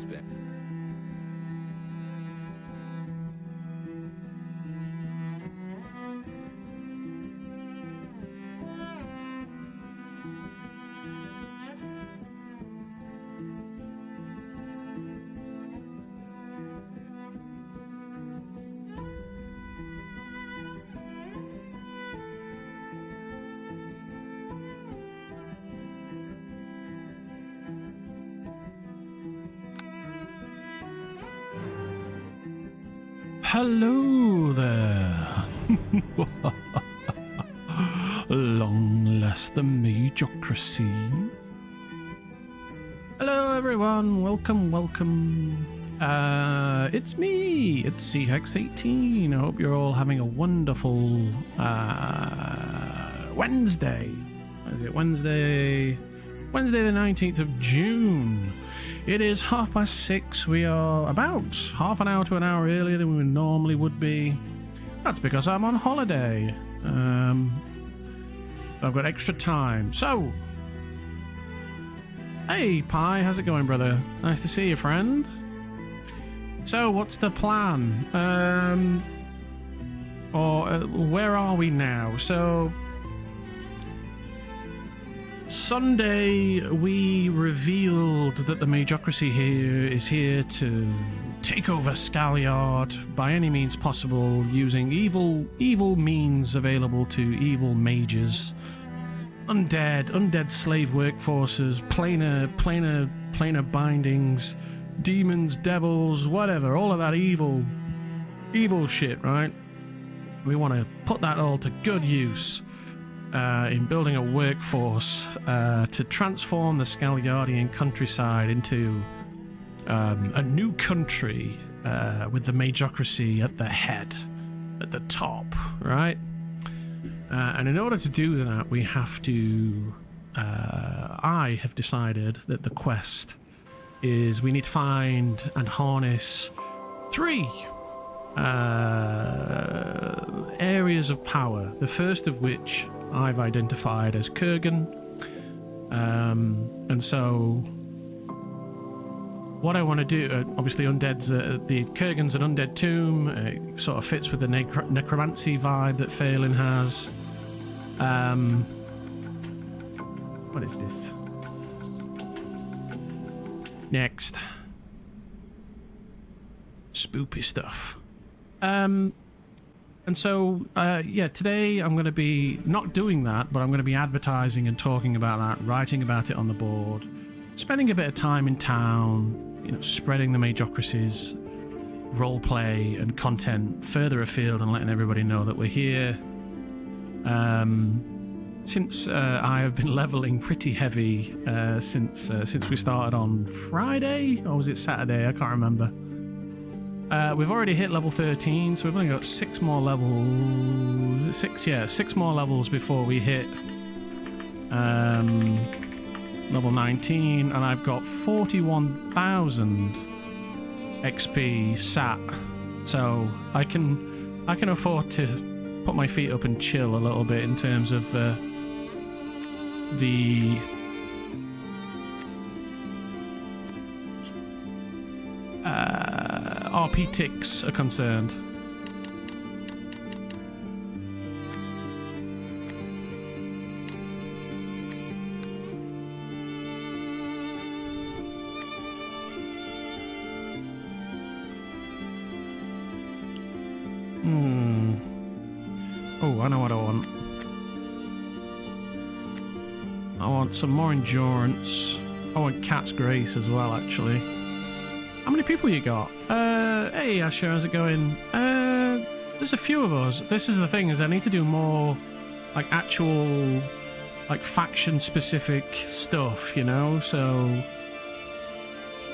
spent. Hello there. Long last the Magocracy. Hello everyone, welcome. It's me, it's Ep3. I hope you're all having a wonderful Wednesday. What is it? Wednesday the 19th of June. It is 6:30. We are about half an hour to an hour earlier than we normally would be. That's because I'm on holiday. I've got extra time. So, hey Pi, how's it going, brother? Nice to see you, friend. So, what's the plan? Where are we now? So, Sunday, we revealed that the Magocracy is here to take over Scalyard by any means possible, using evil means available to evil mages, undead slave workforces, planar bindings, demons, devils, whatever, all of that evil shit, right? We want to put that all to good use. In building a workforce to transform the Scalyardian countryside into a new country with the Magocracy at the head, at the top, right? And in order to do that, we have to... I have decided that the quest is we need to find and harness 3 areas of power, the first of which I've identified as Kurgan. And so what I want to do, obviously undead's, the Kurgan's an undead tomb. It sort of fits with the necromancy vibe that Phelan has. What is this? Next. Spoopy stuff. And so, today I'm going to be not doing that, but I'm going to be advertising and talking about that, writing about it on the board, spending a bit of time in town, spreading the Magocracy's roleplay and content further afield and letting everybody know that we're here. Since I have been leveling pretty heavy since we started on Friday, or was it Saturday? I can't remember. We've already hit level 13, so we've only got 6 more levels. 6 more levels before we hit level 19, and I've got 41,000 XP sat, so I can afford to put my feet up and chill a little bit in terms of the RP ticks are concerned. Oh, I know what I want. I want some more endurance. I want Cat's Grace as well, actually. How many people you got? Hey Asher, how's it going? There's a few of us. This is the thing, is I need to do more like actual faction specific stuff, so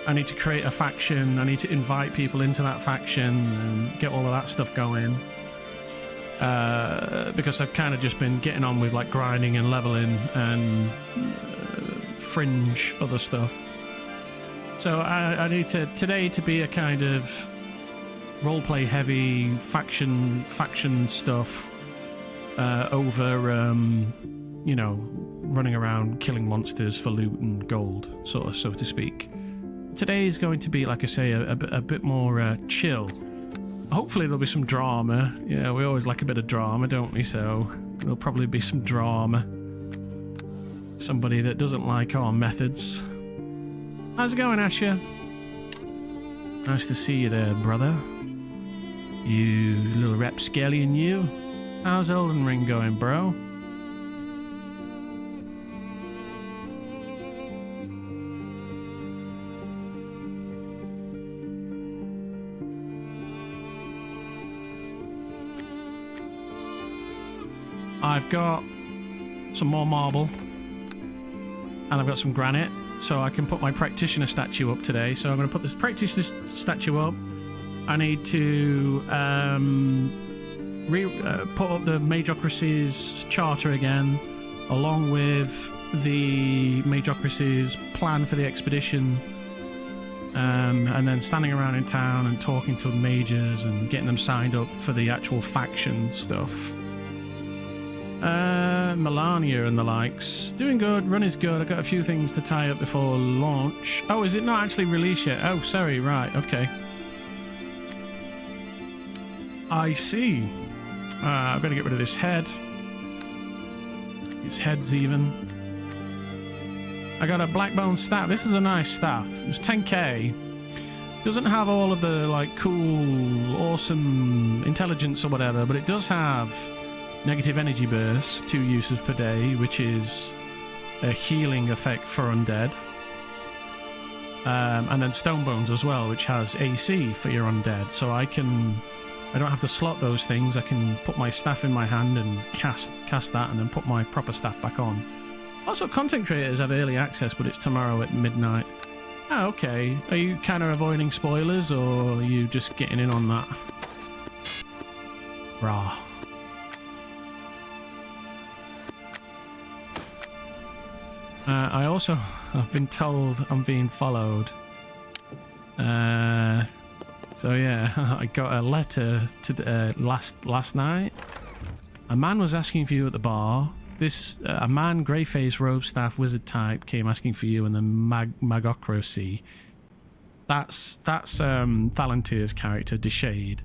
I need to create a faction, I need to invite people into that faction and get all of that stuff going. Because I've kind of just been getting on with grinding and leveling and fringe other stuff. So I need today to be a kind of roleplay heavy faction stuff over running around killing monsters for loot and gold, so to speak. today is going to be, like I say, a bit more chill. Hopefully there'll be some drama. Yeah, we always like a bit of drama, don't we? So there'll probably be some drama. Somebody that doesn't like our methods. How's it going, Asher? Nice to see you there, brother. You little rapscallion, you. How's Elden Ring going, bro? I've got some more marble. And I've got some granite. So I can put my practitioner statue up today. So I'm going to put this practitioner statue up. I need to put up the Magocracy's charter again, along with the Magocracy's plan for the expedition, and then standing around in town and talking to mages and getting them signed up for the actual faction stuff. Melania and the likes. Doing good, run is good. I've got a few things to tie up before launch. Oh, is it not actually released yet? Oh, sorry, right, okay. I see. I've got to get rid of this head. His head's even. I got a blackbone staff. This is a nice staff. It's 10k. Doesn't have all of the like cool, awesome intelligence or whatever, but it does have negative energy burst, 2 uses per day, which is a healing effect for undead. And then stone bones as well, which has AC for your undead. So I don't have to slot those things. I can put my staff in my hand and cast that, and then put my proper staff back on. Also, content creators have early access, but it's tomorrow at midnight. Oh, okay. Are you kind of avoiding spoilers, or are you just getting in on that? Rah. I've been told I'm being followed. So yeah, I got a letter to last night. A man was asking for you at the bar. A man, grey face, robe staff, wizard type, came asking for you in the Magocracy. That's Thalantir's character, Deshade.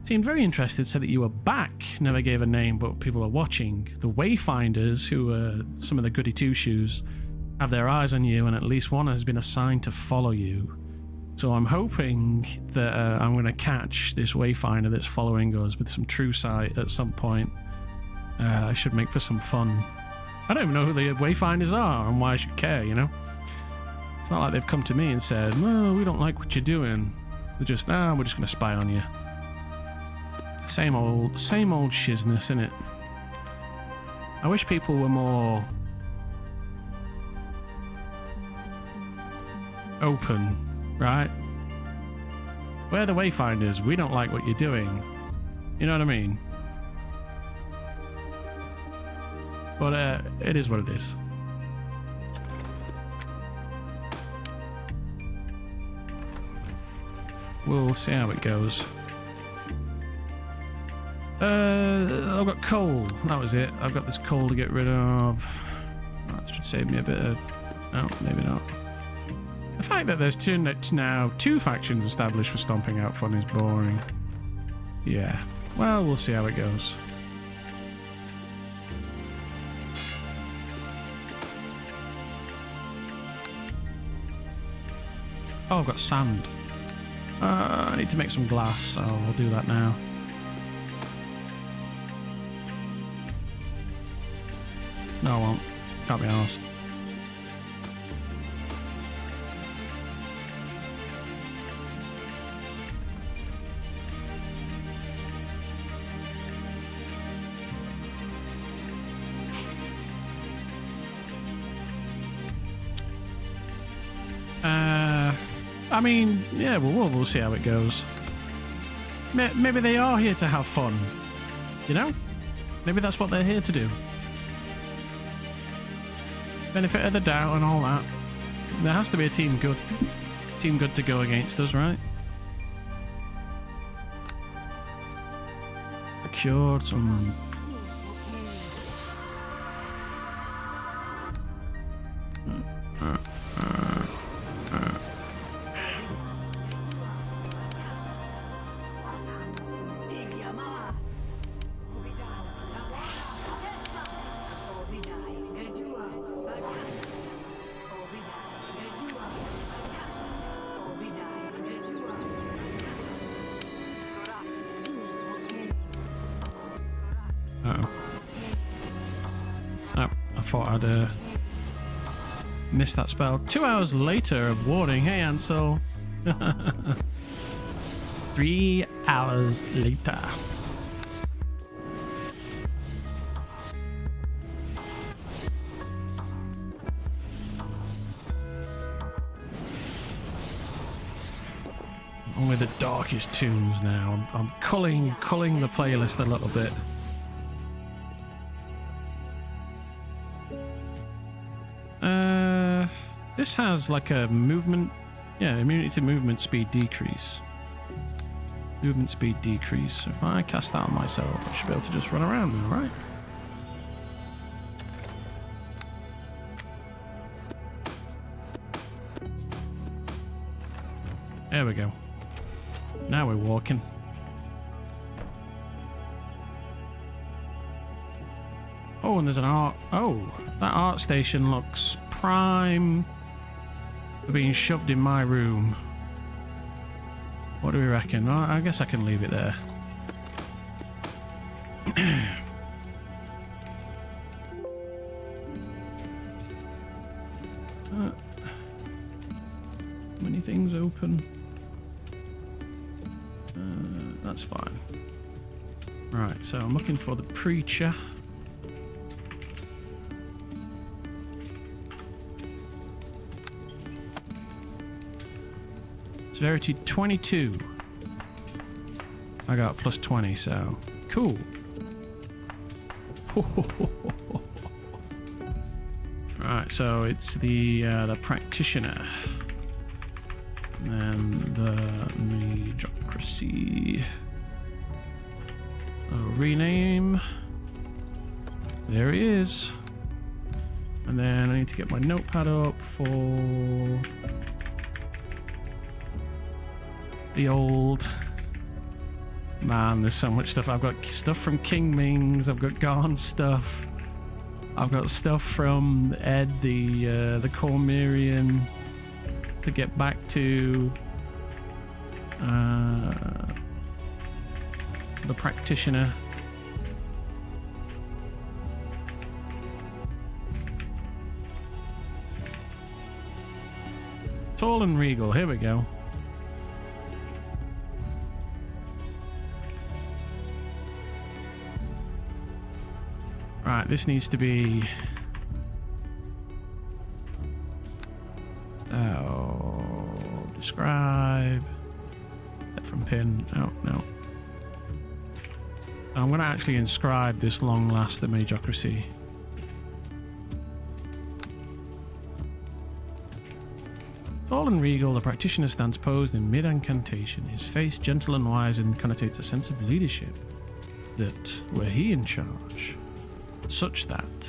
Seemed very interested, said that you were back. Never gave a name, but people are watching. The Wayfinders, who are some of the goody two-shoes, have their eyes on you, and at least one has been assigned to follow you. So I'm hoping that I'm going to catch this Wayfinder that's following us with some true sight at some point. I should make for some fun. I don't even know who the Wayfinders are and why I should care, you know? It's not like they've come to me and said, well, we don't like what you're doing. They're just, we're just going to spy on you. Same old shizness, innit? I wish people were more open, right? We're the Wayfinders. We don't like what you're doing. You know what I mean? But it is what it is. We'll see how it goes. I've got coal. That was it. I've got this coal to get rid of. That should save me a bit of... No, maybe not. The fact that there's now two factions established for stomping out fun is boring. Yeah. Well, we'll see how it goes. Oh, I've got sand. I need to make some glass, so I'll do that now. No, I won't. Can't be arsed. I mean, yeah, we'll see how it goes. Maybe they are here to have fun. You know? Maybe that's what they're here to do. Benefit of the doubt and all that. There has to be a team good to go against us, right? Procured some... thought I'd missed that spell. 2 hours later of warning. Hey, Ansel. 3 hours later. Only the darkest tunes now. I'm culling the playlist a little bit. This has like a movement, yeah, immunity to movement speed decrease. Movement speed decrease. So if I cast that on myself, I should be able to just run around now, right? There we go. Now we're walking. Oh, and there's an art. Oh, that art station looks prime for being shoved in my room. What do we reckon? Well, I guess I can leave it there. Many things open. That's fine. Right, so I'm looking for the preacher. Severity 22. I got plus 20, so cool. Right, so it's the practitioner, and then the Magocracy. Rename. There he is. And then I need to get my notepad up for the old man. There's so much stuff. I've got stuff from King Ming's. I've got Garn stuff. I've got stuff from Ed, the Cormyrian, to get back to the practitioner. Tall and regal. Here we go. Right, this needs to be... Oh, describe. That from pin. Oh, no. I'm going to actually inscribe this long last the Magocracy. Tall and regal, the practitioner stands posed in mid-incantation. His face, gentle and wise, and connotates a sense of leadership. That were he in charge, such that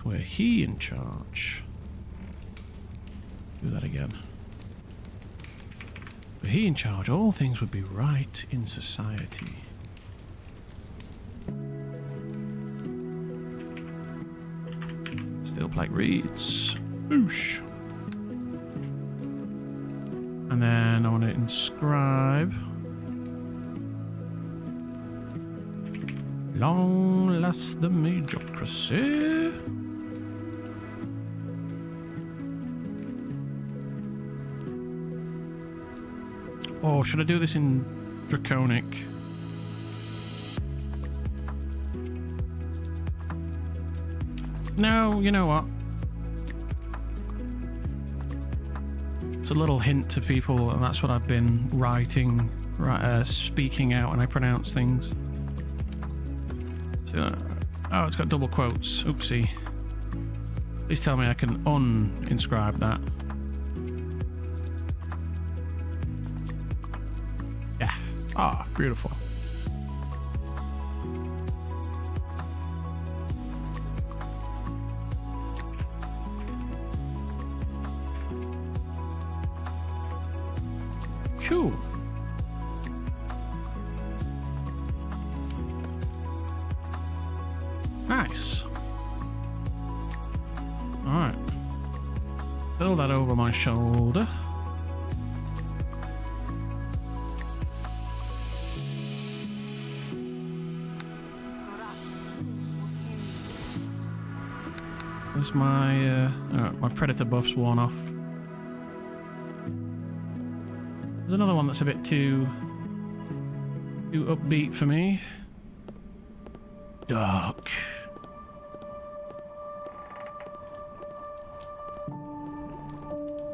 were he in charge. Do that again. Were he in charge, all things would be right in society. Steel plate reads, boosh. And then I want to inscribe, long last the Magocracy. Oh, should I do this in Draconic? No, you know what? It's a little hint to people, and that's what I've been writing, speaking out when I pronounce things. So, oh, it's got double quotes. Oopsie. Please tell me I can uninscribe that. Yeah. Ah, beautiful. Cool. Nice. Alright. Fill that over my shoulder. As my my predator buff's worn off. There's another one that's a bit too upbeat for me. Dark.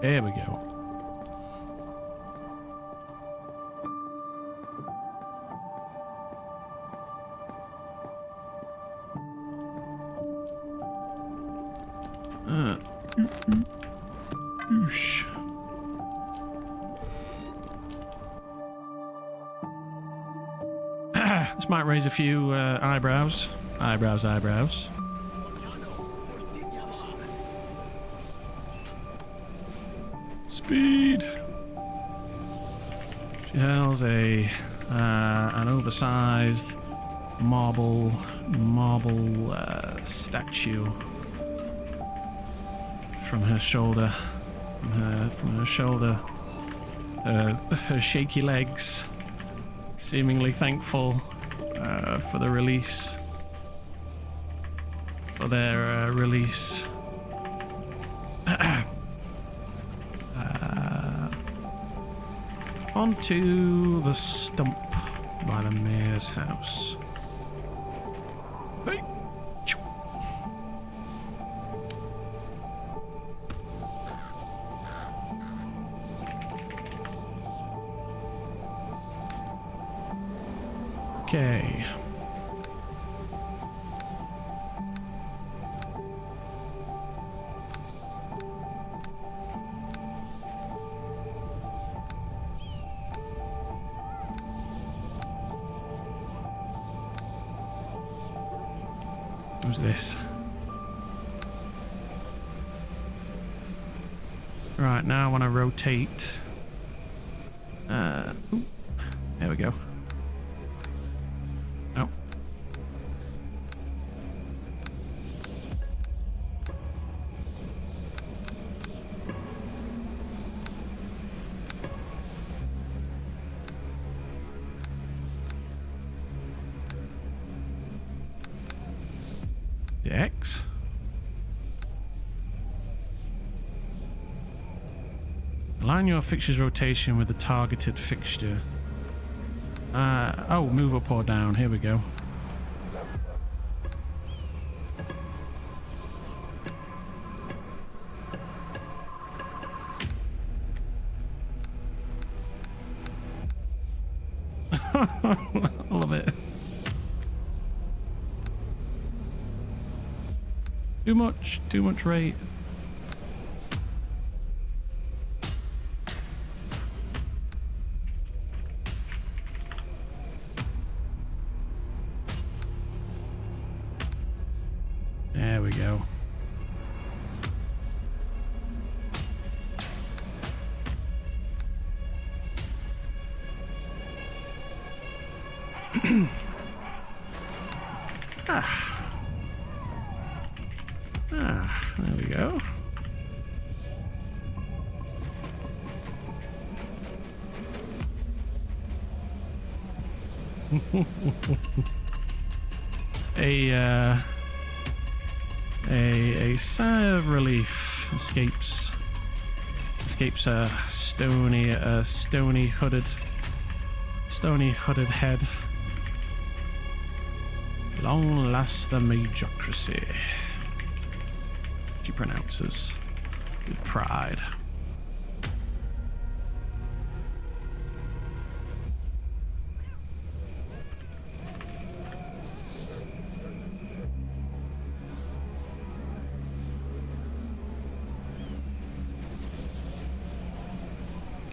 There we go. Oosh. This might raise a few eyebrows. Eyebrows. Speed. She held an oversized marble statue from her shoulder. From her shoulder. Her shaky legs, seemingly thankful for the release. For their release. Onto the stump by the mayor's house. Hey. Okay. Who's this? Right, now I want to rotate. Ooh, there we go. Oh. The X. Align your fixture's rotation with the targeted fixture. Oh, move up or down. Here we go. I love it. Too much rate. There we go. There we go. A sigh of relief escapes a stony hooded head. Long last the Magocracy, she pronounces with pride.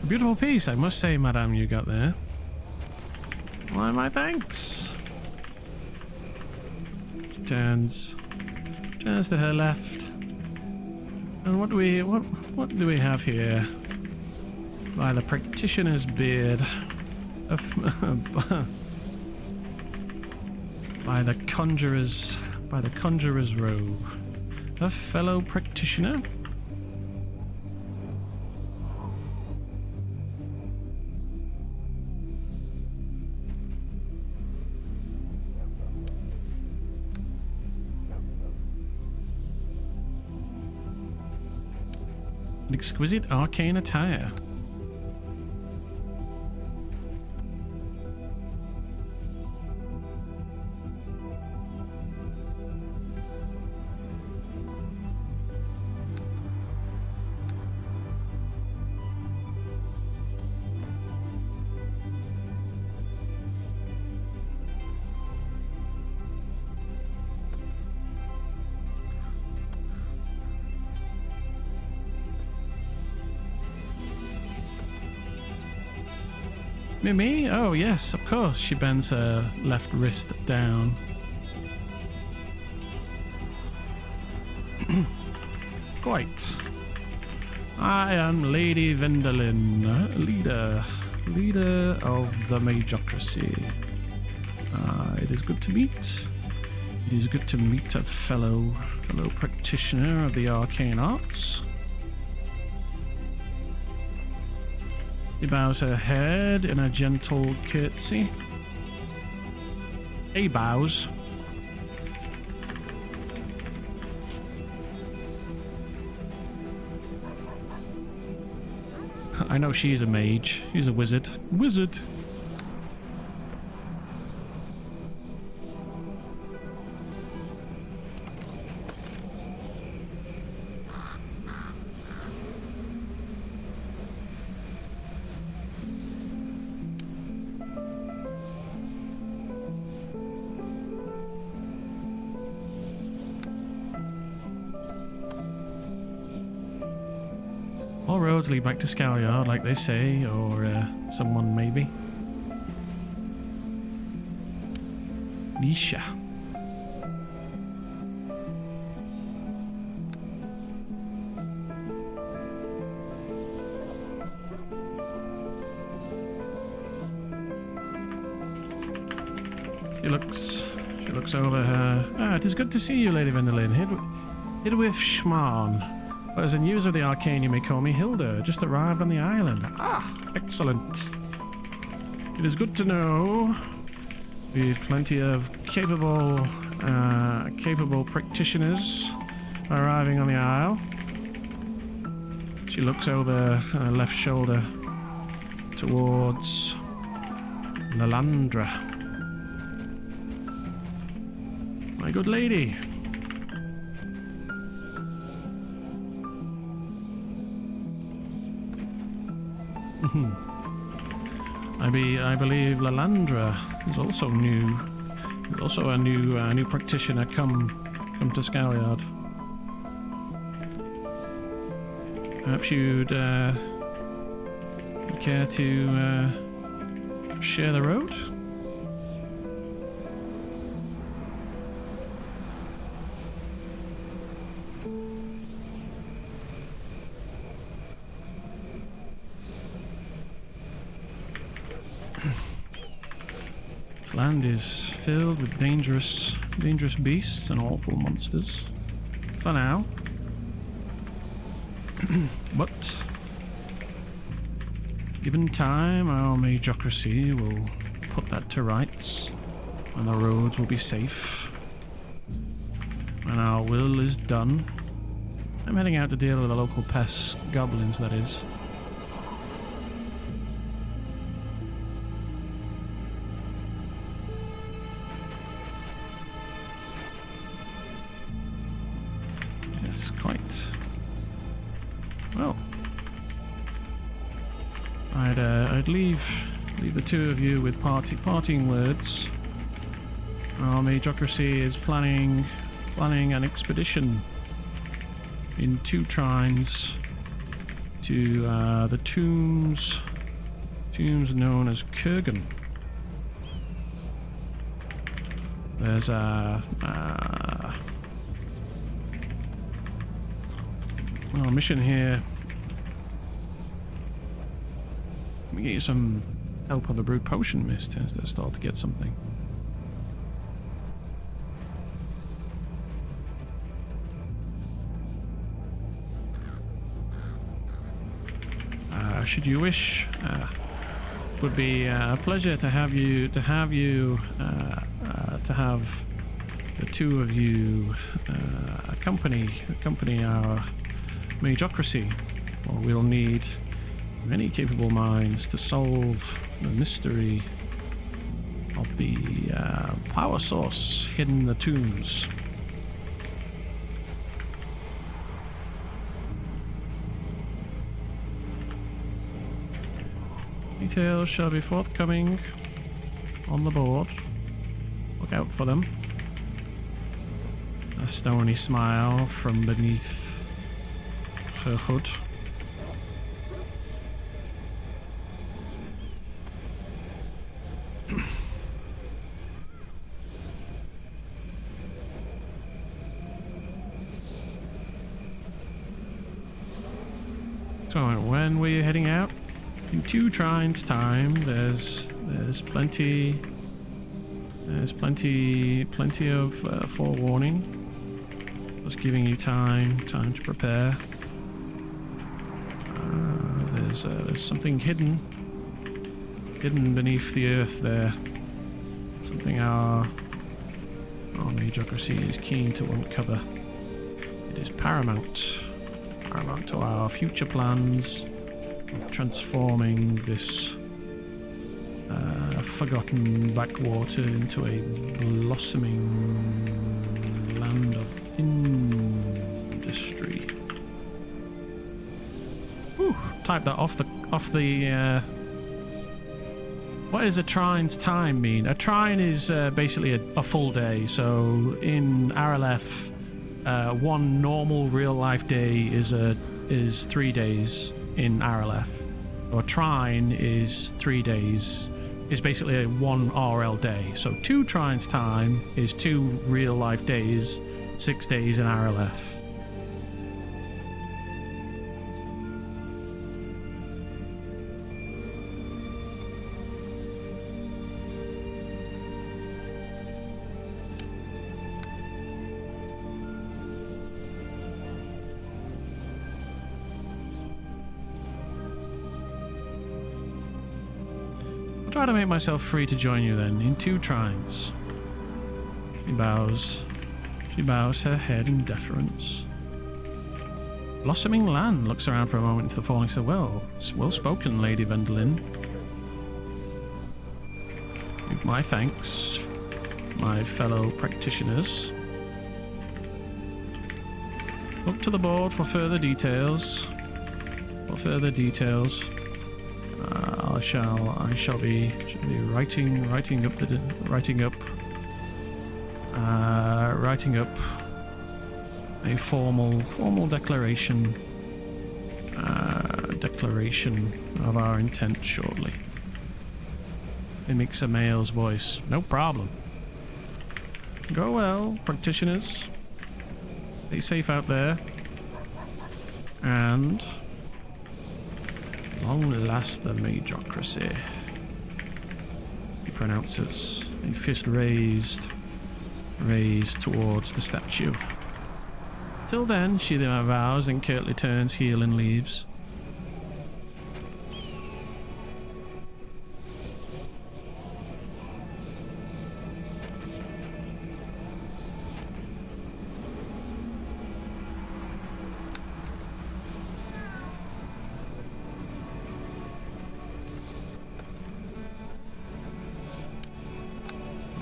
A beautiful piece, I must say, madame, you got there. Why, my thanks. Turns to her left. And what do we have here? By the practitioner's beard. By the conjurer's robe. A fellow practitioner. An exquisite arcane attire. Me? Oh, yes, of course. She bends her left wrist down. Quite. I am Lady Vendelin, leader of the Magocracy. It is good to meet. It is good to meet a fellow practitioner of the arcane arts. She bows her head in a gentle curtsy. He bows. I know she's a mage. She's a wizard. Wizard. All roads lead back to Scalyard, like they say, or someone maybe. Nisha. She looks over her. It is good to see you, Lady Vendelin. Hidwith Schmarn. But as a news of the arcane, you may call me Hilda. Just arrived on the island. Ah, excellent. It is good to know we've plenty of capable practitioners arriving on the isle. She looks over her left shoulder towards Lalandra. My good lady. I believe Lalandra is also new. There's also a new practitioner come to Scalyard. Perhaps you'd care to share the road? This land is filled with dangerous beasts and awful monsters. For now. But given time, our Magocracy will put that to rights, and the roads will be safe. And our will is done. I'm heading out to deal with the local pests, goblins that is. Yes, quite. Well, I'd leave the two of you with parting words. Our Magocracy is planning an expedition in 2 trines to the tombs known as Kurgan. There's our mission here. Let me get you some help on the brute potion mist as they start to get something. Should you wish, would be a pleasure to have the two of you accompany our Magocracy or we'll need many capable minds to solve the mystery of the power source hidden in the tombs. Details shall be forthcoming on the board. Look out for them. A stony smile from beneath her hood. So when were you heading out? In 2 trines time. There's plenty of forewarning. Just giving you time to prepare. There's something hidden beneath the earth there. Something our Magocracy is keen to uncover. It is paramount to our future plans of transforming this forgotten backwater into a blossoming land of industry. Whew, type that off the what does a trine's time mean? A trine is basically a full day. So in Arelith, one normal real life day is 3 days in Arelith. Or trine is 3 days. Is basically a 1 RL day. So 2 trines time is 2 real life days, 6 days in Arelith. Try to make myself free to join you then, in 2 trines. She bows her head in deference. Blossoming land looks around for a moment into the falling so well spoken, Lady Vendolin. Give my thanks, my fellow practitioners. Look to the board for further details. I shall be writing a formal declaration of our intent shortly. Mimics a male's voice. No problem. Go well, practitioners. Stay safe out there. And long last the Magocracy. He pronounces, a fist raised towards the statue. Till then, she then vows and curtly turns heel and leaves.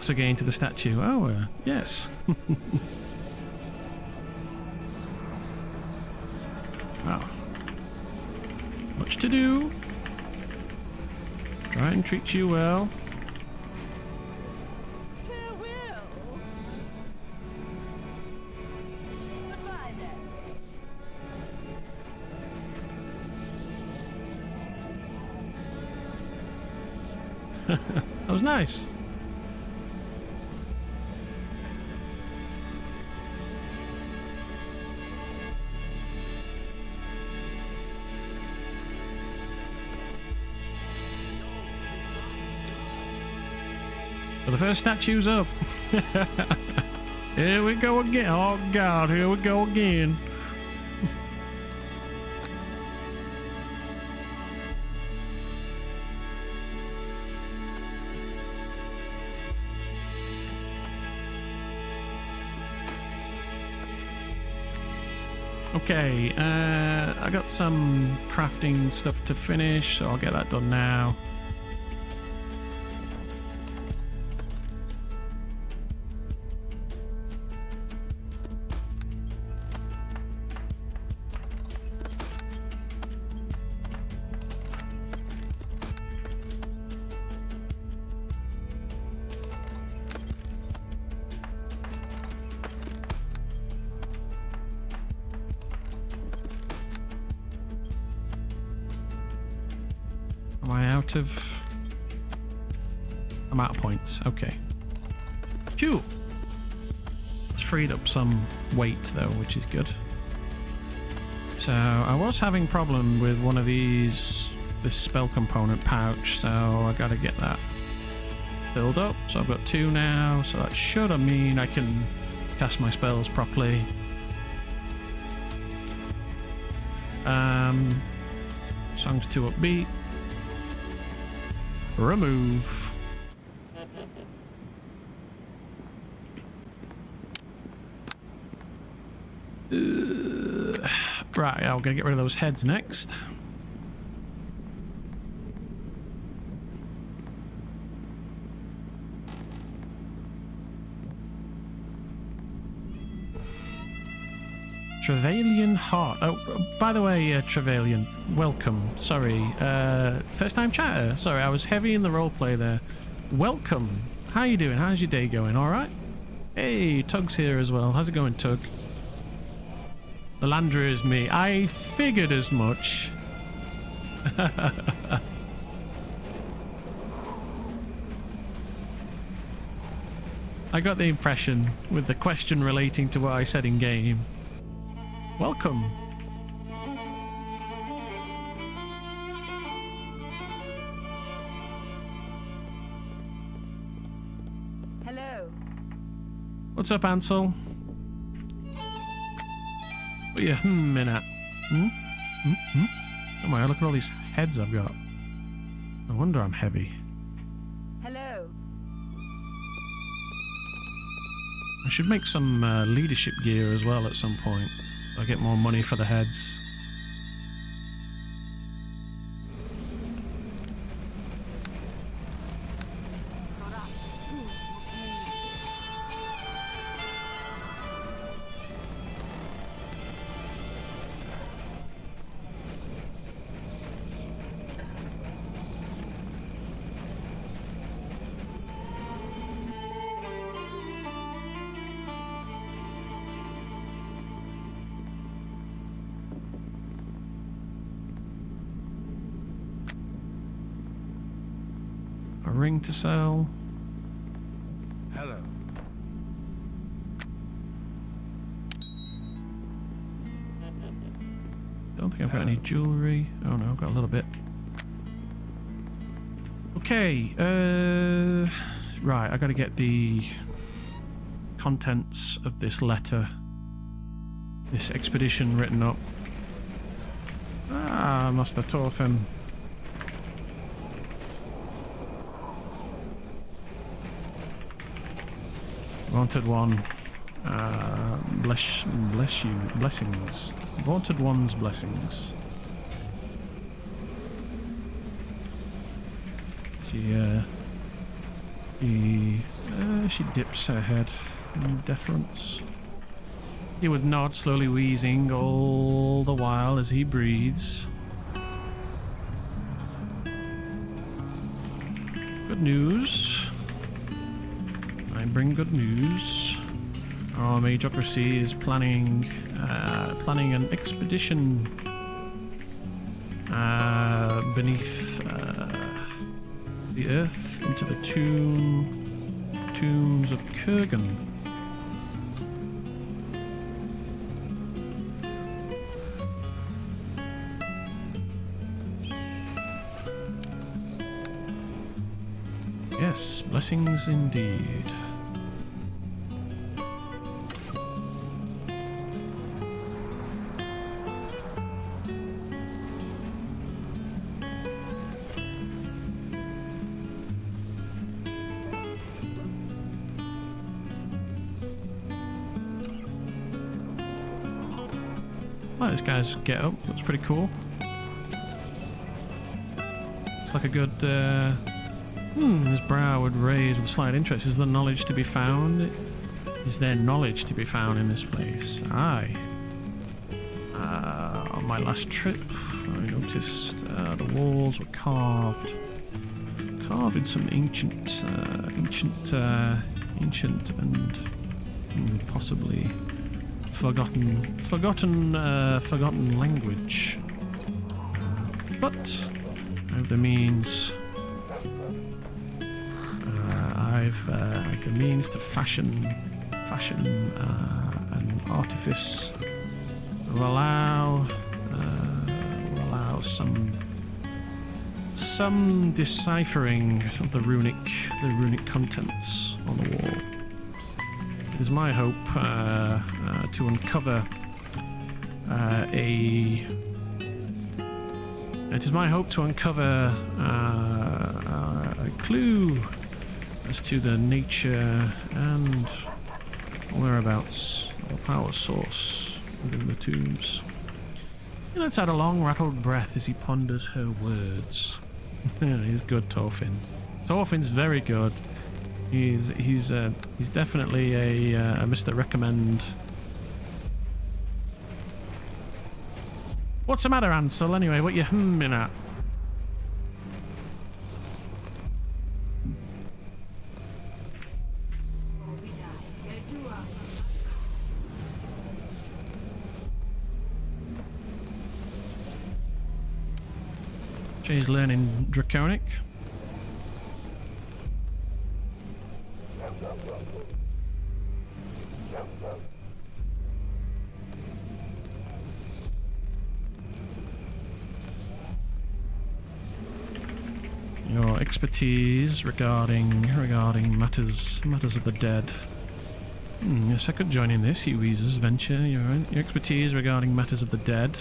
Again to the statue. Oh, yes. Wow. Much to do. Try and treat you well. Farewell. Goodbye then. That was nice. Well, the first statue's up. Here we go again. Oh God, here we go again. Okay, I got some crafting stuff to finish, so I'll get that done now. Am I out of... I'm out of points. Okay. Phew! It's freed up some weight though, which is good. So I was having problem with one of these, this spell component pouch, so I gotta get that filled up. So I've got 2 now, so that should mean I can cast my spells properly. Song's too upbeat. Remove. Right, I'm gonna get rid of those heads next. Trevelyan Heart. Oh, by the way, Trevelyan, welcome. Sorry, first time chatter. Sorry, I was heavy in the roleplay there. Welcome. How you doing? How's your day going? All right? Hey, Tug's here as well. How's it going, Tug? Lalandra is me. I figured as much. I got the impression with the question relating to what I said in game. Welcome. Hello. What's up, Ansel? What are you humming at? Oh my god, look at all these heads I've got. No wonder I'm heavy. Hello. I should make some leadership gear as well at some point. I'll get more money for the heads. A ring to sell. Hello. Don't think I've got any jewelry. Oh no, I've got a little bit. Okay, right, I gotta get the contents of this letter, this expedition written up. Ah, Master Torfin. Wanted one. Bless you. Blessings. Wanted one's blessings. She dips her head in deference. He would nod, slowly wheezing all the while as he breathes. Good news. I bring good news. Our Magocracy is planning an expedition beneath the earth into the tombs of Kurgan. Yes, blessings indeed. like this guy's get up. Looks pretty cool. Looks like a good. His brow would raise with slight interest. Is there knowledge to be found? Is there knowledge to be found in this place? Aye. On my last trip, I noticed the walls were carved in some ancient and possibly forgotten language. But I have the means. I've the means to fashion an artifice will allow some deciphering of the runic contents on the wall. It is my hope to uncover a clue as to the nature and whereabouts of the power source within the tombs. He lets out a long rattled breath as he ponders her words. He's good, Thorfinn. Thorfinn's very good. He's definitely a Mr. Recommend. What's the matter, Ansel? Anyway, what you humming at? He's learning Draconic. Your expertise regarding matters of the dead. Yes, I could join in this, you Weezer's venture. Your expertise regarding matters of the dead.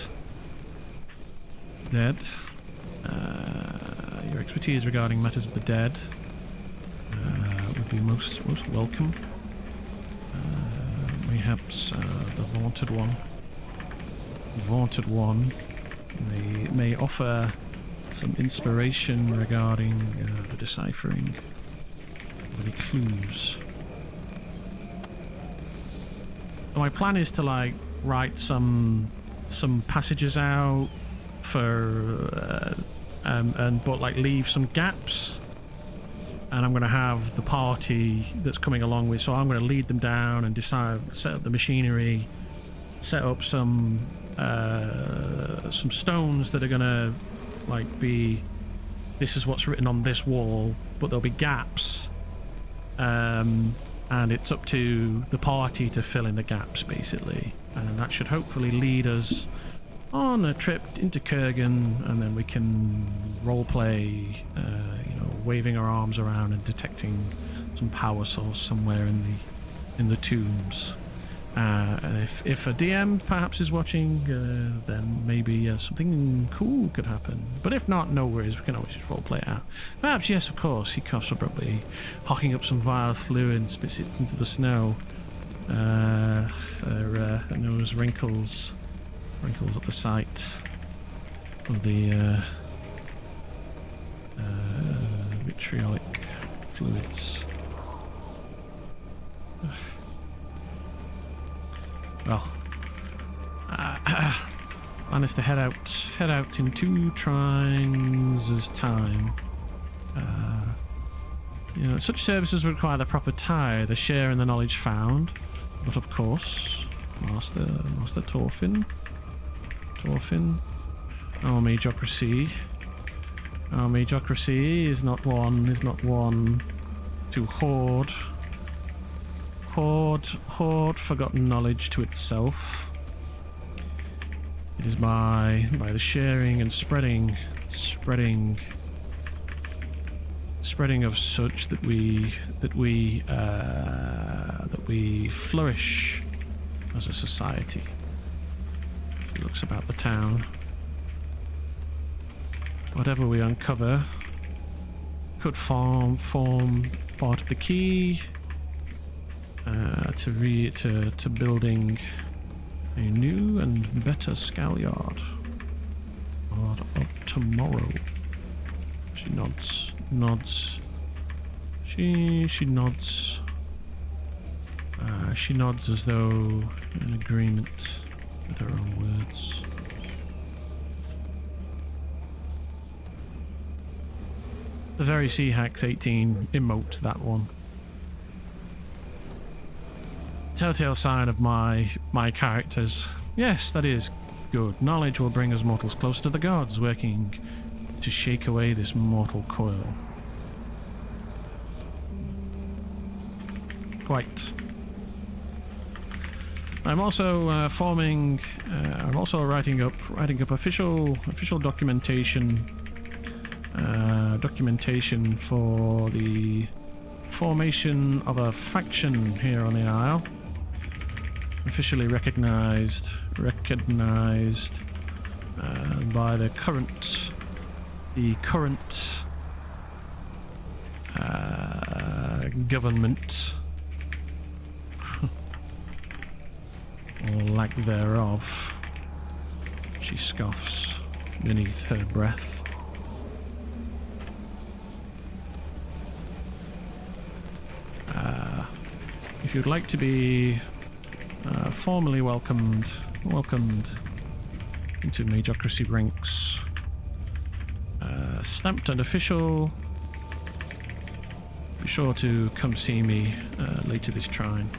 Your expertise regarding matters of the dead would be most welcome. Perhaps the vaunted one may offer some inspiration regarding the deciphering of any clues. My plan is to write some passages out for but leave some gaps, and I'm going to have the party that's coming along with, so I'm going to lead them down and set up the machinery, set up some stones that are going to be, this is what's written on this wall, but there'll be gaps, and it's up to the party to fill in the gaps basically, and that should hopefully lead us on a trip into Kurgan, and then we can roleplay, waving our arms around and detecting some power source somewhere in the tombs. And if a DM perhaps is watching, then maybe something cool could happen. But if not, no worries, we can always just roleplay it out. Perhaps, yes, of course, he coughs abruptly, hocking up some vile fluid and spits it into the snow. Her nose wrinkles at the sight of the vitriolic fluids. Well, plan is to head out in 2 trines' time. Such services would require the proper tie, the share in the knowledge found, but of course, Master Thorfinn. Our Magocracy is not one to hoard forgotten knowledge to itself. It is by the sharing and spreading of such that we flourish as a society. He looks about the town. Whatever we uncover could form part of the key to building A new and better Scalyard. God of tomorrow. She nods. Nods. She nods. She nods as though in agreement with her own words. The very Seahacks 18 emote, that one. Telltale sign of my characters. Yes, that is good. Knowledge will bring us mortals close to the gods, working to shake away this mortal coil. Quite. I'm also I'm also writing up official documentation for the formation of a faction here on the Isle. Officially recognized by the current government, or lack thereof. She scoffs beneath her breath. If you'd like to be formally welcomed into Magocracy ranks, stamped and official, be sure to come see me later this trine.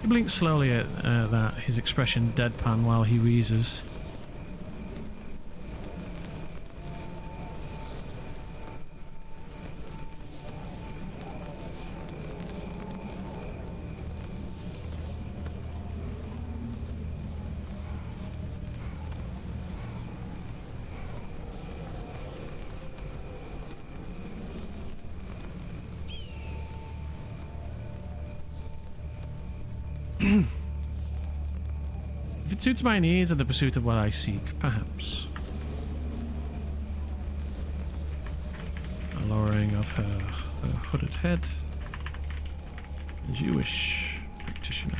He blinks slowly at that, his expression deadpan while he wheezes. If it suits my needs and the pursuit of what I seek, perhaps. A lowering of her hooded head. As you wish, practitioner.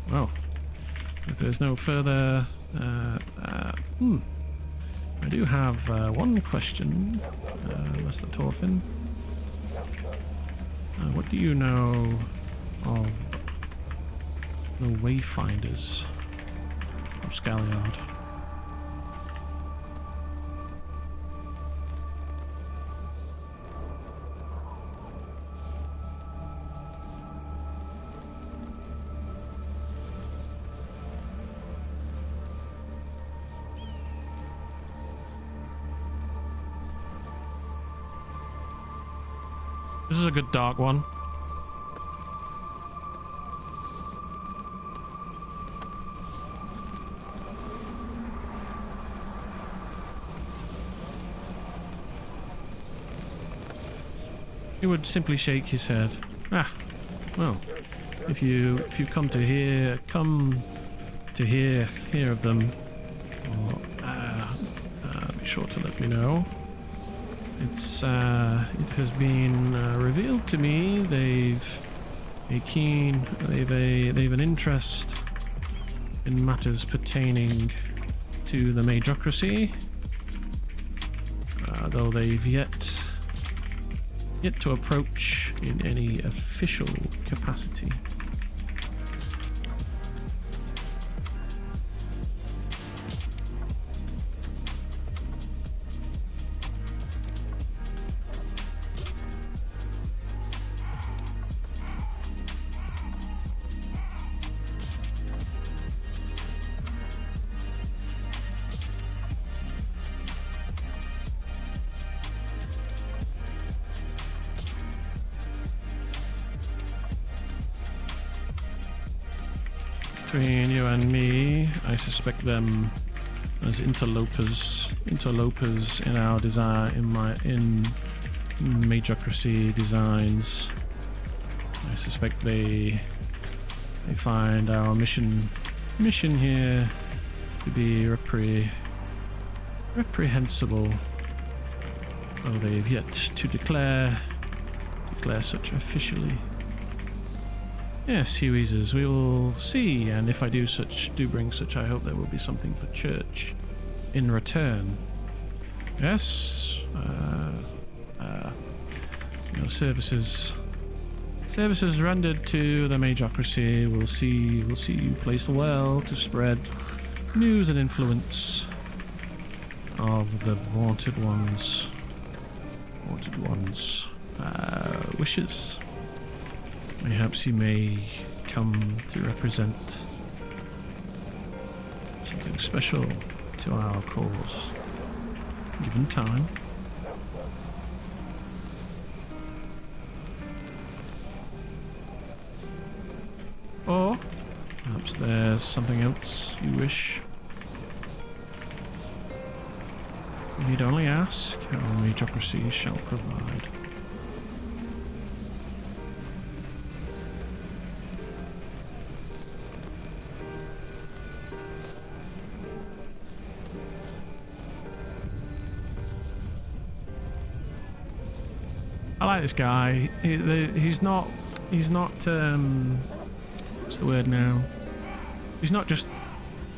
Well, if there's no further... I do have one question, Master Torfin. What do you know of the Wayfinders of Scalyard? This is a good dark one. He would simply shake his head. Ah, well, if you come to hear of them, or, be sure to let me know. It has been revealed to me they've an interest in matters pertaining to the Magocracy, though they've yet to approach in any official capacity. Between you and me, I suspect them as interlopers in our design, in Magocracy designs. I suspect they find our mission here to be reprehensible, though they've yet to declare such officially. Yes, Hueezers, we will see, and if I do bring such, I hope there will be something for church in return. Yes, you know, services rendered to the Magocracy. We'll see you placed well to spread news and influence of the vaunted ones' wishes. Perhaps you may come to represent something special to our cause, given time. Or perhaps there's something else you wish. You need only ask, our Magocracy shall provide. I like this guy. He's not what's the word now? He's not just,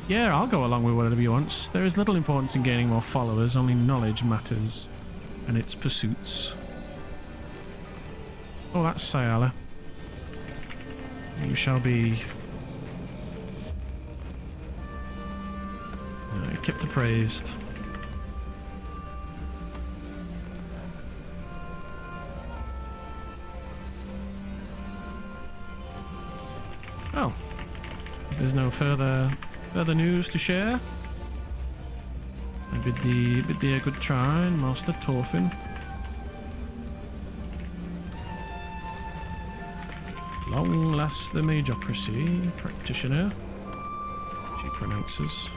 yeah, I'll go along with whatever he wants. There is little importance in gaining more followers, only knowledge matters, and its pursuits. Oh, that's Sayala. You shall be kept appraised. Oh, there's no further news to share. I bid thee a good try, Master Torfin. Long last the Magocracy practitioner, she pronounces.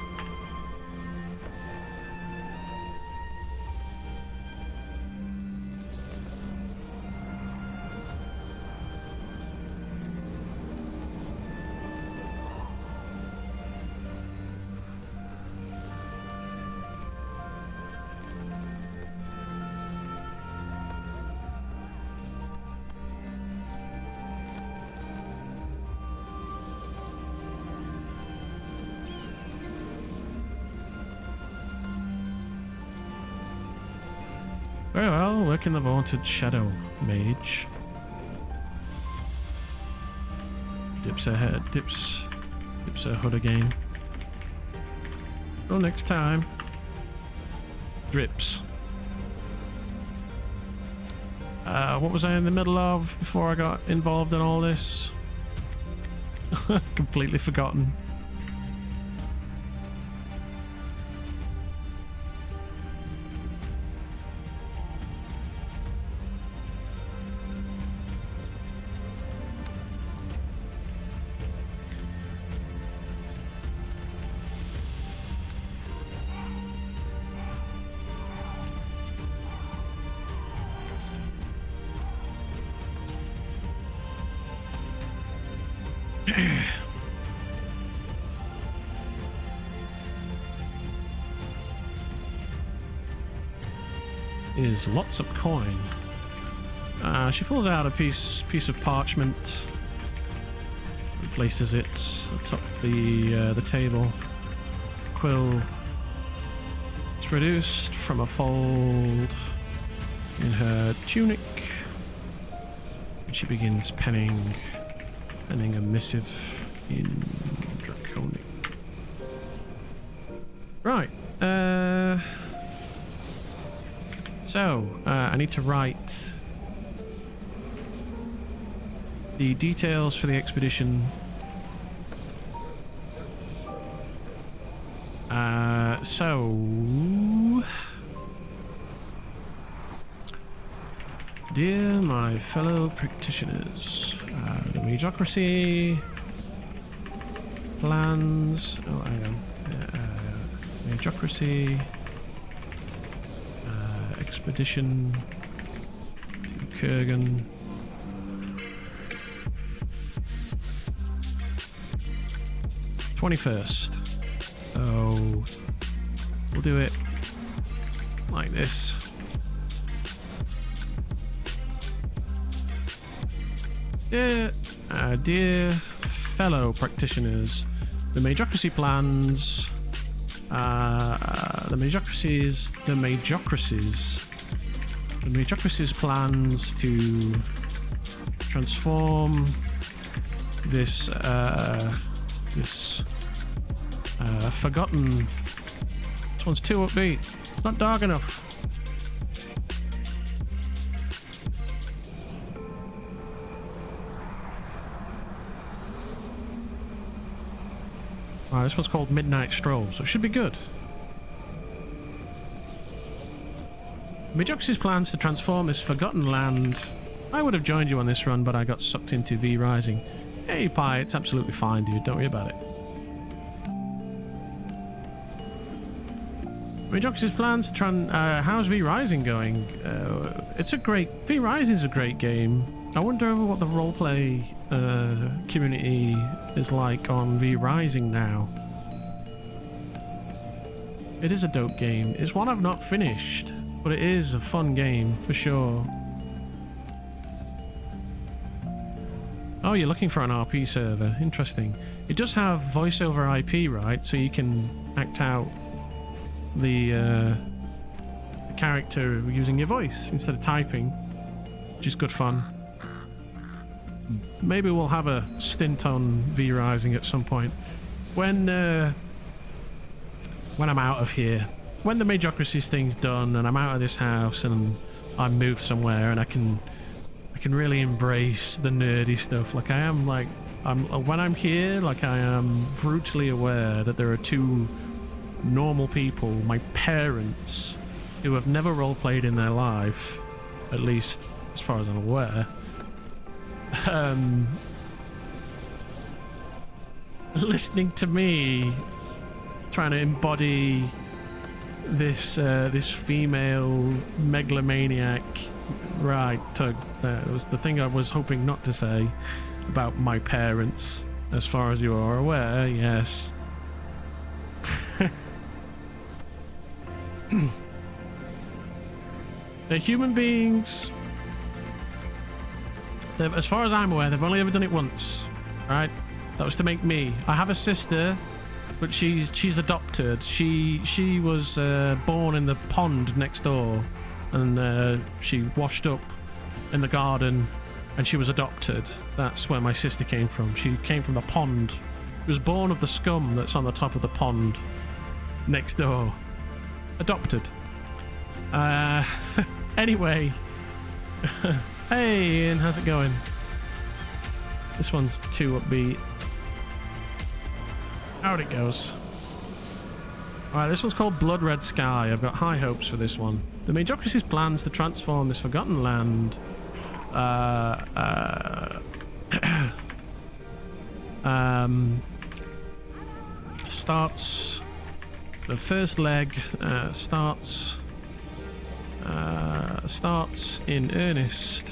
Very well, working the vaunted Shadow Mage. Dips her head, dips her hood again. Till next time. Drips. What was I in the middle of before I got involved in all this? Completely forgotten. Is lots of coin. She pulls out a piece of parchment, places it atop the table. Quill is produced from a fold in her tunic, and she begins penning a missive in Draconic. Right. So, I need to write the details for the expedition. Dear my fellow practitioners, the Magocracy plans. Oh, hang on. Magocracy. Expedition to Kurgan. '21st. Oh, we'll do it like this. Yeah, Dear fellow practitioners, the Magocracy plans... The Magocracy's plans to transform this forgotten... This one's too upbeat. It's not dark enough. Alright, this one's called Midnight Stroll, so it should be good. Magocracy's plans to transform this forgotten land. I would have joined you on this run, but I got sucked into V Rising. Hey, Pi, it's absolutely fine, dude. Don't worry about it. Magocracy's plans to how's V Rising going? It's a great... V Rising's a great game. I wonder what the roleplay community is like on V Rising now. It is a dope game. It's one I've not finished, but it is a fun game for sure. Oh, you're looking for an RP server. Interesting. It does have voice over IP, right? So you can act out the character using your voice instead of typing, which is good fun. Maybe we'll have a stint on V Rising at some point when I'm out of here, when the Magocracy thing's done and I'm out of this house and I move somewhere and I can really embrace the nerdy stuff. Like I am, like when I'm here, like I am brutally aware that there are two normal people, my parents, who have never roleplayed in their life, at least as far as I'm aware. Listening to me trying to embody this this female megalomaniac. Right, Tug, that was the thing I was hoping not to say about my parents, as far as you are aware, yes. They're human beings. As far as I'm aware, they've only ever done it once, right? That was to make me. I have a sister, but she's adopted. She was born in the pond next door, and she washed up in the garden, and she was adopted. That's where my sister came from. She came from the pond. She was born of the scum that's on the top of the pond next door. Adopted. Anyway. Hey Ian, how's it going? This one's too upbeat. How'd it goes? Alright, this one's called Blood Red Sky. I've got high hopes for this one. The Magocracy's plans to transform this forgotten land starts... The first leg starts in earnest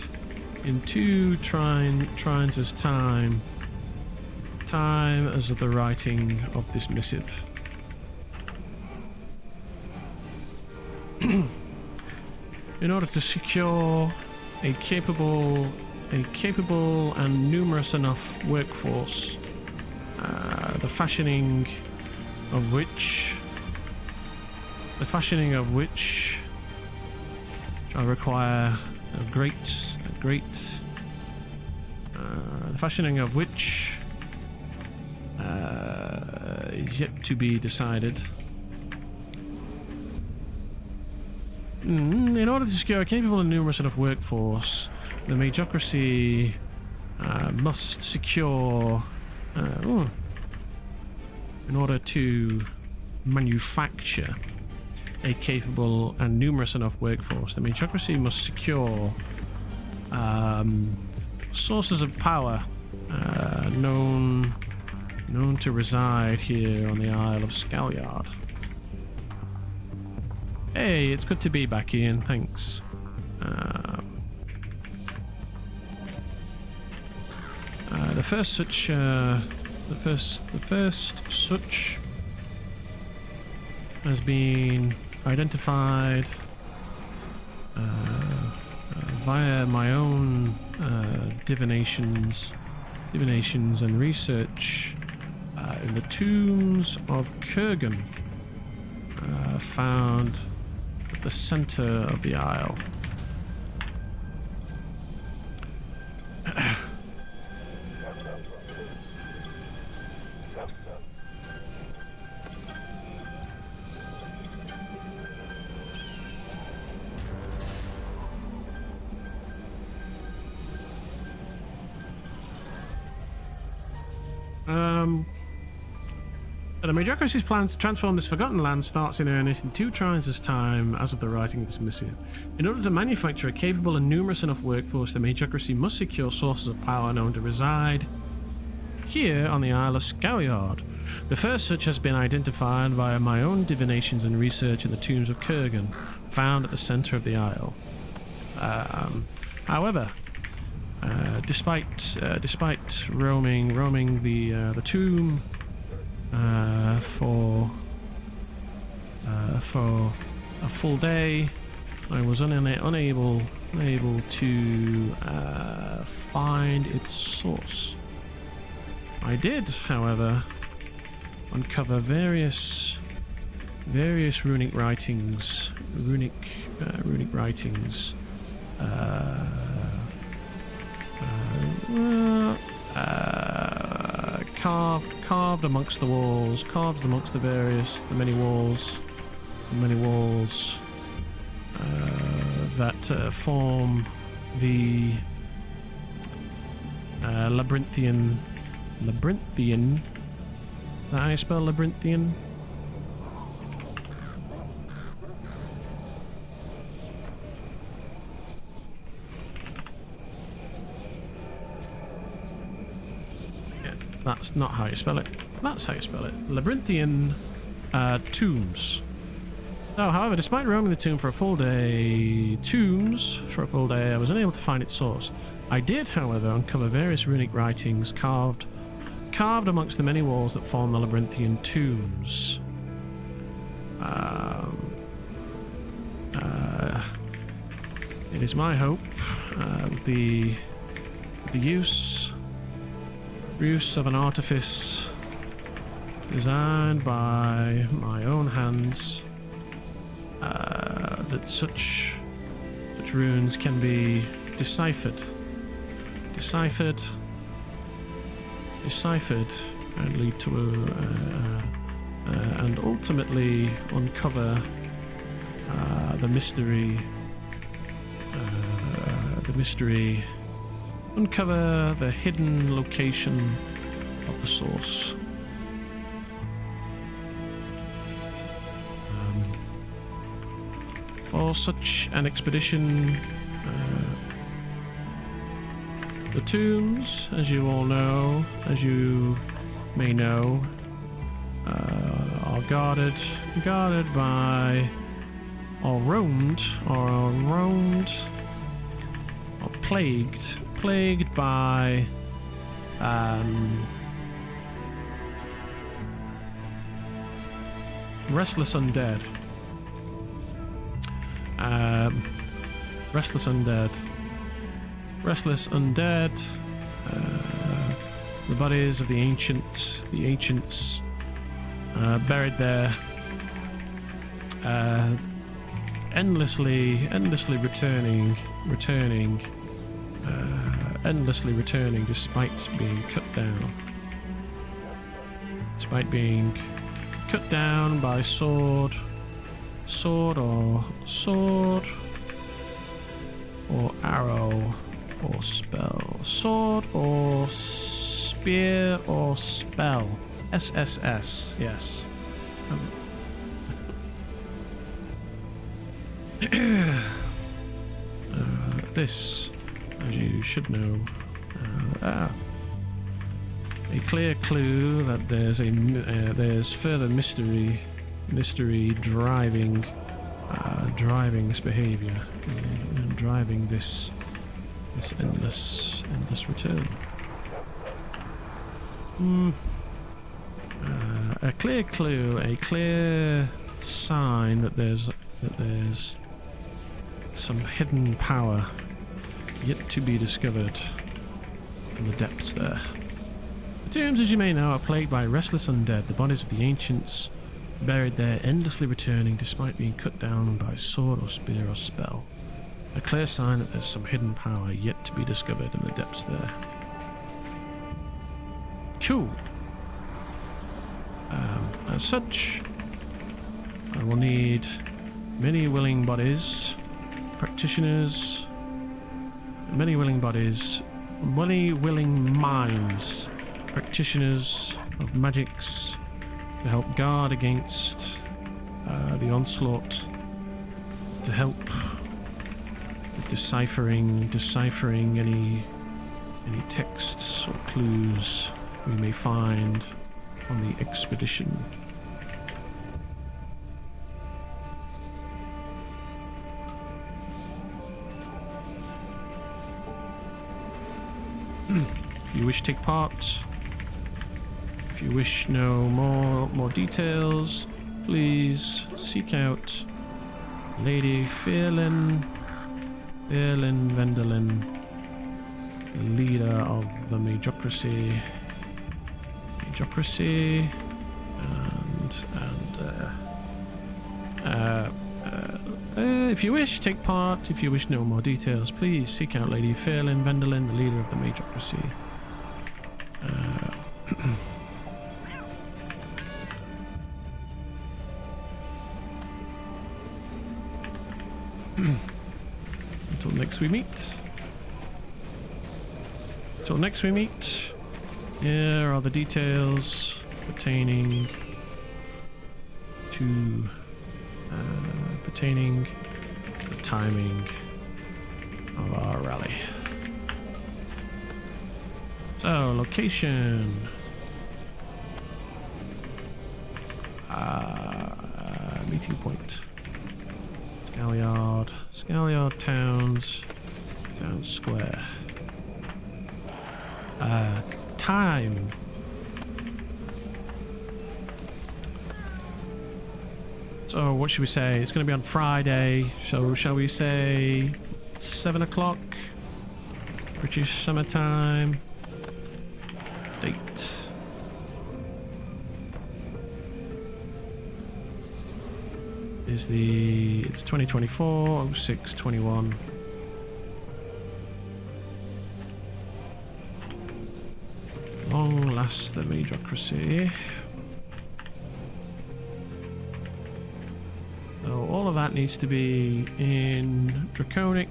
in 2 trines time as of the writing of this missive. In order to secure a capable and numerous enough workforce, the fashioning of which shall require the fashioning of which is yet to be decided. In order to secure a capable and numerous enough workforce, the Magocracy must secure in order to manufacture a capable and numerous enough workforce, the Magocracy must secure sources of power known to reside here on the Isle of Scalyard. Hey, it's good to be back, Ian. Thanks. The first such has been identified via my own divinations divinations and research in the tombs of Kurgan, found at the center of the isle. The Magocracy's plan to transform this forgotten land starts in earnest in 2 tries time as of the writing of this missive. In order to manufacture a capable and numerous enough workforce, the Magocracy must secure sources of power known to reside here on the Isle of Scaliard. The first such has been identified via my own divinations and research in the tombs of Kurgan, found at the center of the isle. However, despite roaming the tomb for a full day, I was unable to find its source. I did, however, uncover various runic writings, carved amongst the walls, carved amongst the many walls that form the labyrinthian. Is that how you spell labyrinthian? That's not how you spell it. That's how you spell it. Labyrinthian tombs. Oh, however, despite roaming the tomb for a full day, I was unable to find its source. I did, however, uncover various runic writings carved amongst the many walls that form the labyrinthian tombs. It is my hope, with the use of an artifice designed by my own hands, that such runes can be deciphered and lead to and ultimately uncover the mystery, uncover the hidden location of the source. For such an expedition, the tombs, as you may know, are guarded by, or plagued by restless undead. The bodies of the ancients buried there, endlessly returning despite being cut down by sword or arrow or spell, sword or spear or spell. SSS, yes. This, as you should know, a clear clue that there's further mystery driving this behavior, driving this endless return. A clear clue, a clear sign that there's some hidden power yet to be discovered in the depths there. tombs, as you may know, are plagued by restless undead, the bodies of the ancients buried there, endlessly returning despite being cut down by sword or spear or spell. A clear sign that there's some hidden power yet to be discovered in the depths there. Cool. As such, I will need many willing bodies, practitioners, many willing bodies, many willing minds, practitioners of magics to help guard against the onslaught, to help with deciphering any texts or clues we may find on the expedition. If you wish to take part, if you wish know more details, please seek out Lady Fairlin Vendelin, the leader of the Magocracy, if you wish, take part. If you wish know more details, please seek out Lady Fairlin Vendelin, the leader of the Magocracy. Until next we meet. Here are the details pertaining to the timing of our rally. So, location. Meeting point. Scalyard Town Square. Time. So what should we say? It's going to be on Friday. So shall we say 7 o'clock? British summertime. Date. It's 2024 06/21. Long last the Magocracy. So all of that needs to be in Draconic.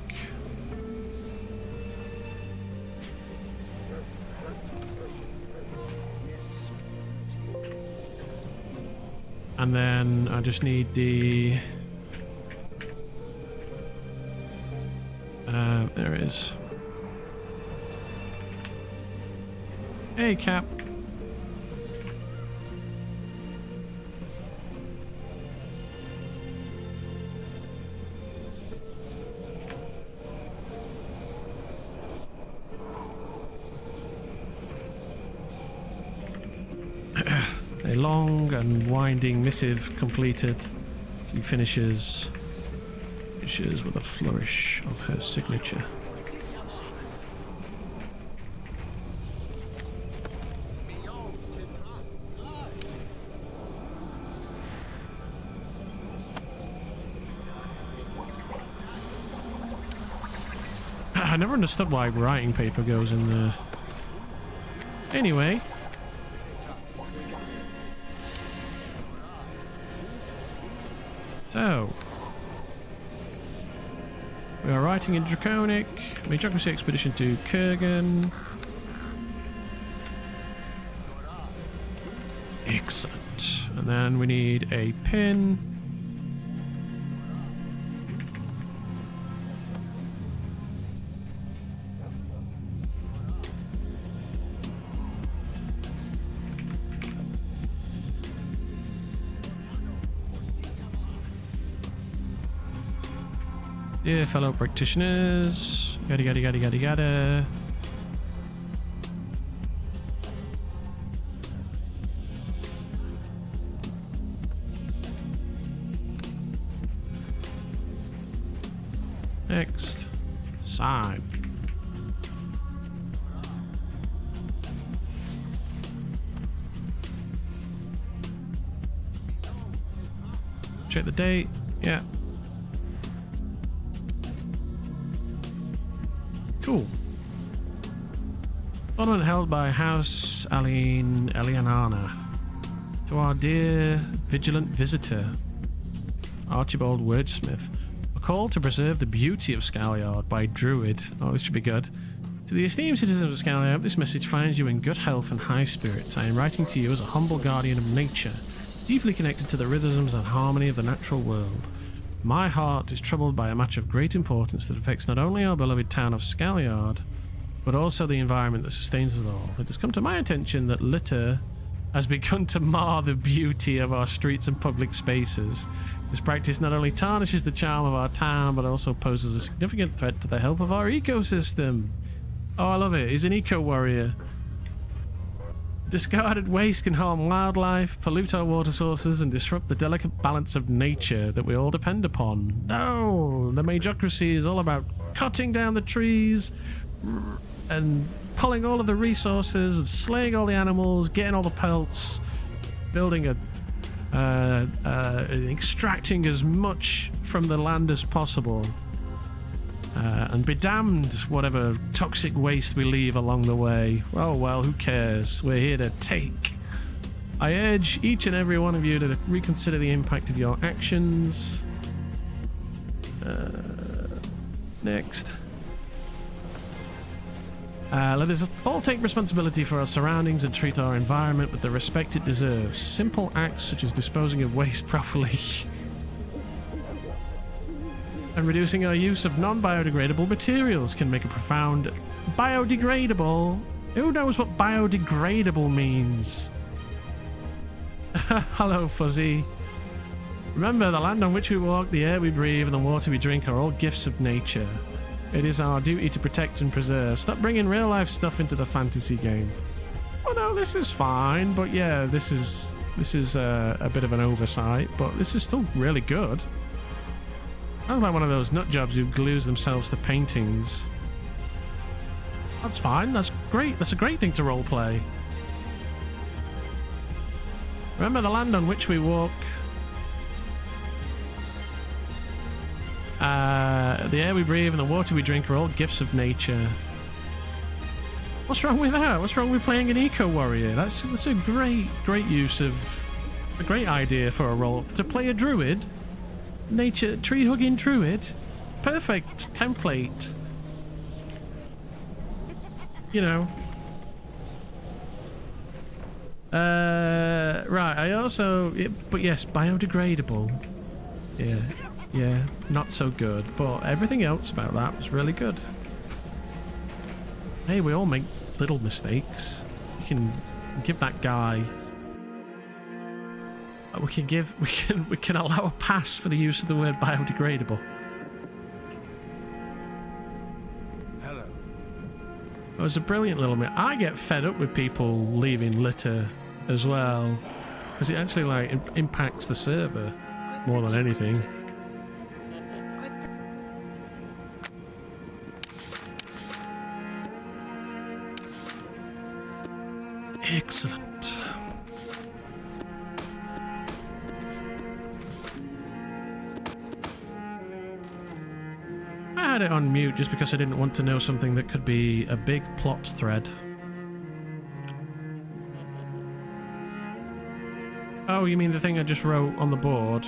And then I just need the... there it is. Hey, Cap. A long and winding missive completed. She finishes with a flourish of her signature. I never understood why writing paper goes in there. Anyway. So. We are writing in Draconic. Magocracy expedition to Kurgan. Excellent. And then we need a pin. Dear fellow practitioners, yada. Next, sign. check the date. Yeah. Cool. Tournament held by House Aline Elianana. To our dear vigilant visitor, Archibald Wordsmith. A call to preserve the beauty of Scalyard by Druid. Oh, this should be good. To the esteemed citizens of Scalyard, I hope this message finds you in good health and high spirits. I am writing to you as a humble guardian of nature, deeply connected to the rhythms and harmony of the natural world. My heart is troubled by a matter of great importance that affects not only our beloved town of Scalyard, but also the environment that sustains us all. It has come to my attention that litter has begun to mar the beauty of our streets and public spaces. This practice not only tarnishes the charm of our town, but also poses a significant threat to the health of our ecosystem. Oh, I love it. He's an eco-warrior. Discarded waste can harm wildlife, pollute our water sources, and disrupt the delicate balance of nature that we all depend upon. No! The Magocracy is all about cutting down the trees and pulling all of the resources and slaying all the animals, getting all the pelts, building extracting as much from the land as possible. And be damned whatever toxic waste we leave along the way. Oh well, who cares? We're here to take. I urge each and every one of you to reconsider the impact of your actions. Next. Let us all take responsibility for our surroundings and treat our environment with the respect it deserves. Simple acts such as disposing of waste properly and reducing our use of non-biodegradable materials can make a profound... Biodegradable? Who knows what biodegradable means? Hello, Fuzzy. Remember, the land on which we walk, the air we breathe, and the water we drink are all gifts of nature. It is our duty to protect and preserve. Stop bringing real-life stuff into the fantasy game. Oh no, this is fine, but yeah, this is a bit of an oversight, but this is still really good. Sounds like one of those nut jobs who glues themselves to paintings. That's fine. That's great. That's a great thing to roleplay. Remember the land on which we walk. The air we breathe and the water we drink are all gifts of nature. What's wrong with that? What's wrong with playing an eco-warrior? That's a great use of... a great idea for a role. To play a druid... nature tree-hugging druid, perfect template. You know. Right. I also, but yes, biodegradable. Yeah, not so good. But everything else about that was really good. Hey, we all make little mistakes. We can give that guy. We can allow a pass for the use of the word biodegradable. Hello. It was a brilliant little bit. I get fed up with people leaving litter as well, because it actually like impacts the server more than anything. Excellent. I had it on mute just because I didn't want to know something that could be a big plot thread. Oh, you mean the thing I just wrote on the board?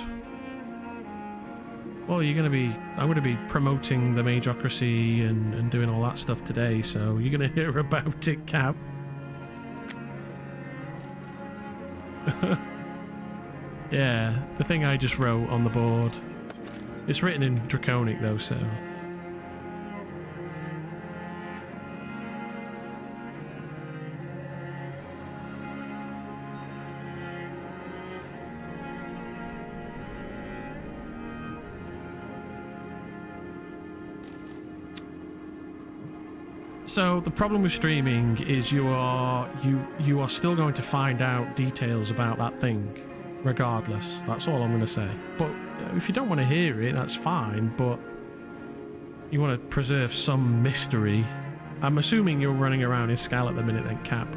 Well, I'm going to be promoting the Magocracy and doing all that stuff today, so you're going to hear about it, Cap. Yeah, the thing I just wrote on the board. It's written in Draconic though, so... So the problem with streaming is you are still going to find out details about that thing, regardless. That's all I'm going to say. But if you don't want to hear it, that's fine. But you want to preserve some mystery. I'm assuming you're running around Iskall at the minute, then, Cap.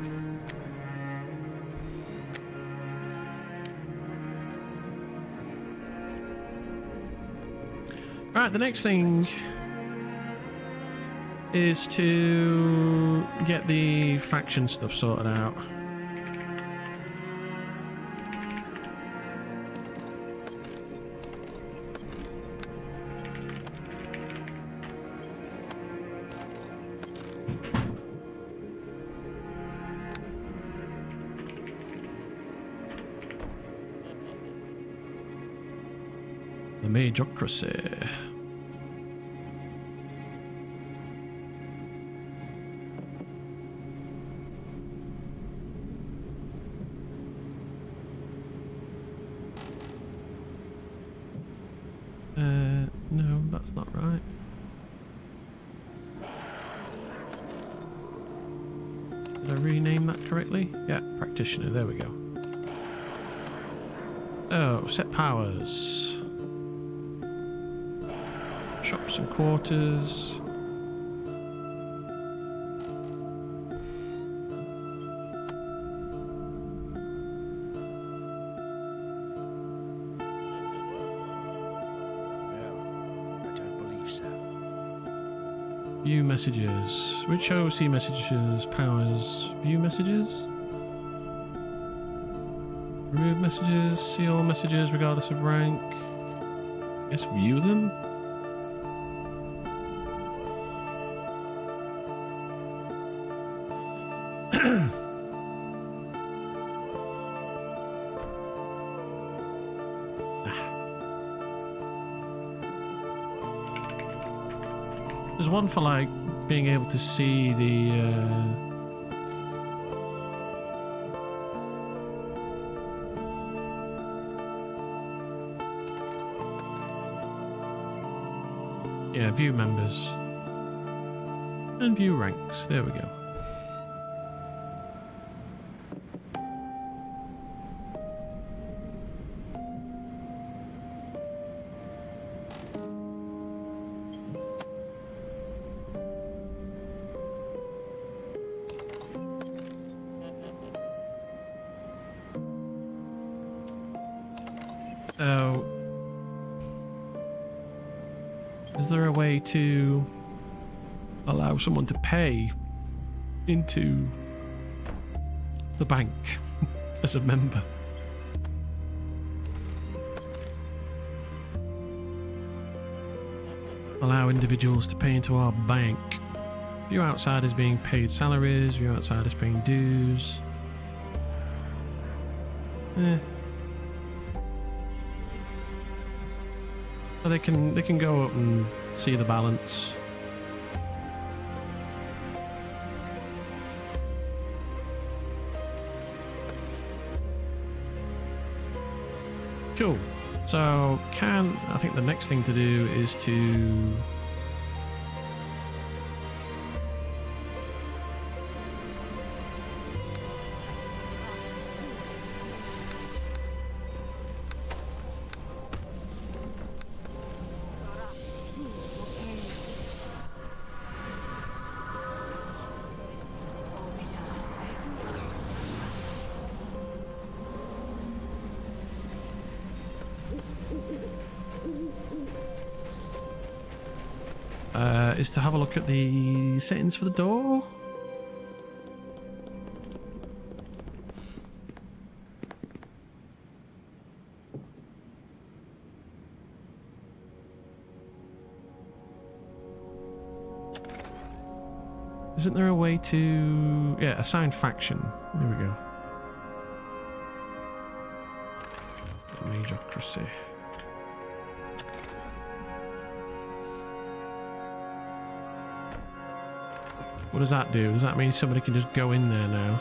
Right, the next thing is to get the faction stuff sorted out. The Magocracy. No, that's not right. Did I rename that correctly? Yeah, practitioner, there we go. Oh, set powers. Shops and quarters. View messages. Which OC messages? Powers. View messages? Remove messages. See all messages regardless of rank. Guess view them? There's one for like being able to see the yeah, view members and view ranks. There we go. So, is there a way to allow someone to pay into the bank as a member? Allow individuals to pay into our bank. View outsiders being paid salaries, view outsiders paying dues. Well, they can go up and see the balance. Cool. So I think the next thing to do is to have a look at the settings for the door. Isn't there a way to... yeah, assign faction. There we go. Magocracy. What does that do? Does that mean somebody can just go in there now?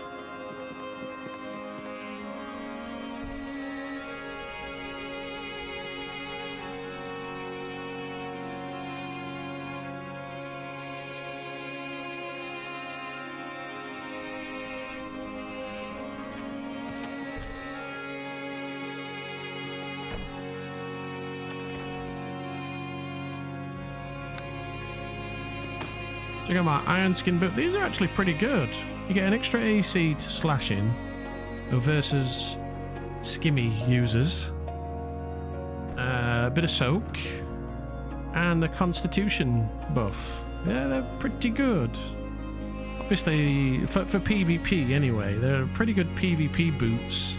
Check out my iron skin boot. These are actually pretty good. You get an extra AC to slashing versus skimmy users. A bit of soak. and the Constitution buff. Yeah, they're pretty good. Obviously, for PvP anyway, they're pretty good PvP boots.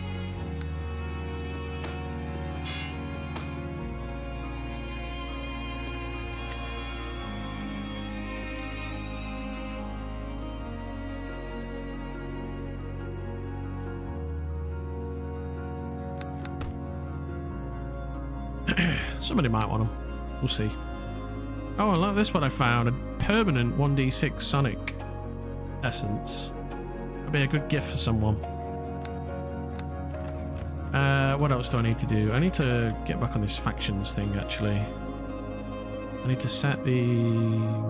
Somebody might want them. We'll see. Oh, look, this is what I found. A permanent 1d6 Sonic essence. That'd be a good gift for someone. What else do I need to do? I need to get back on this factions thing, actually. I need to set the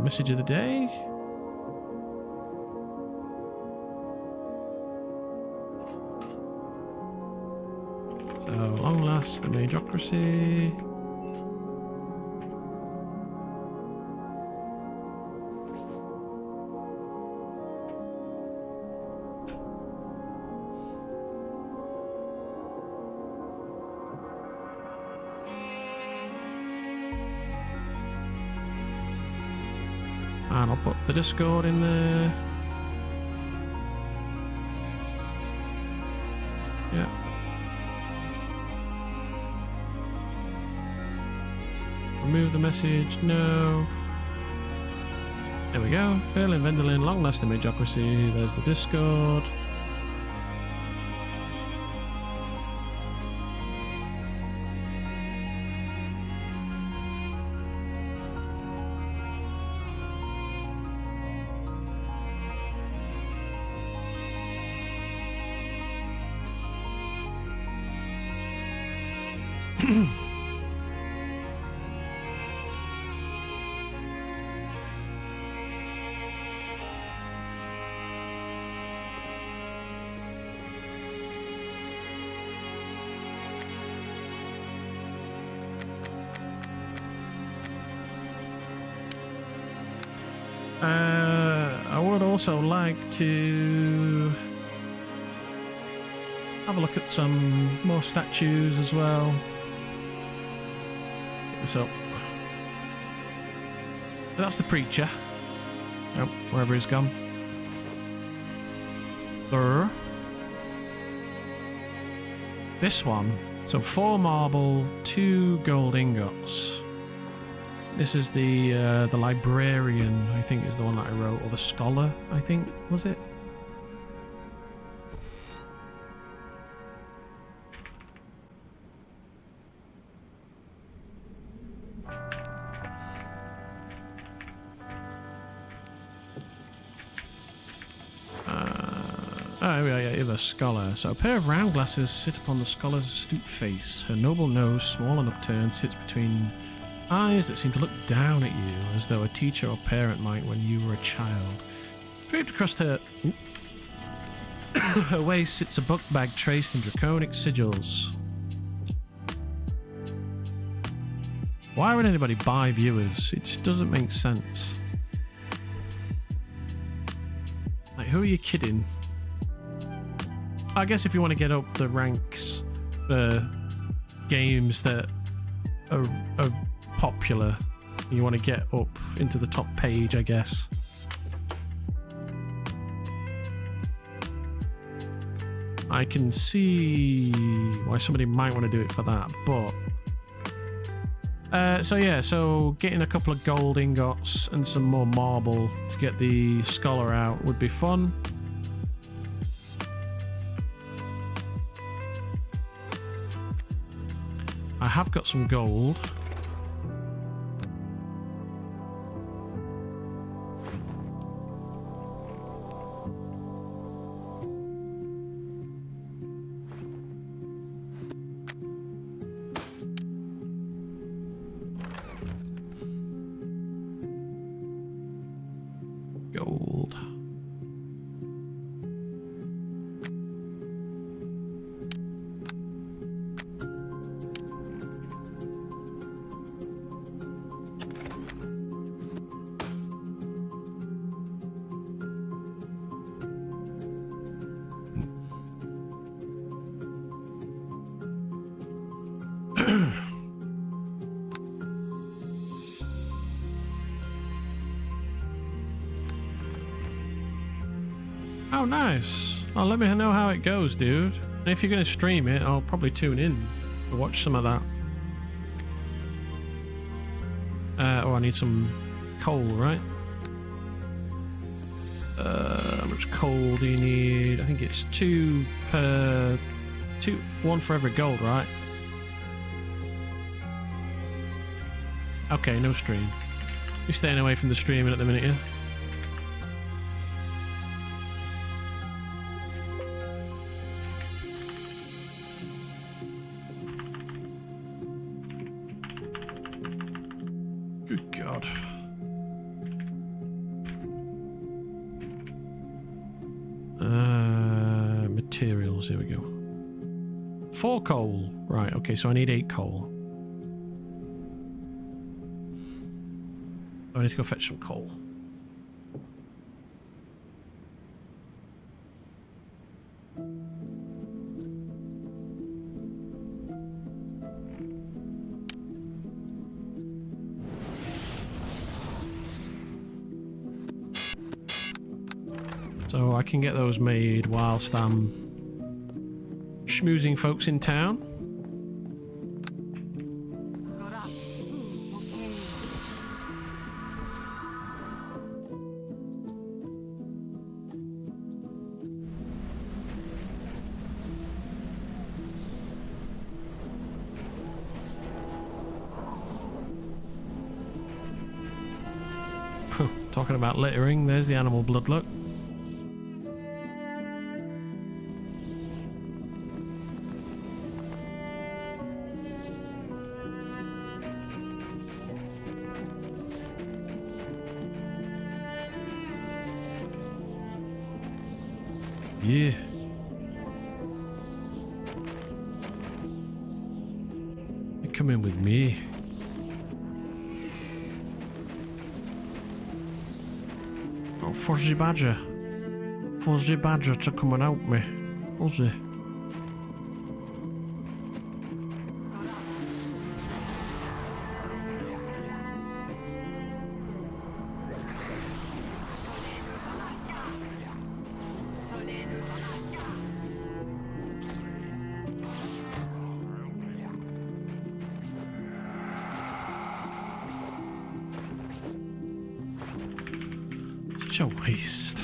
message of the day. So, long last the Magocracy. And I'll put the Discord in there. Yeah. Remove the message. No. There we go. Fail in Vendolin, long lasting Magocracy. There's the Discord. I would also like to have a look at some more statues as well. Get this up. That's the preacher. Oh, wherever he's gone. There. This one. So 4 marble, 2 gold ingots. This is the librarian, I think, is the one that I wrote, or the scholar, I think, was it? Oh, yeah, the scholar. So a pair of round glasses sit upon the scholar's astute face. Her noble nose, small and upturned, sits between eyes that seem to look down at you, as though a teacher or parent might when you were a child. Draped across her her waist sits a book bag traced in draconic sigils. Why would anybody buy viewers? It just doesn't make sense. Like, who are you kidding? I guess if you want to get up the ranks for games that are popular, you want to get up into the top page, I guess. I can see why somebody might want to do it for that, but so getting a couple of gold ingots and some more marble to get the scholar out would be fun. I have got some gold. Gold. Oh, nice. Oh, let me know how it goes, dude. And if you're going to stream it, I'll probably tune in to watch some of that. Oh, I need some coal, right? How much coal do you need? I think it's 2 per... 1 for every gold, right? Okay, no stream. You're staying away from the streaming at the minute, yeah? Good God. Materials, here we go. 4 coal. Right, okay, so I need 8 coal. I need to go fetch some coal. So I can get those made whilst I'm schmoozing folks in town. Talking about littering, there's the animal blood, look. Yeah. You come in with me. Oh, Fuzzy Badger. Fuzzy Badger to come and help me. Fuzzy. Such a waste.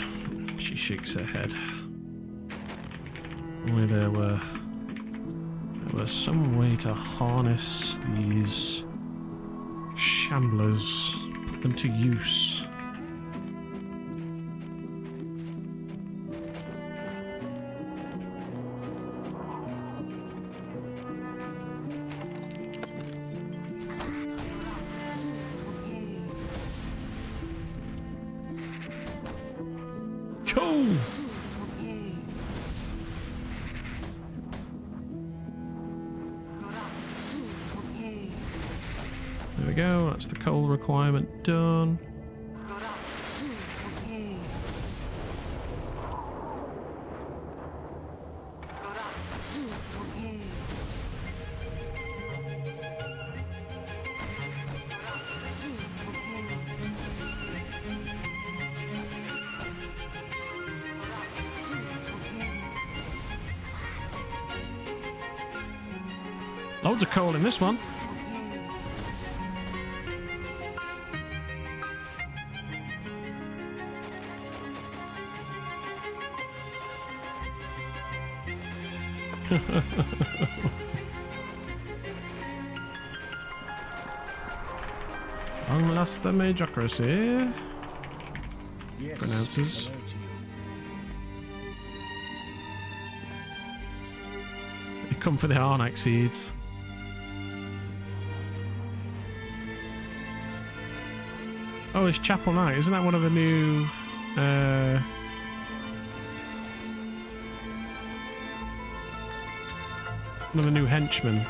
She shakes her head. Only there was some way to harness these shamblers, put them to use. There we go, that's the coal requirement done. Loads of coal in this one. Unless the Magocracy pronounces. They come for the Arnak seeds. Oh, it's Chapel Knight. Isn't that one of the new one of the new henchmen?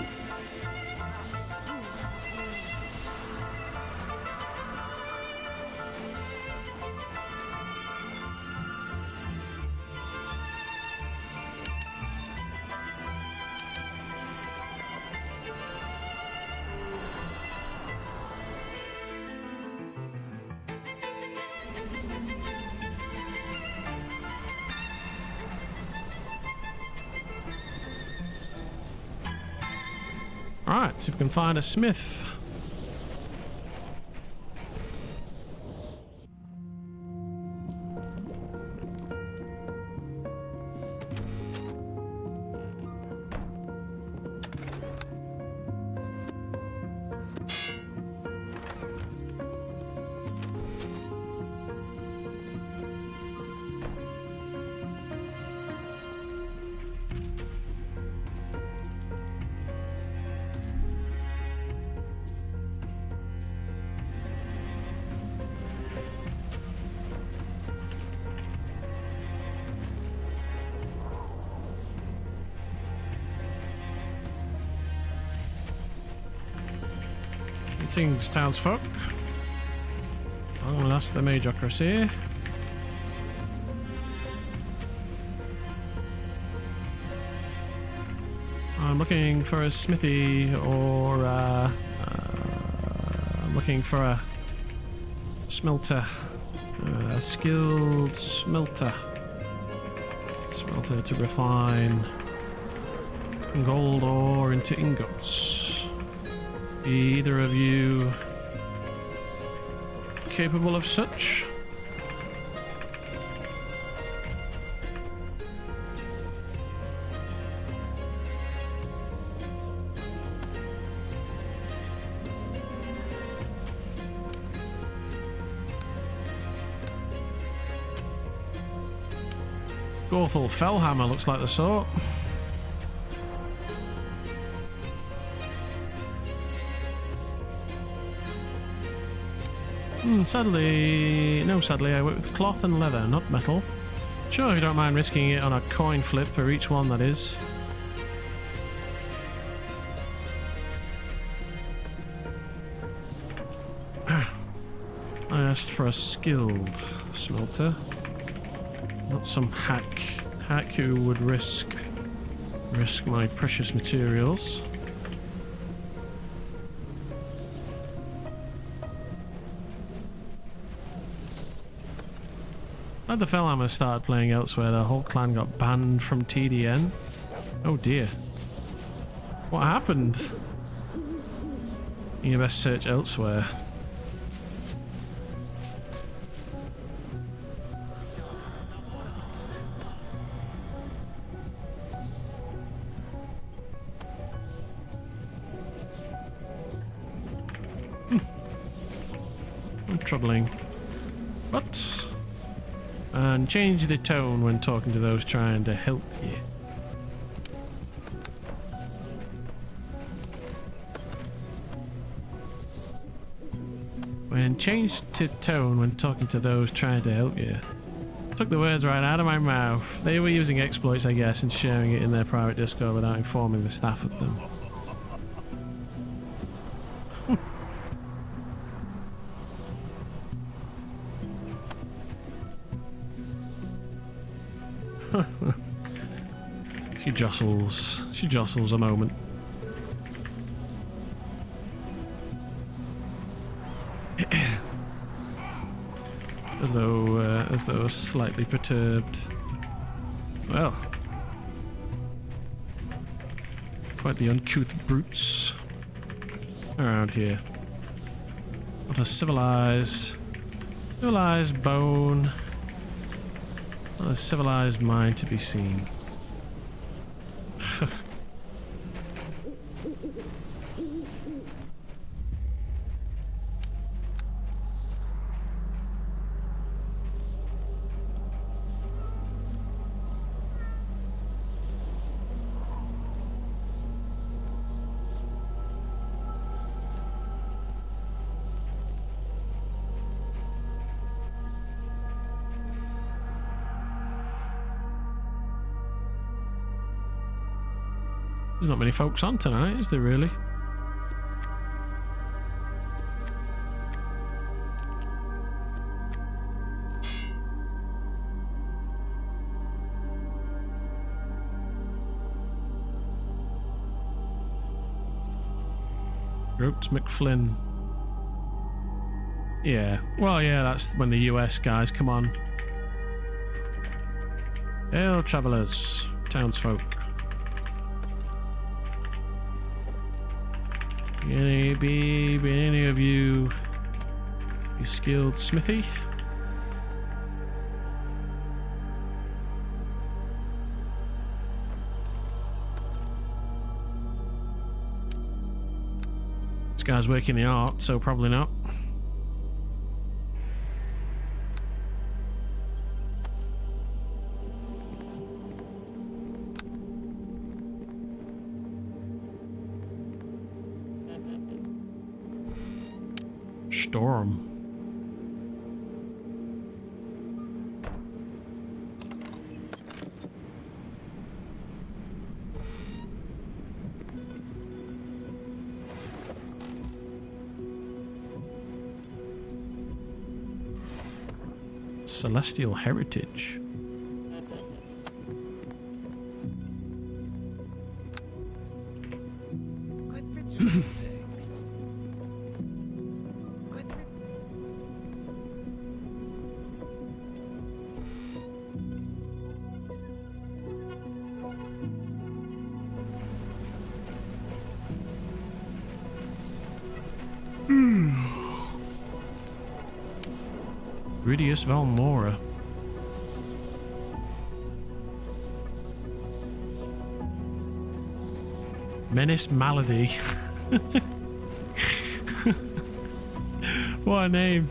Alright, see if we can find a smith. Greetings, townsfolk. Long lost the Magocracy. I'm looking for a smithy, or I'm looking for a smelter, a skilled smelter to refine gold ore into ingots. Either of you capable of such? Gothel Fellhammer looks like the sort. Sadly, I work with cloth and leather, not metal. Sure, if you don't mind risking it on a coin flip for each one, that is. I asked for a skilled smelter, not some hack who would risk my precious materials. Like the Fellhammer started playing elsewhere, the whole clan got banned from TDN. Oh dear. What happened? You best search elsewhere. Troubling. But... and change the tone when talking to those trying to help you. Change to tone when talking to those trying to help you. Took the words right out of my mouth. They were using exploits, I guess, and sharing it in their private Discord without informing the staff of them. She jostles a moment. as though slightly perturbed. Well, quite the uncouth brutes around here. What a civilized bone. Not a civilized mind to be seen. There's not many folks on tonight, is there really? Groped McFlynn. Yeah. Well, yeah, that's when the US guys come on. Hail, travellers, townsfolk. Be any of you skilled smithy? This guy's working the art, so probably not. Storm. Celestial heritage. Gridius Valmora. Menace Malady. What a name.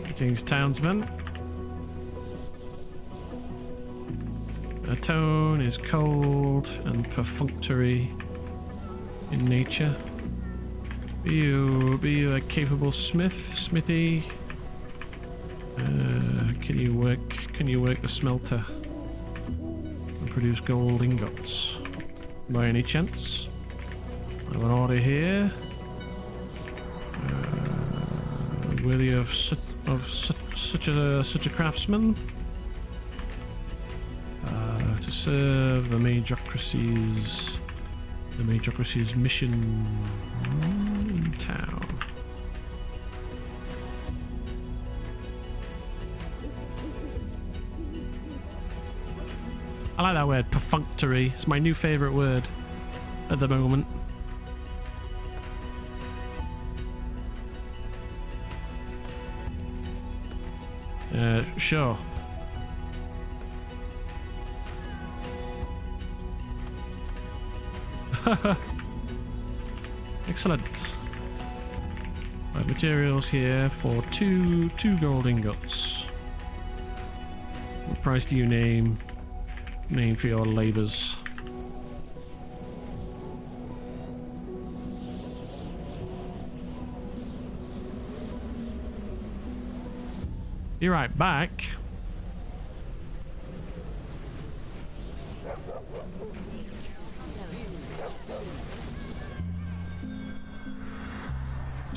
Greetings, townsman. A tone is cold and perfunctory in nature. Be you a capable smithy? Can you work the smelter and produce gold ingots by any chance? I have an order here, worthy of such a craftsman, to serve the Magocracy's mission in town. I like that word, perfunctory. It's my new favourite word at the moment. Sure. Excellent. Right, materials here for two gold ingots. What price do you name for your labours? Be right back.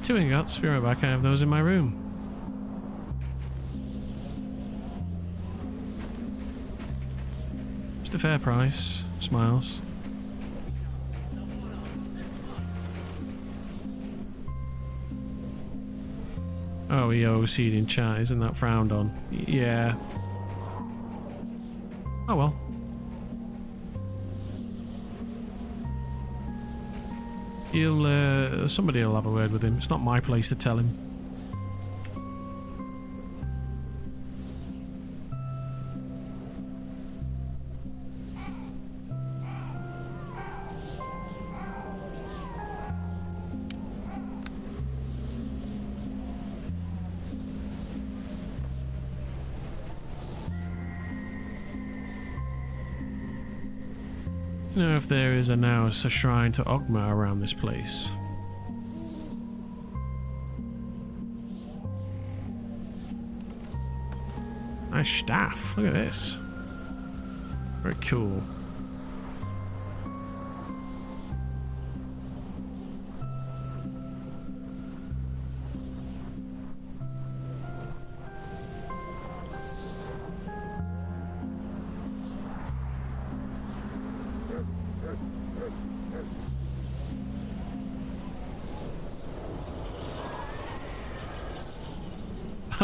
Two ingots, be right back. I have those in my room. Just a fair price. Smiles. Oh, EOC'd in chat. Isn't that frowned on? Yeah. Oh well. Somebody will have a word with him. It's not my place to tell him. You know if there is now a shrine to Ogma around this place. Nice staff. Look at this. Very cool.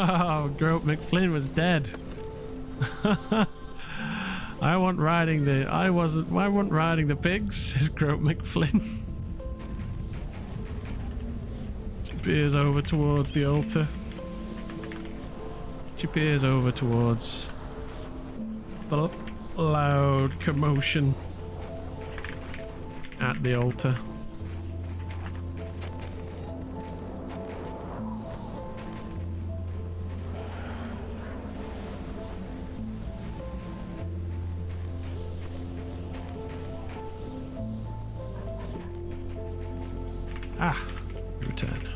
Oh, Grope McFlynn was dead. I wasn't riding the pigs, says Groat McFlynn. She peers over towards the altar. She peers over towards the loud commotion at the altar. Ah, return.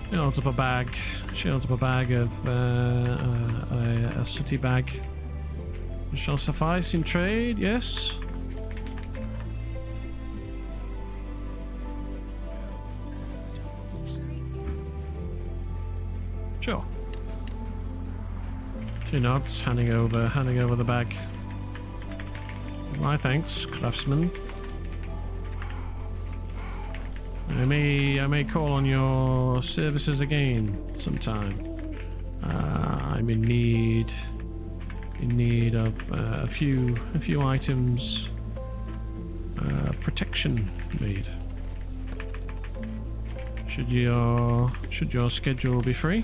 She holds up a bag. She holds up a bag of a sooty bag. It shall suffice in trade, yes. Sure. She nods, handing over the bag. Why, thanks, craftsman. I may call on your services again sometime. I'm in need of a few items. Protection made. Should your schedule be free?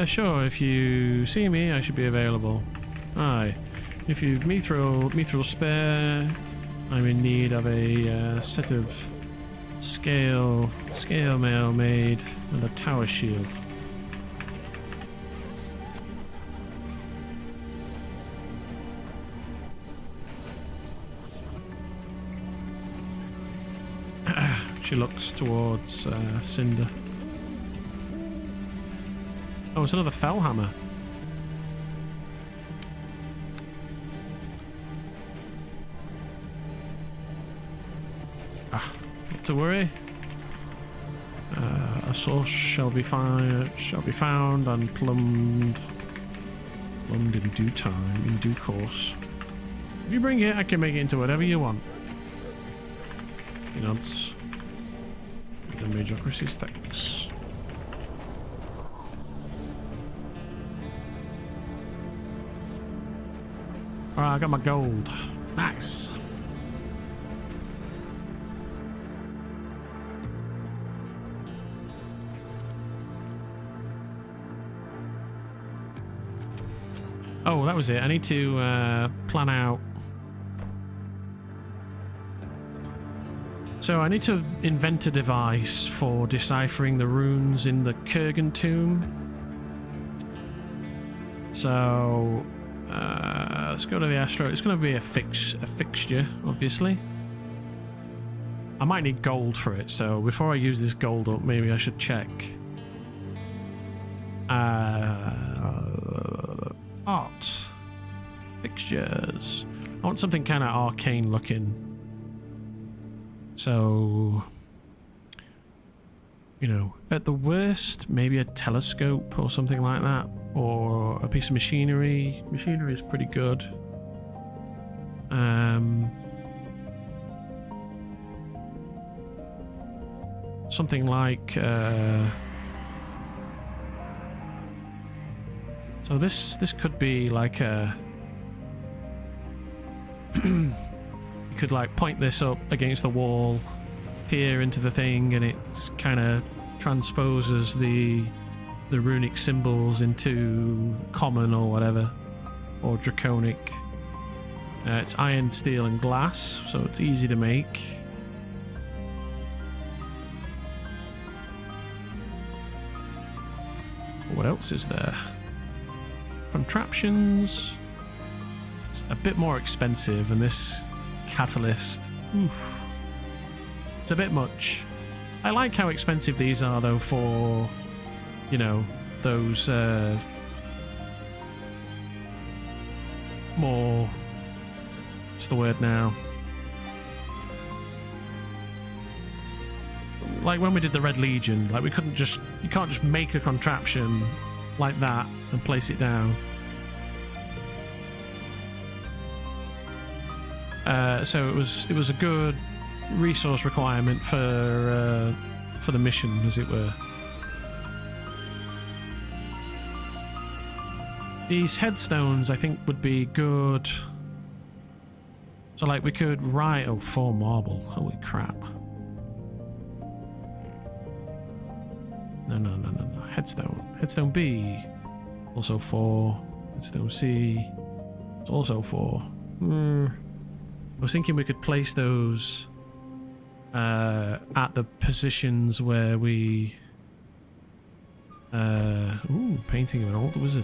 Sure, if you see me, I should be available. Aye. If you've mithril spare, I'm in need of a set of scale mail made and a tower shield. She looks towards Cinder. Oh, it's another Fellhammer. Ah, not to worry. A source shall be found and plumbed in due time, in due course. If you bring it, I can make it into whatever you want. He nods. The Magocracy's thanks. Alright, I got my gold. Nice. Oh, that was it. I need to plan out. So I need to invent a device for deciphering the runes in the Kurgan tomb. So let's go to the Astro. It's going to be a fixture, obviously. I might need gold for it, so before I use this gold up, maybe I should check. Art. Fixtures. I want something kind of arcane looking. So, you know, at the worst, maybe a telescope or something like that. Or a piece of machinery. Machinery is pretty good. Something like so this could be like a you could like point this up against the wall, peer into the thing, and it kind of transposes the runic symbols into common or whatever, or draconic. It's iron, steel, and glass, so it's easy to make. What else is there? Contraptions. It's a bit more expensive, and this catalyst, oof, it's a bit much. I like how expensive these are, though, for, you know, those more, what's the word now? Like when we did the Red Legion, like you can't just make a contraption like that and place it down. So it was a good resource requirement for the mission, as it were. These headstones, I think, would be good. So, like, we could write... Oh, 4 marble. Holy crap. No. Headstone. Headstone B. Also 4. Headstone C. It's also 4. I was thinking we could place those at the positions where we... ooh, painting of an old wizard.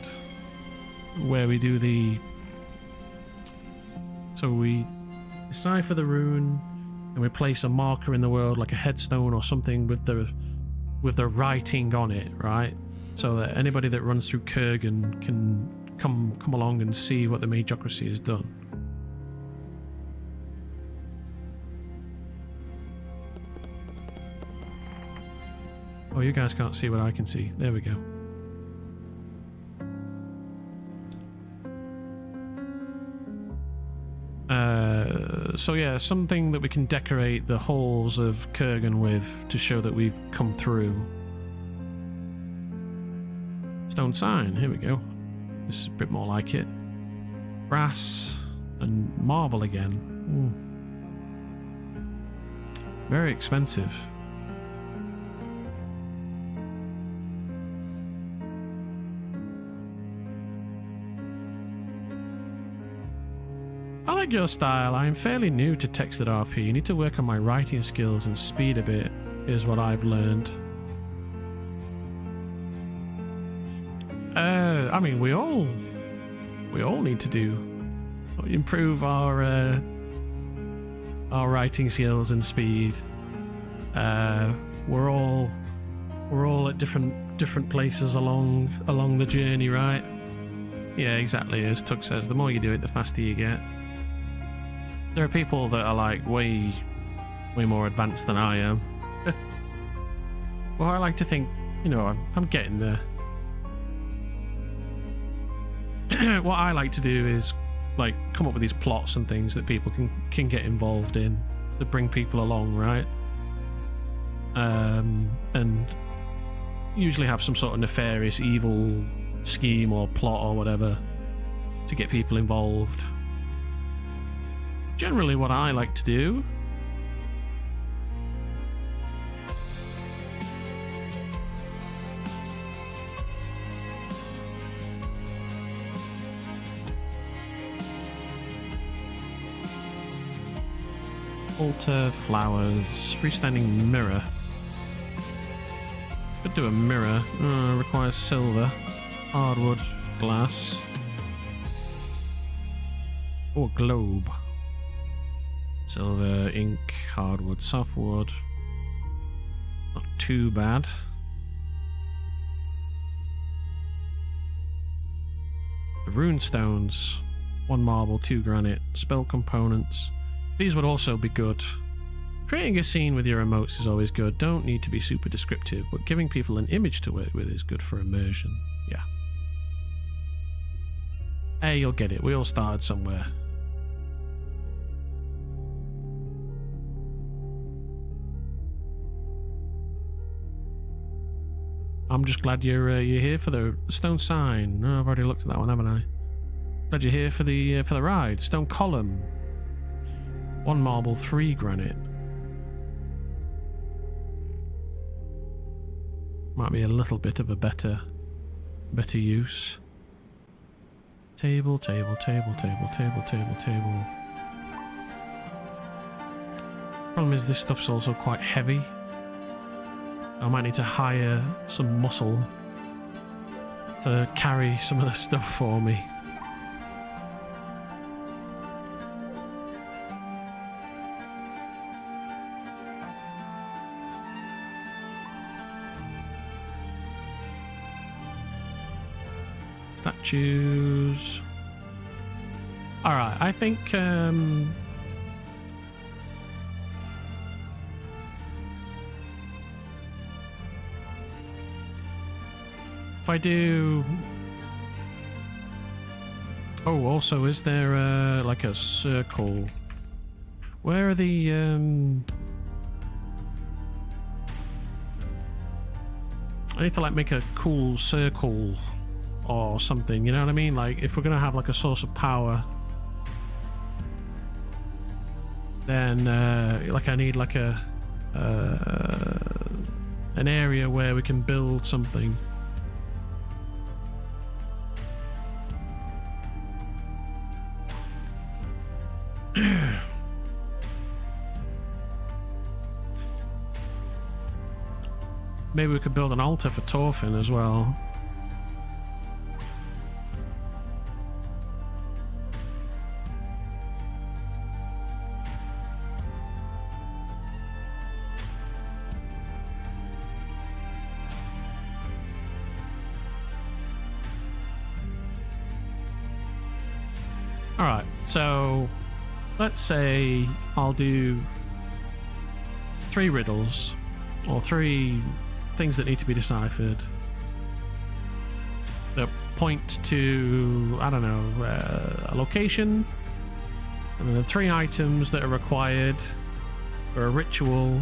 Where we do the... So we decipher the rune and we place a marker in the world, like a headstone or something with the writing on it, right? So that anybody that runs through Kurgan can come along and see what the Magocracy has done. Oh, you guys can't see what I can see. There we go. So yeah, something that we can decorate the halls of Kurgan with to show that we've come through. Stone sign, here we go. This is a bit more like it. Brass and marble again. Ooh. Very expensive. I like your style. I am fairly new to texted RP. You need to work on my writing skills and speed a bit, is what I've learned. I mean, we all need to improve our writing skills and speed. We're all at different places along the journey, right? Yeah, exactly. As Tug says, the more you do it, the faster you get. There are people that are like way more advanced than I am. Well, I like to think, you know, I'm getting there. What I like to do is like come up with these plots and things that people can get involved in to bring people along, right? And usually have some sort of nefarious evil scheme or plot or whatever to get people involved. Generally what I like to do. Altar, flowers, freestanding mirror. Could do a mirror. Requires silver, hardwood, glass. Or globe. Silver, ink, hardwood, softwood. Not too bad. The rune stones. 1 marble, 2 granite. Spell components. These would also be good. Creating a scene with your emotes is always good. Don't need to be super descriptive, but giving people an image to work with is good for immersion. Yeah. Hey, you'll get it. We all started somewhere. I'm just glad you're here for the stone sign. Oh, I've already looked at that one, haven't I? Glad you're here for the ride. Stone column. 1 marble, 3 granite. Might be a little bit of a better use. Table. Problem is this stuff's also quite heavy. I might need to hire some muscle to carry some of the stuff for me. Statues. All right, I think if I do. Oh, also, is there like a circle? Where are the I need to like make a cool circle or something, you know what I mean? Like if we're gonna have like a source of power, then like I need like a an area where we can build something. Maybe we could build an altar for Torfin as well. Alright, so let's say I'll do 3 riddles or 3 things that need to be deciphered that point to, I don't know, a location, and then 3 items that are required for a ritual.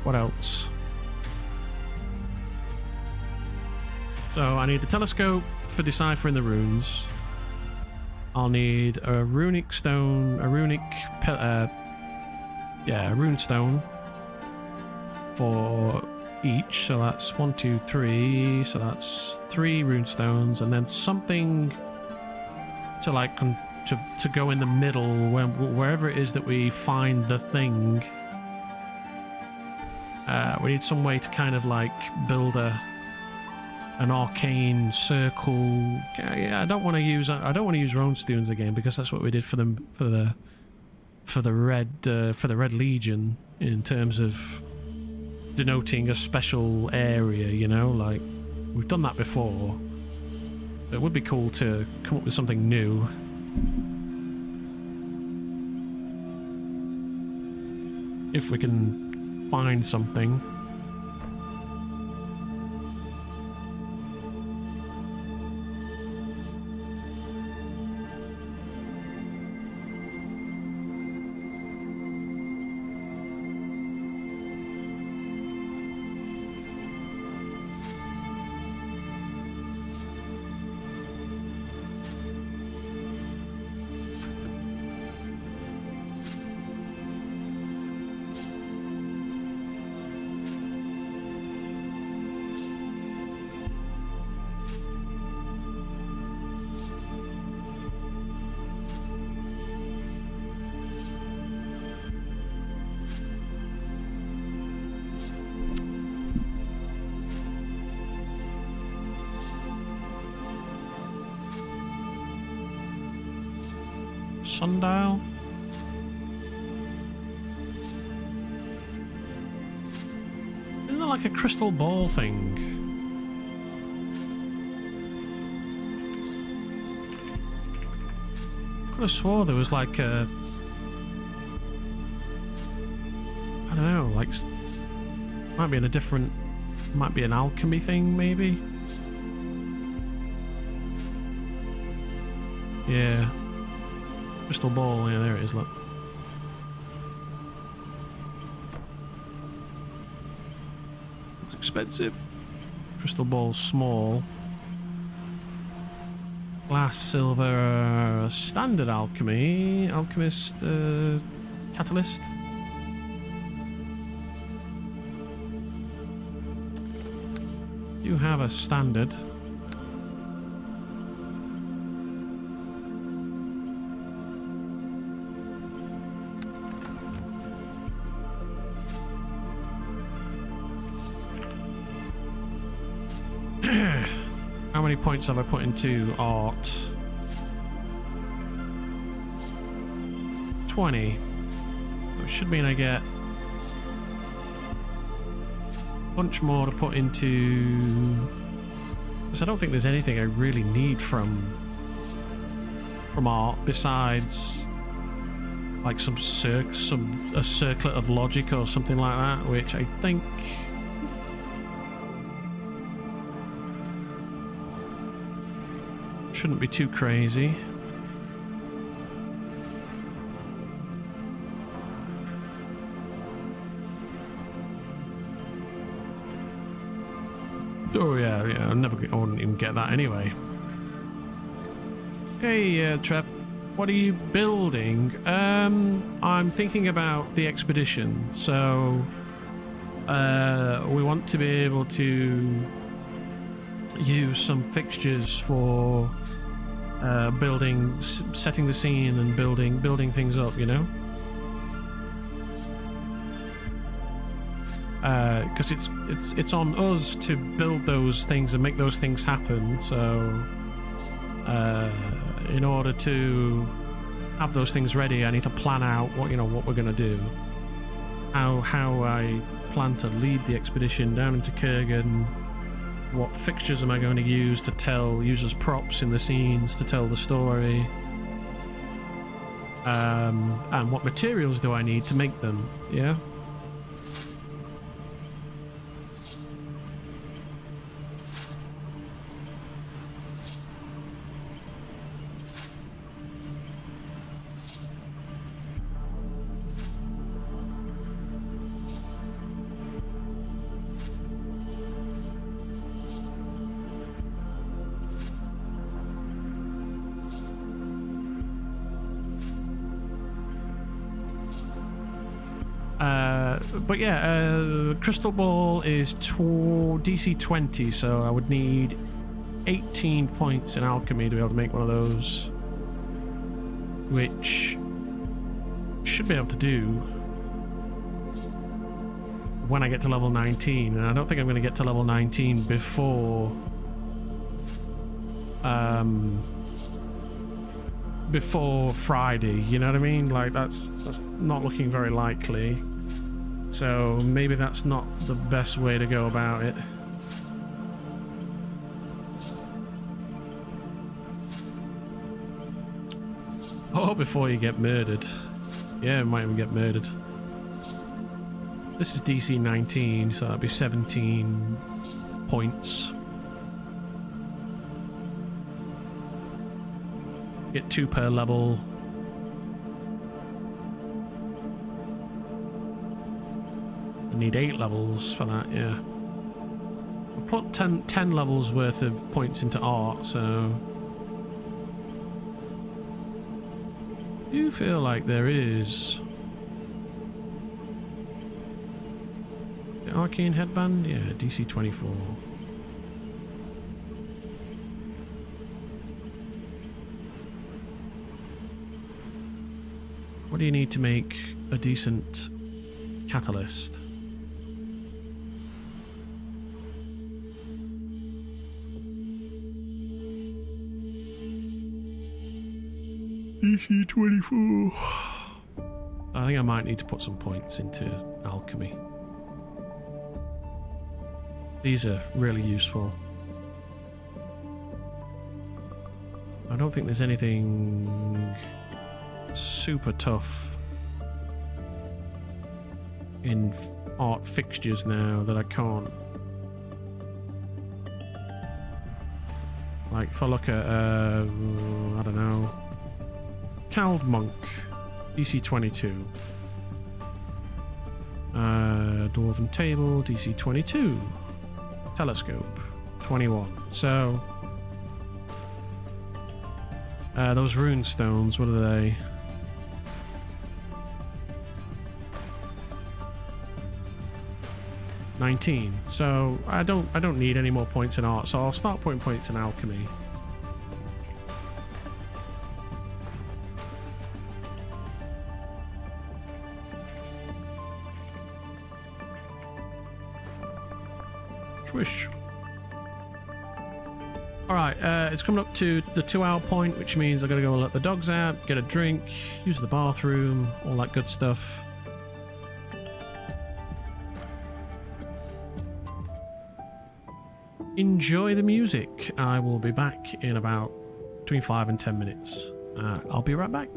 What else? So I need the telescope for deciphering the runes. I'll need a runic stone, a rune stone for each. So that's 1, 2, 3. So that's 3 rune stones, and then something to like to go in the middle wherever it is that we find the thing. We need some way to kind of like build an arcane circle. Yeah, I don't want to use runestones again, because that's what we did for the Red Legion in terms of denoting a special area. You know, like we've done that before. It would be cool to come up with something new. If we can find something. Sundial. Isn't there like a crystal ball thing? I could have swore there was like a, I don't know, like might be in a different, might be an alchemy thing maybe. Yeah. Crystal ball, yeah, there it is, look. Looks expensive. Crystal ball small. Glass, silver, standard alchemy. Alchemist, catalyst. You have a standard. How many points have I put into art? 20. Which should mean I get bunch more to put into. Because I don't think there's anything I really need from art besides like a circlet of logic or something like that, which I think shouldn't be too crazy. Oh yeah, I wouldn't even get that anyway. Hey, Trev, what are you building? I'm thinking about the expedition, so we want to be able to use some fixtures for building, setting the scene and building things up, you know? Because it's on us to build those things and make those things happen. So, in order to have those things ready, I need to plan out what we're gonna do, how I plan to lead the expedition down into Kurgan. What fixtures am I going to use to use as props in the scenes to tell the story? And what materials do I need to make them? Yeah. But yeah, Crystal Ball is DC 20, so I would need 18 points in alchemy to be able to make one of those, which should be able to do when I get to level 19, and I don't think I'm going to get to level 19 before Friday, you know what I mean? Like that's not looking very likely. So maybe that's not the best way to go about it. Oh, before you get murdered. Yeah, you might even get murdered. This is DC 19, so that'd be 17 points. Get 2 per level. I need 8 levels for that, yeah. I've put 10 levels worth of points into art, so I do feel like there is. The Arcane Headband? Yeah, DC 24. What do you need to make a decent catalyst? DC 24. I think I might need to put some points into alchemy. These are really useful. I don't think there's anything super tough in art fixtures now that I can't. Like if I look at I don't know, Cowled Monk, DC 22. Dwarven Table, DC 22. Telescope, 21. So those rune stones, what are they? $19. So I don't need any more points in art, so I'll start putting points in alchemy. Swish. Alright, it's coming up to the 2-hour point, which means I gotta go let the dogs out, get a drink, use the bathroom, all that good stuff. enjoy the music. I will be back in about between 5 and 10 minutes. I'll be right back.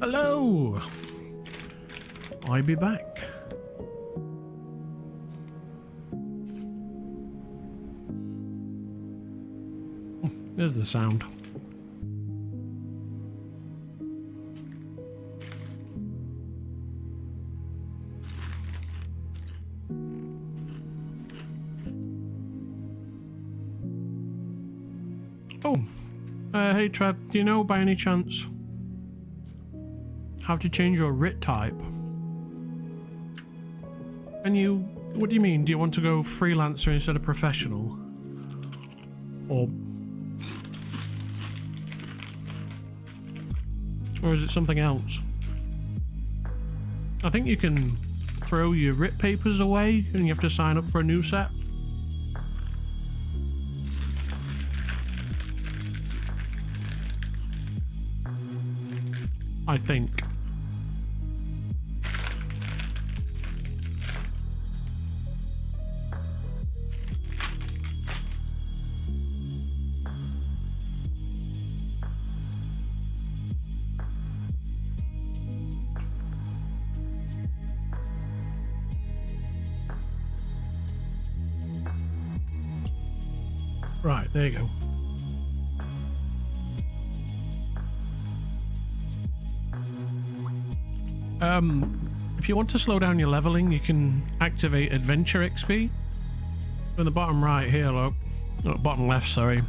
Hello! I'll be back. There's the sound. Oh, hey Trev, do you know by any chance how to change your writ type? And what do you mean? Do you want to go freelancer instead of professional? Or is it something else? I think you can throw your writ papers away and you have to sign up for a new set. I think. Right, there you go. If you want to slow down your leveling, you can activate Adventure XP. In the bottom right here, look. Oh, bottom left, sorry.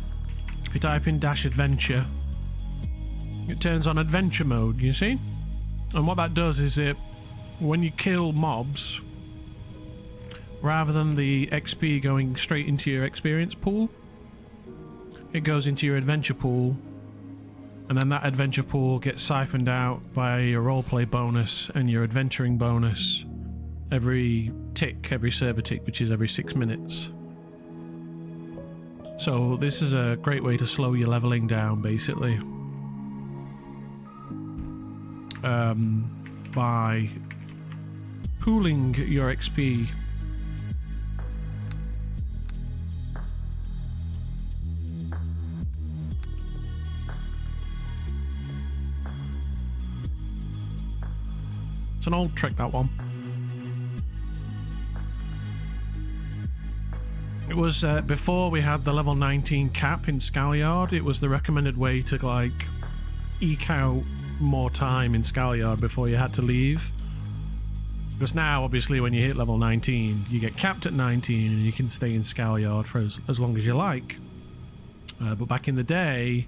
If you type in -adventure, it turns on adventure mode, you see? And what that does is when you kill mobs, rather than the XP going straight into your experience pool, it goes into your adventure pool, and then that adventure pool gets siphoned out by your roleplay bonus and your adventuring bonus every server tick, which is every 6 minutes. So this is a great way to slow your leveling down, basically. By pooling your XP. It's an old trick, that one. It was before we had the level 19 cap in Scalyard. It was the recommended way to like eke out more time in Scalyard before you had to leave. Because now, obviously, when you hit level 19, you get capped at 19 and you can stay in Scalyard for as long as you like. But back in the day,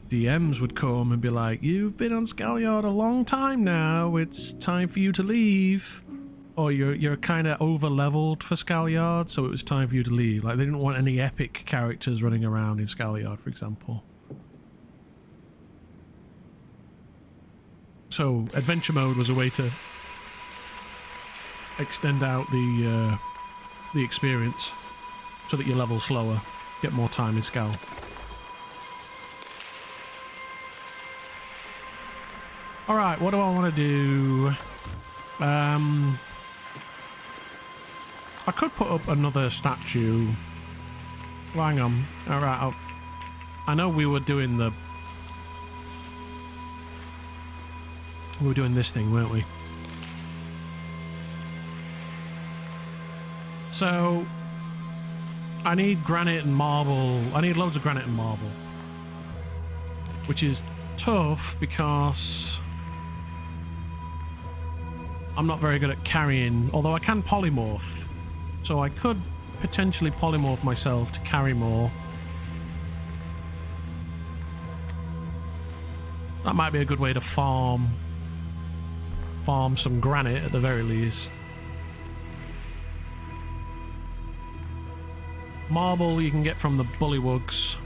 DMs would come and be like, you've been on Scalyard a long time now, it's time for you to leave. Or you're kind of over-leveled for Scalyard, so it was time for you to leave. Like, they didn't want any epic characters running around in Scalyard, for example. So, adventure mode was a way to extend out the experience so that you level slower, get more time in Scal. Alright, what do I want to do? I could put up another statue. Well, hang on. Alright, I know we were doing this thing, weren't we? So, I need granite and marble. I need loads of granite and marble. Which is tough because I'm not very good at carrying, although I can polymorph. So I could potentially polymorph myself to carry more. That might be a good way to farm some granite at the very least. Marble you can get from the bullywugs.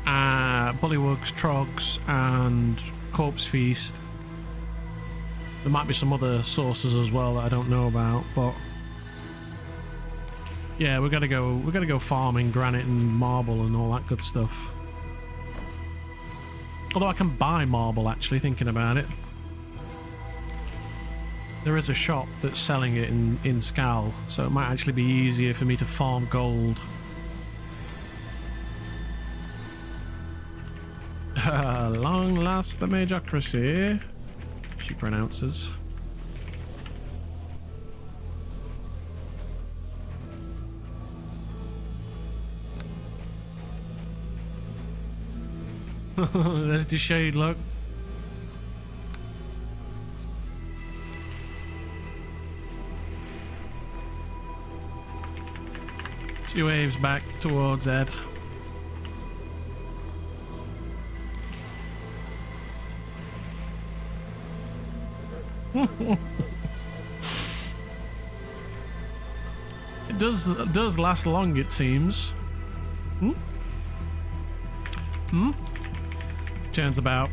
Bullywugs, trogs, and corpse feast. There might be some other sources as well that I don't know about, but Yeah, we're gonna go farming granite and marble and all that good stuff. Although I can buy marble, actually, thinking about it. There is a shop that's selling it in Skal, so it might actually be easier for me to farm gold. Long last the Magocracy, she pronounces. There's the shade, look. She waves back towards Ed. It does last long, it seems. Turns about.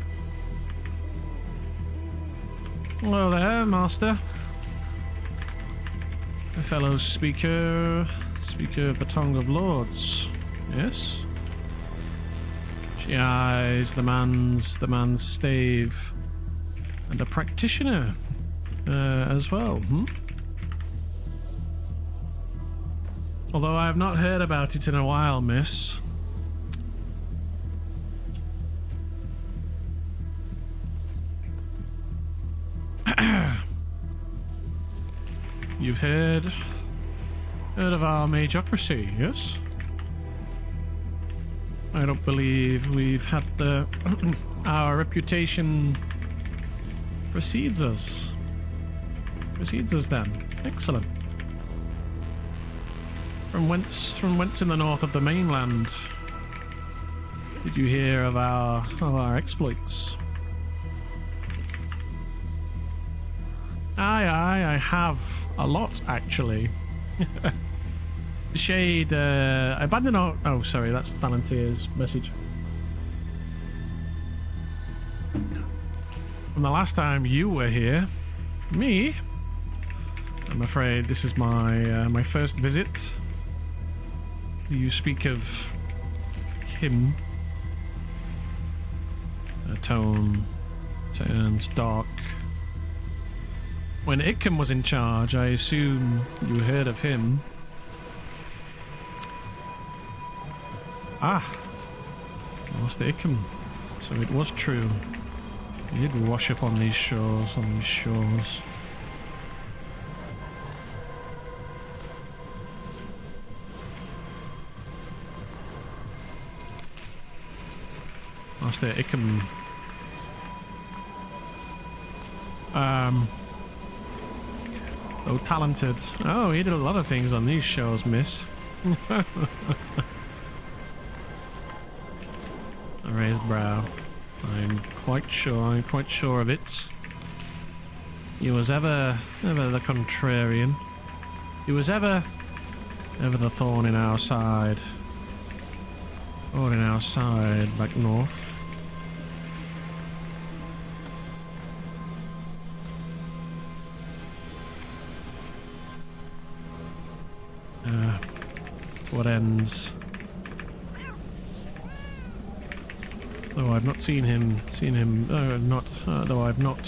Hello there, master. A fellow speaker of the tongue of lords. Yes. She eyes the man's stave, and a practitioner as well. Although I have not heard about it in a while, miss. You've heard of our Magocracy, yes? I don't believe we've had the our reputation precedes us. Precedes us then. Excellent. From whence in the north of the mainland did you hear of our exploits? Aye, I have a lot, actually. The shade, abandon our... Oh, sorry, that's Thalantier's message. From the last time you were here, me, I'm afraid this is my first visit. You speak of him. Her tone turns dark. When Ikem was in charge, I assume you heard of him. Ah, Master Ikem. So it was true. He did wash up on these shores, Master Ikem. Oh, talented. Oh, he did a lot of things on these shows, miss. A raised brow. I'm quite sure of it. He was ever the contrarian. He was ever the thorn in our side. Thorn in our side back north. What ends? Though I've not seen him. Though I've not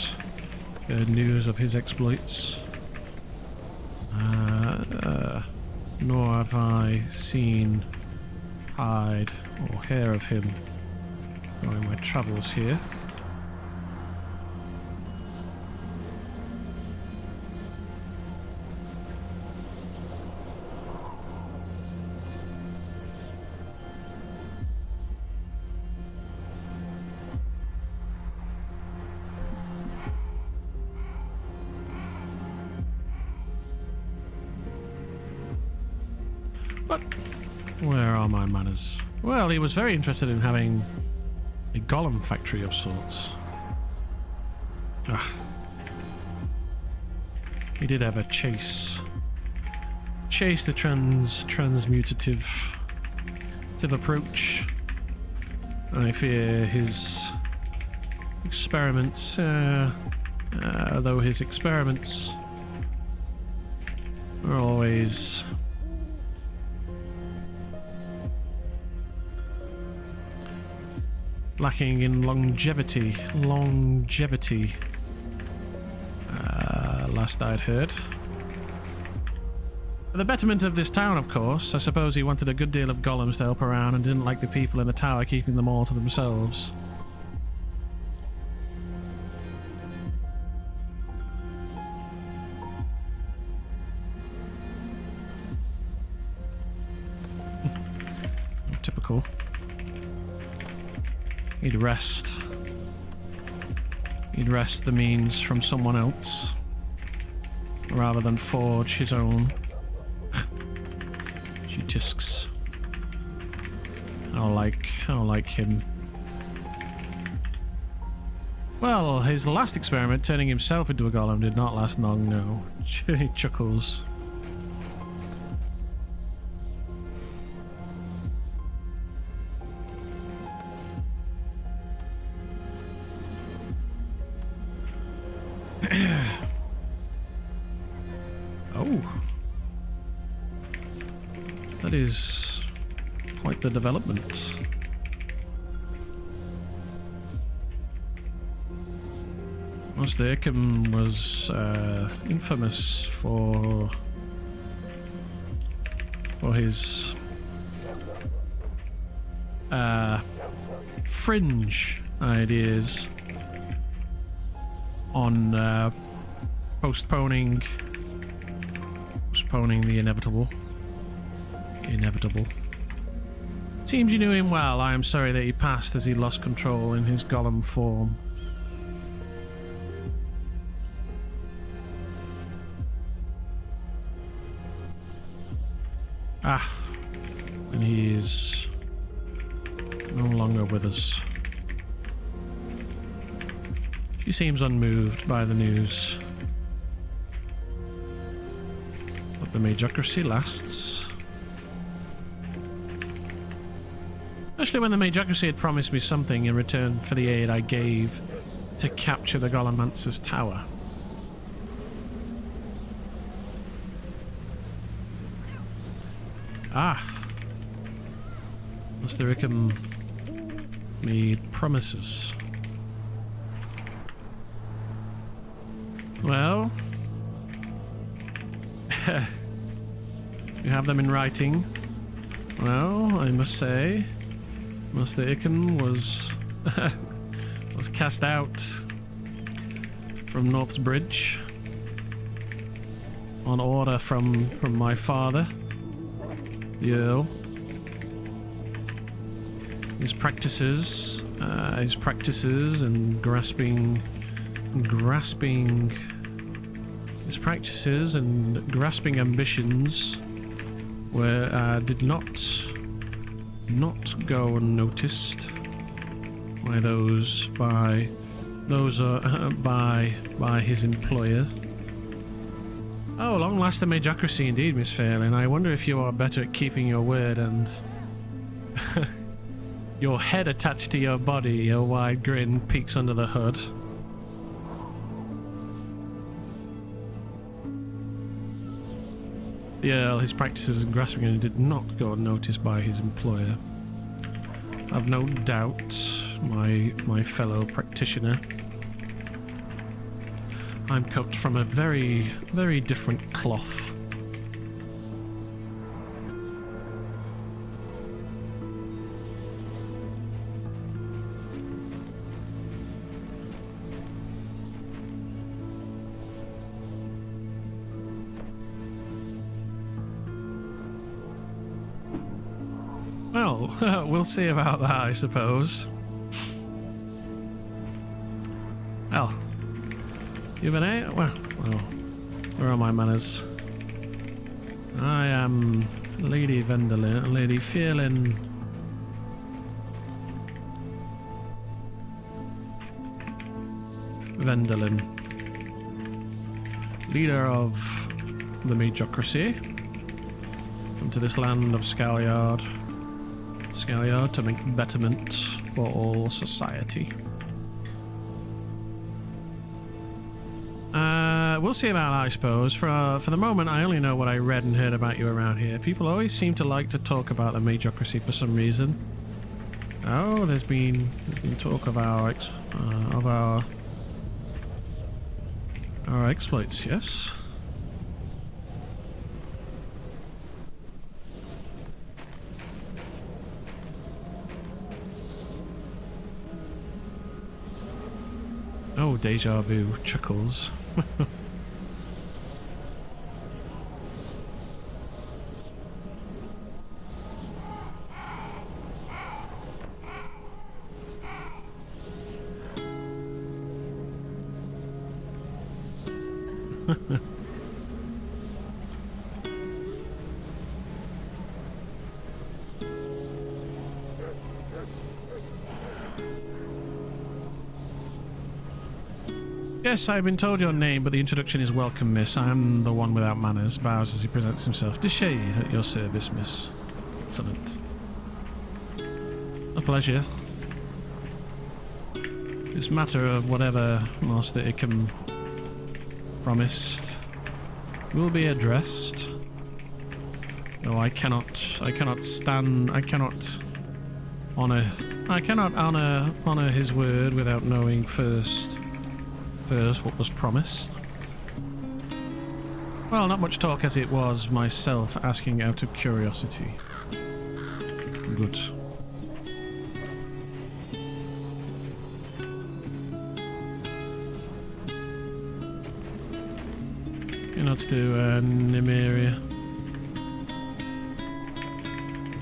heard news of his exploits. Nor have I seen hide or hair of him during my travels here. But where are my manners? Well, he was very interested in having a golem factory of sorts. He did have a chase the transmutative approach. I fear his experiments, though his experiments are always lacking in longevity. Last I'd heard. For the betterment of this town, of course. I suppose he wanted a good deal of golems to help around and didn't like the people in the tower keeping them all to themselves. Typical. He'd wrest the means from someone else rather than forge his own. Tisks. I don't like him. Well, his last experiment, turning himself into a golem, did not last long, no. He chuckles. Oh. That is quite the development. Master Ickham was infamous for his fringe ideas on postponing the inevitable. Seems you knew him well. I am sorry that he passed as he lost control in his golem form. Ah, and he is no longer with us. She seems unmoved by the news. But the Magocracy lasts. Especially when the Magocracy had promised me something in return for the aid I gave to capture the Golemancer's tower. Ah. Master Ickham made promises. Well, you have them in writing. Well, I must say, Master Ickham was cast out from North's Bridge on order from my father, the Earl. His practices and grasping ambitions did not go unnoticed by his employer. Oh, long last the Magocracy indeed, Miss Fairlin. I wonder if you are better at keeping your word and your head attached to your body, a wide grin peeks under the hood. The Earl, his practices in grasping did not go unnoticed by his employer. I've no doubt, my fellow practitioner. I'm cut from a very, very different cloth. Well, we'll see about that, I suppose. Well, you've an A? Well, where are my manners? I am Lady Vendolin, Lady Fairlin. Vendolin, leader of the Magocracy. Come to this land of Scalyard to make betterment for all society. We'll see about that, I suppose. For the moment, I only know what I read and heard about you around here. People always seem to like to talk about the Magocracy for some reason. Oh, there's been talk of our our exploits, yes. Oh, deja vu chuckles. Yes, I've been told your name, but the introduction is welcome, miss. I am the one without manners, bows as he presents himself. Deshade at your service, miss. Excellent. A pleasure. This matter of whatever Master Ickham promised will be addressed. No, I cannot honor his word without knowing first what was promised. Well, not much talk as it was myself asking out of curiosity. Good. You're not to Nymeria.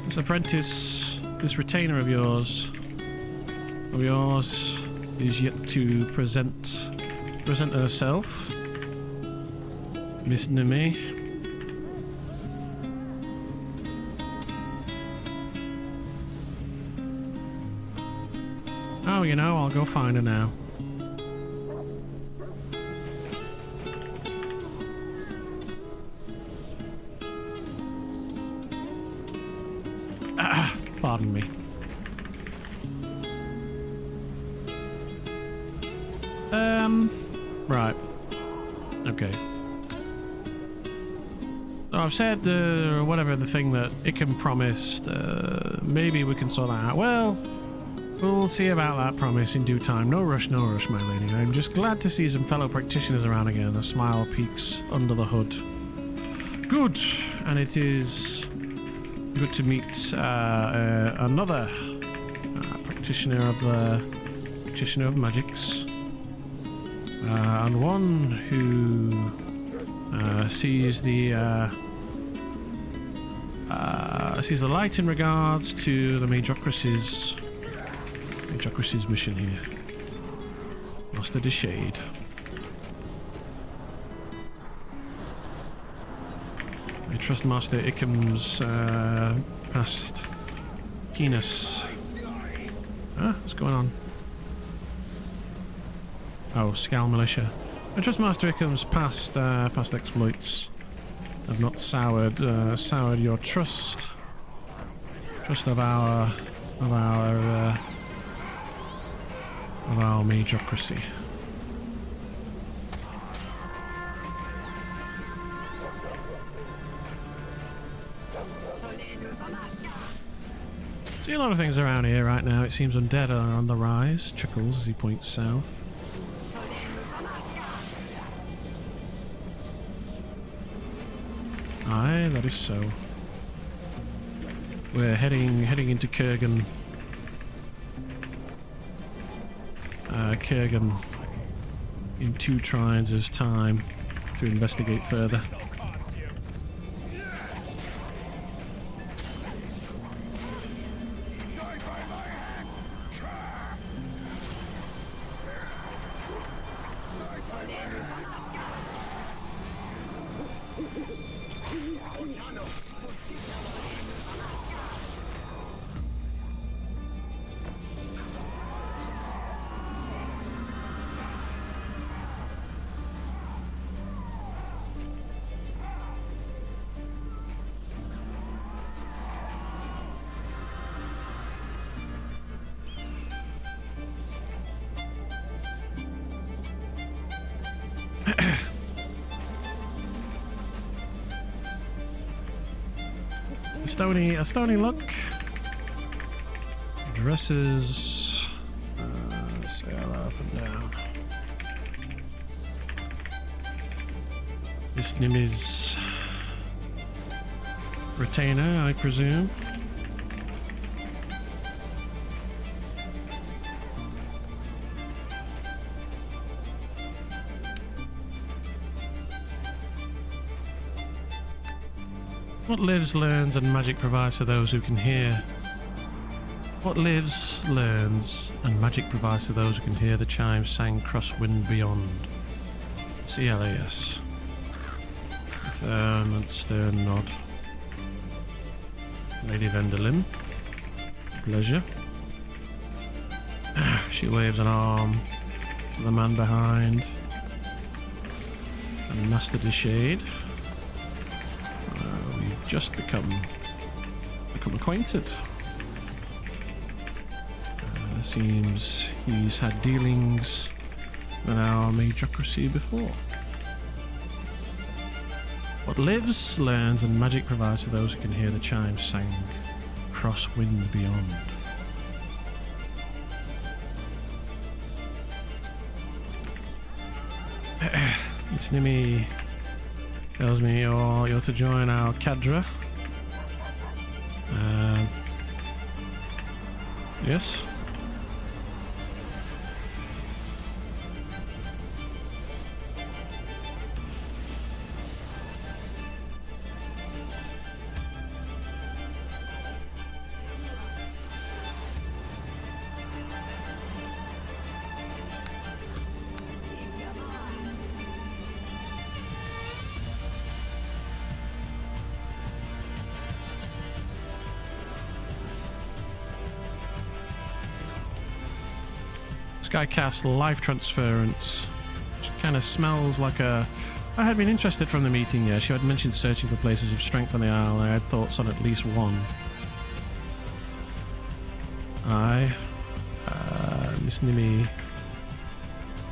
This apprentice, this retainer of yours, is yet to present herself, Miss Nyme. Oh, you know, I'll go find her now. Pardon me. Right. Okay. So I've said, whatever the thing that Ickham promised, maybe we can sort that out. Well, we'll see about that promise in due time. No rush, my lady. I'm just glad to see some fellow practitioners around again. A smile peeks under the hood. Good. And it is good to meet another practitioner of magics. And one who sees the light in regards to the Magocracy's mission here. Master Deshade. I trust Master Ickham's past keenness. Huh? What's going on? Oh, Scal Militia. I trust Master Ickham's past exploits have not soured your trust of our Magocracy. See a lot of things around here right now. It seems undead are on the rise. Chuckles as he points south. Aye, that is so. We're heading into Kurgan. Kurgan in 2 trines' time to investigate further. A stony look. addresses. Sail up and down. This Nimi's retainer, I presume. What lives, learns, and magic provides to those who can hear. What lives, learns, and magic provides to those who can hear the chimes sang crosswind beyond. CLAS. Firm and stern nod. Lady Venderlin. Pleasure. She waves an arm to the man behind. And Master de Shade. We've just become acquainted. Seems he's had dealings with our Magocracy before. What lives, learns, and magic provides to those who can hear the chimes sang crosswind beyond. Miss Nimi tells me you're to join our cadre. Yes? Skycast life transference, which kind of smells like a... I had been interested from the meeting, yeah. She had mentioned searching for places of strength on the Isle, and I had thoughts on at least one. Miss Nimi.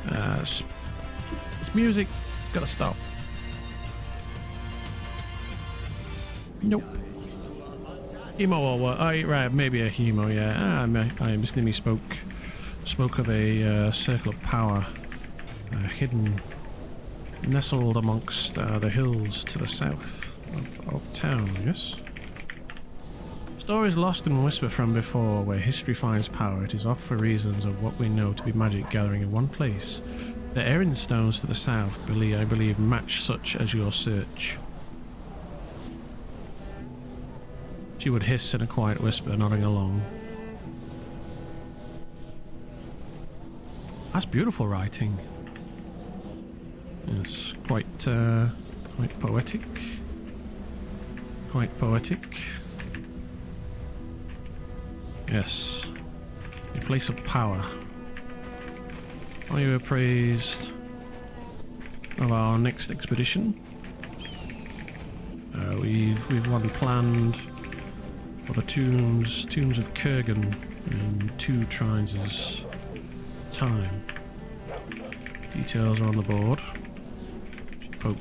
This music, gotta stop. Nope. Hemo or what? Oh, right, maybe a hemo, yeah. Miss Nimi spoke of a circle of power hidden, nestled amongst the hills to the south of town, yes? Stories lost in whisper from before, where history finds power, it is oft for reasons of what we know to be magic gathering in one place. The errand stones to the south, I believe, match such as your search. She would hiss in a quiet whisper, nodding along. That's beautiful writing. It's quite poetic. Quite poetic. Yes. A place of power. Are you appraised of our next expedition? We've one planned for the tombs of Kurgan in 2 trines' time. Details are on the board.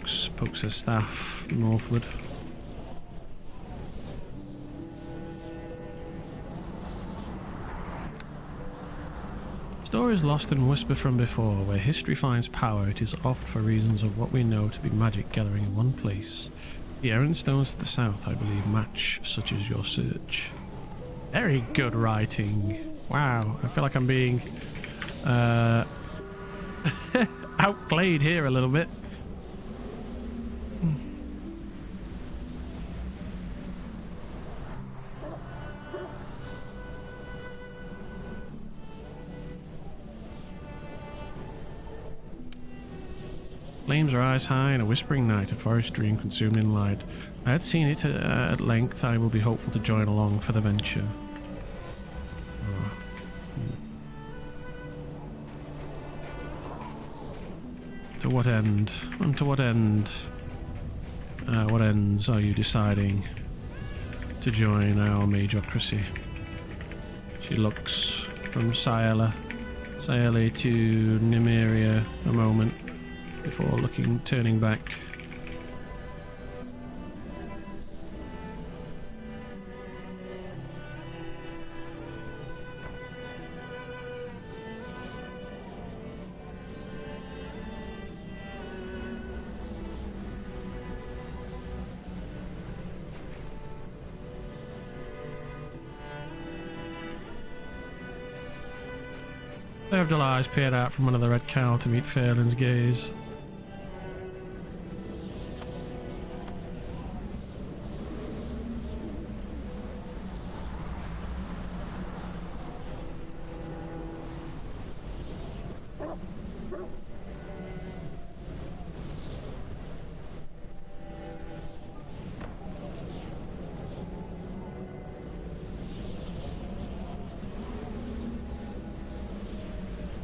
She pokes her staff northward. Stories lost in whisper from before, where history finds power, it is oft for reasons of what we know to be magic gathering in one place. The errand stones to the south, I believe, match such as your search. Very good writing. Wow, I feel like I'm being outplayed here a little bit. Flames rise high in a whispering night, a forest dream consumed in light. I had seen it at length. I will be hopeful to join along for the venture. To what end? And to what end? What ends are you deciding to join our Magocracy? She looks from Sayala to Nymeria a moment before turning back. Pair of dull eyes peered out from under the red cowl to meet Phelan's gaze.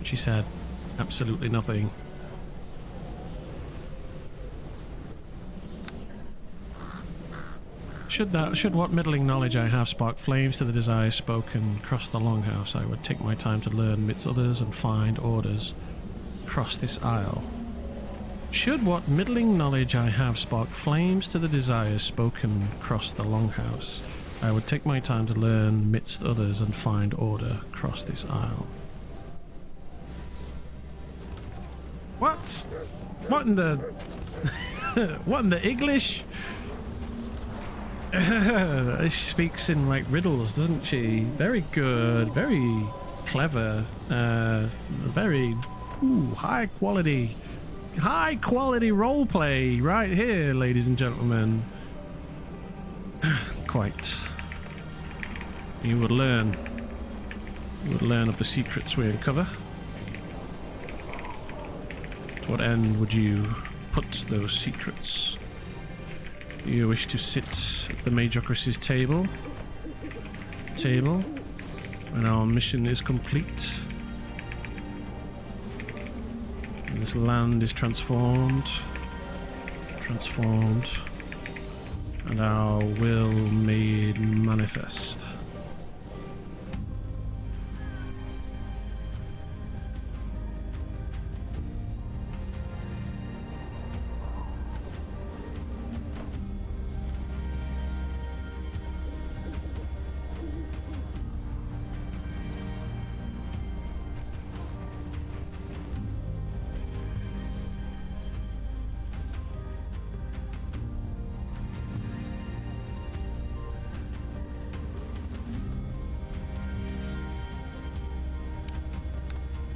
She said absolutely nothing. Should what middling knowledge I have spark flames to the desires spoken across the longhouse, I would take my time to learn midst others and find orders across this aisle. Should what middling knowledge I have spark flames to the desires spoken across the longhouse, I would take my time to learn midst others and find order across this aisle. What? What in the... what in the English? She speaks in like riddles, doesn't she? Very good, very clever, very high quality roleplay right here, ladies and gentlemen. Quite. You would learn of the secrets we uncover. To what end would you put those secrets? You wish to sit at the Magocracy's table, when our mission is complete, and this land is transformed, and our will made manifest.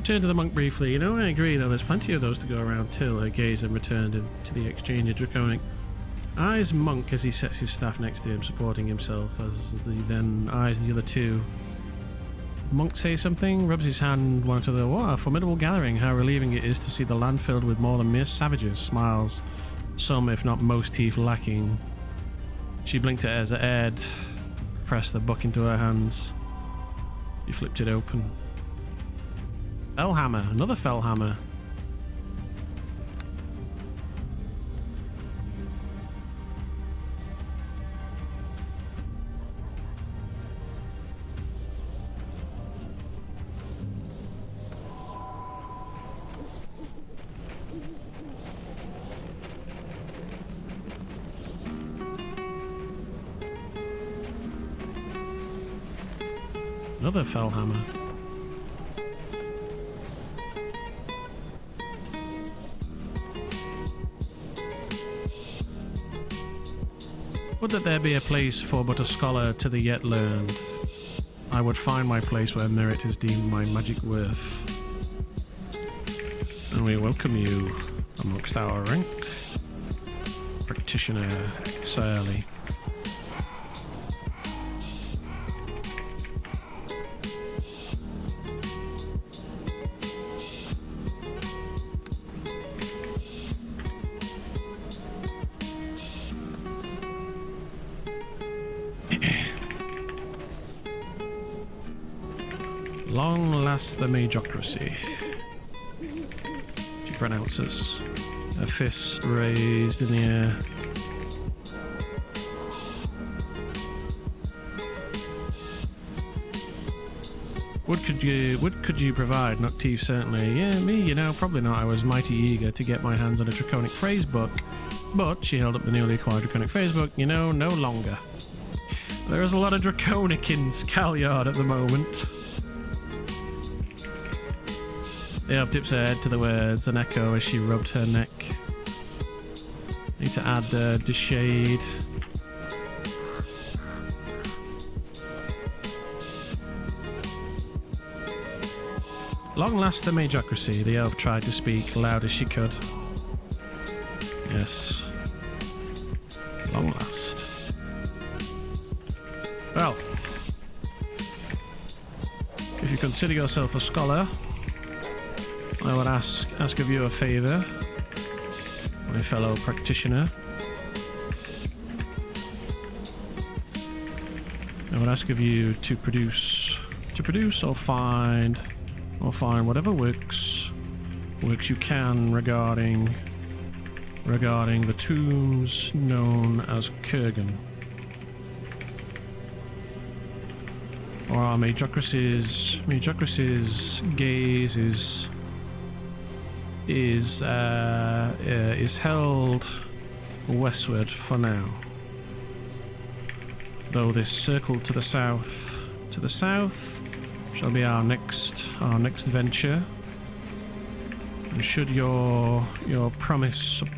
Turned to the monk briefly. I agree, though there's plenty of those to go around. Till her gaze then returned to the exchange draconic. Eyes monk as he sets his staff next to him, supporting himself, as the then eyes the other two. Monk says something, rubs his hand one to the other. What a formidable gathering, how relieving it is to see the land filled with more than mere savages. Smiles, some if not most teeth lacking. She blinked at as Ed pressed the book into her hands. He flipped it open. Fellhammer, another Fellhammer. Another Fellhammer. Would that there be a place for but a scholar to the yet learned. I would find my place where merit is deemed my magic worth. And we welcome you amongst our rank. Practitioner Sirley. Long last the Magocracy, she pronounces, her fist raised in the air. What could you provide? Noctive certainly. Yeah, me, probably not. I was mighty eager to get my hands on a draconic phrase book, but she held up the newly acquired draconic phrase book, no longer. There is a lot of draconic in Scalyard at the moment. The elf dips her head to the words, an echo as she rubbed her neck. Need to add the shade. Long last the Magocracy. The elf tried to speak loud as she could. Yes. Long last. Well, if you consider yourself a scholar, I would ask of you a favour, my fellow practitioner. I would ask of you to produce or find whatever works you can regarding the tombs known as Kurgan. Or our Magocracy's gaze is held westward for now. Though this circle to the south shall be our next venture. And should your promise of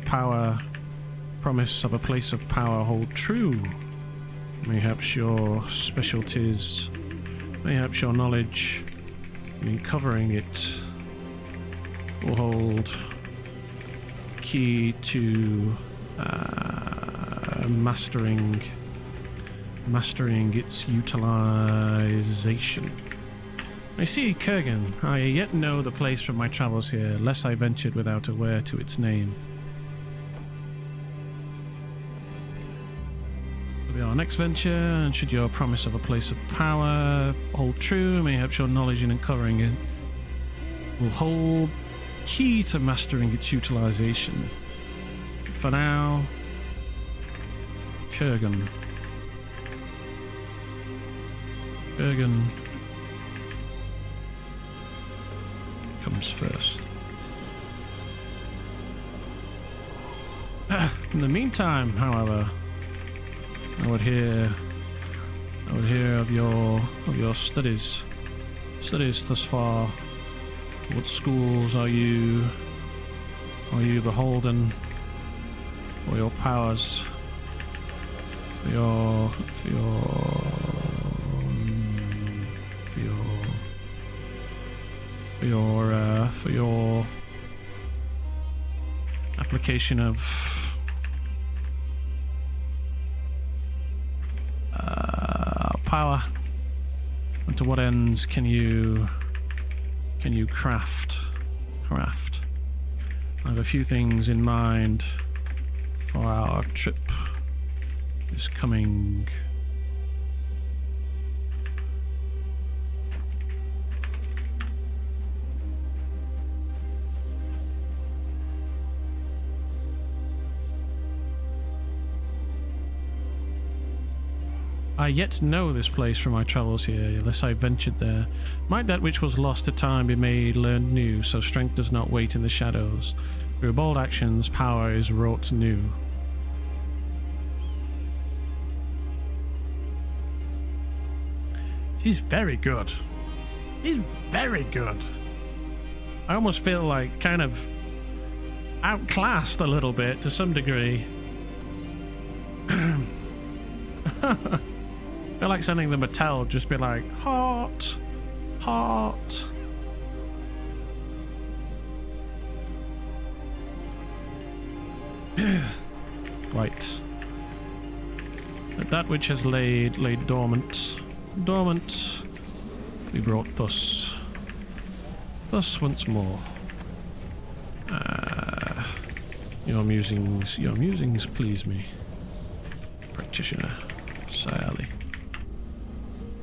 a place of power hold true, mayhaps your specialties, mayhaps your knowledge in covering it will hold key to mastering its utilization. I see, Kurgan. I yet know the place from my travels here, lest I ventured without aware to its name. It'll be our next venture, and should your promise of a place of power hold true, mayhaps your knowledge in uncovering it will hold key to mastering its utilization. For now, Kurgan comes first. In the meantime, however, I would hear of your studies thus far. What schools are you beholden for your powers? For your application of power, and to what ends can you craft? I have a few things in mind for our trip this coming. I yet know this place from my travels here, lest I ventured there. Might that which was lost to time be made learned new, so strength does not wait in the shadows. Through bold actions, power is wrought new. He's very good. He's very good. I almost feel like kind of outclassed a little bit to some degree. I feel like sending them a tell, just be like, heart. Right. But that which has laid dormant, we brought thus once more. Your musings please me, practitioner Sayali.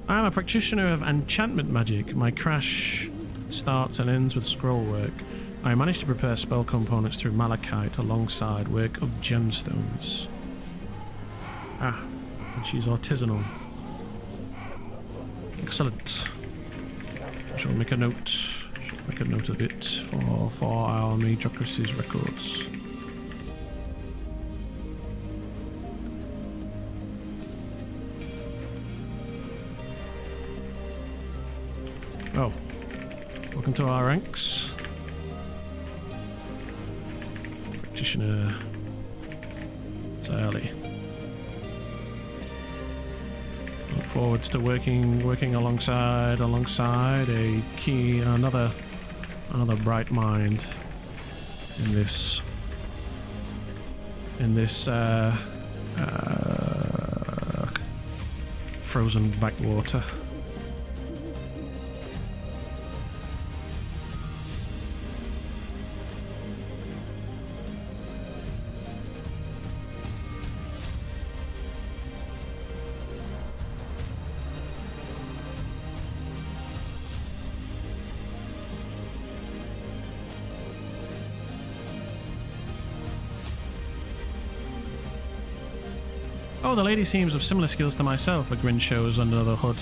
I am a practitioner of enchantment magic. My crash starts and ends with scroll work. I managed to prepare spell components through malachite alongside work of gemstones. And she's artisanal. Excellent. Shall make a note of it for our Magocracy's records. Oh, welcome to our ranks. Practitioner Sayali. Look forwards to working alongside another Another bright mind in this frozen backwater. Oh, the lady seems of similar skills to myself, a grin shows under the hood.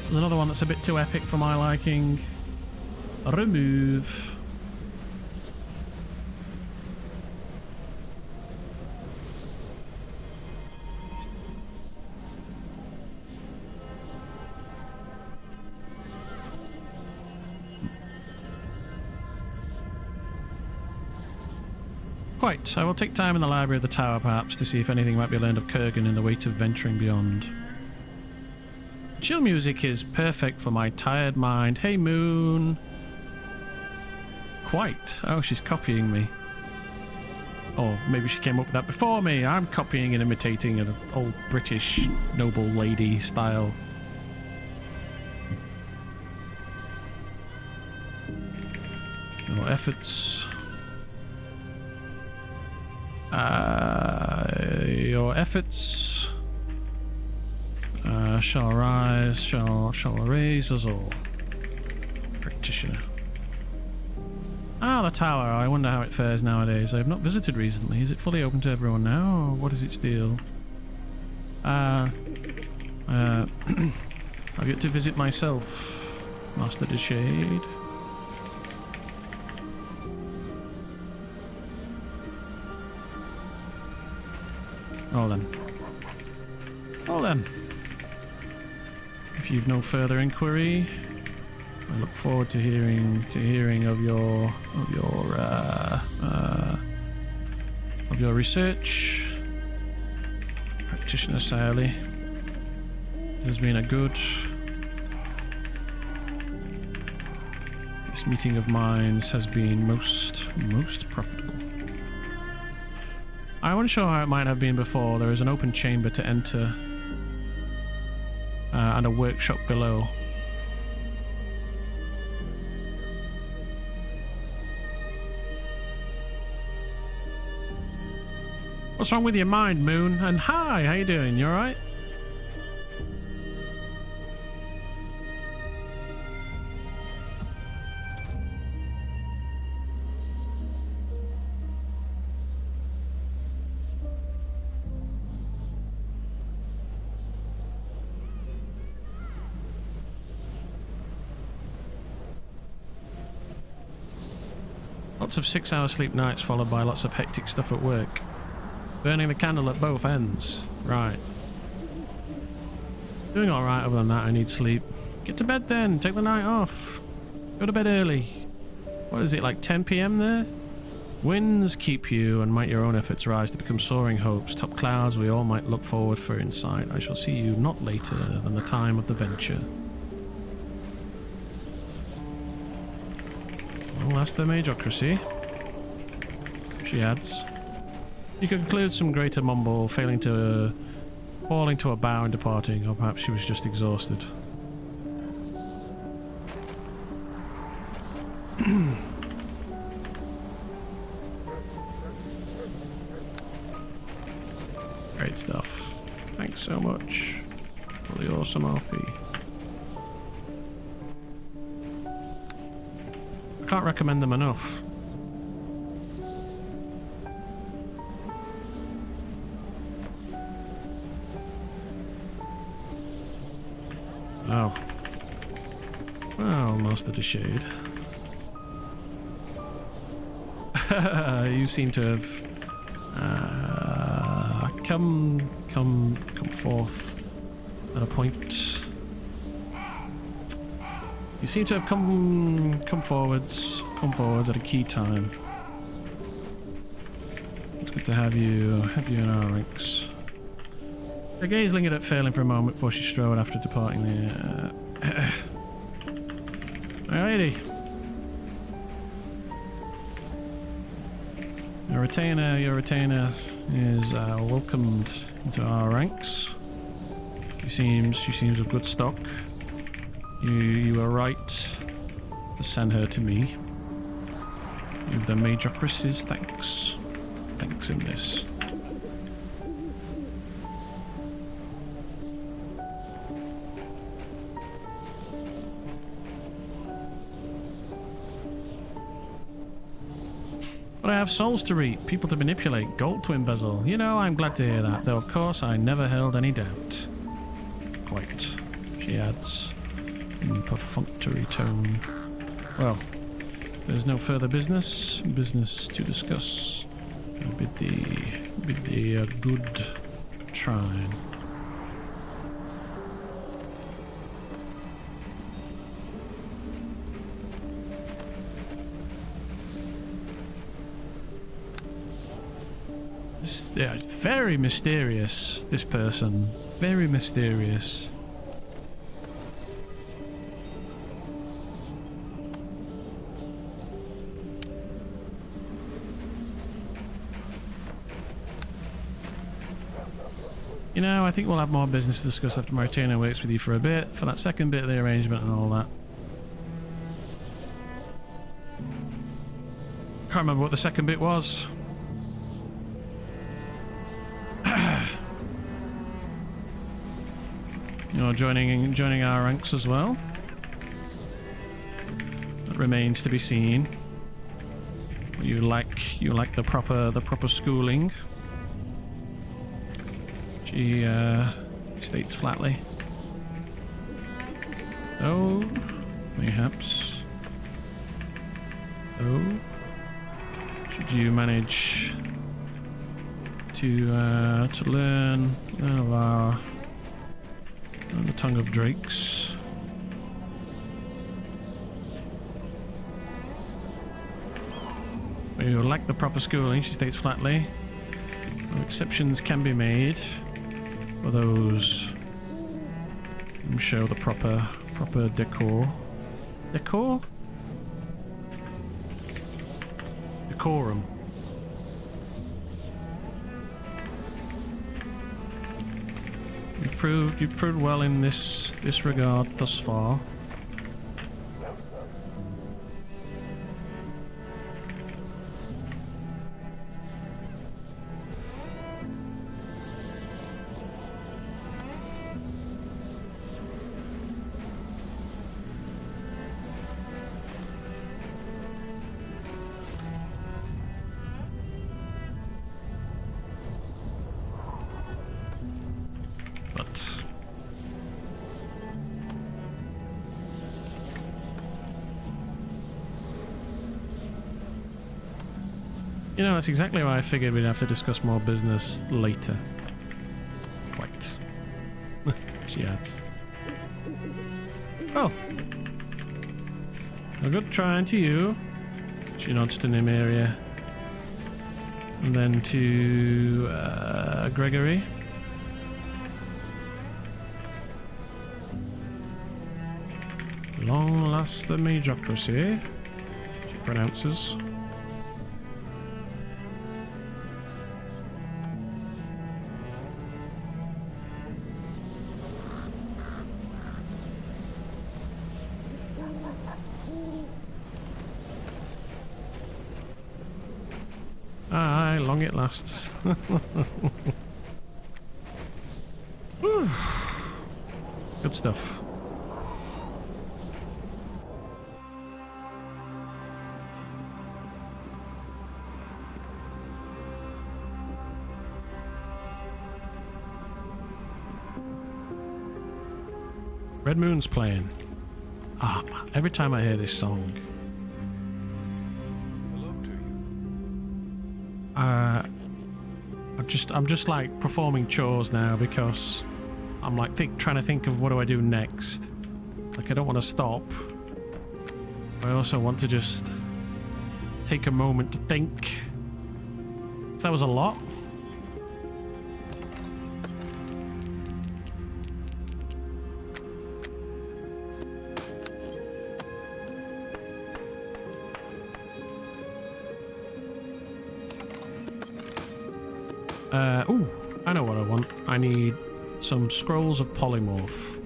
There's another one that's a bit too epic for my liking. Remove. Quite. I will take time in the library of the tower, perhaps, to see if anything might be learned of Kurgan in the weight of venturing beyond. Chill music is perfect for my tired mind. Hey, Moon. Quite. Oh, she's copying me. Or maybe she came up with that before me. I'm copying and imitating an old British noble lady style. No efforts. Your efforts shall rise, shall raise us all. Practitioner. Ah, the tower. I wonder how it fares nowadays. I have not visited recently. Is it fully open to everyone now, or what is its deal? I've yet to visit myself, Master de Shade. Oh then. Oh then. If you've no further inquiry, I look forward to hearing of your research. Practitioner Sally. It has been a good. This meeting of minds has been most profitable. I wasn't sure how it might have been before. There is an open chamber to enter and a workshop below. What's wrong with your mind, Moon? And hi, how you doing? You alright? Lots of 6-hour sleep nights followed by lots of hectic stuff at work. Burning the candle at both ends. Right. Doing alright other than that, I need sleep. Get to bed then, take the night off. Go to bed early. What is it, like 10 PM there? Winds keep you, and might your own efforts rise to become soaring hopes. Top clouds we all might look forward for in sight. I shall see you not later than the time of the venture. Well, that's the Magocracy. She adds. You could conclude some greater mumble, falling to a bow and departing, or perhaps she was just exhausted. Great stuff. Thanks so much for the awesome RP. I can't recommend them enough. Oh. Well, Master de Shade. You seem to have come forth at a point. You seem to have come forwards at a key time. It's It's good to have you in our ranks. The gaze lingered at failing for a moment before she strode after departing the... Alrighty. Your retainer is welcomed into our ranks. She seems of good stock. You were right to send her to me. You have the Magocracy's thanks. Thanks in this. But I have souls to reap, people to manipulate, gold to embezzle. You know, I'm glad to hear that, though of course I never held any doubt. Quite, she adds, in perfunctory tone. Well, there's no further business to discuss. I bid thee a good trying. Yeah, very mysterious, this person. Very mysterious. You know, I think we'll have more business to discuss after my retainer waits with you for a bit, for that second bit of the arrangement and all that. Can't remember what the second bit was. You're joining our ranks as well. That remains to be seen. You like the proper schooling. She states flatly. Oh, perhaps. Oh, should you manage to learn of our the tongue of drakes. We would like the proper schooling, she states flatly. No exceptions can be made for those who show the proper decor. Decor? Decorum. You've proved well in this regard thus far. You know, that's exactly why I figured we'd have to discuss more business later. Quite. She adds. Oh. A good trying to you. She nods to Nymeria. And then to Gregory. Long last the Magocracy, she pronounces. Aye, long it lasts. Good stuff. Red Moon's playing. Ah, every time I hear this song. I'm just like performing chores now because I'm like trying to think of what do I do next. Like I don't want to stop. I also want to just take a moment to think. So that was a lot. Ooh, I know what I want. I need some scrolls of polymorph.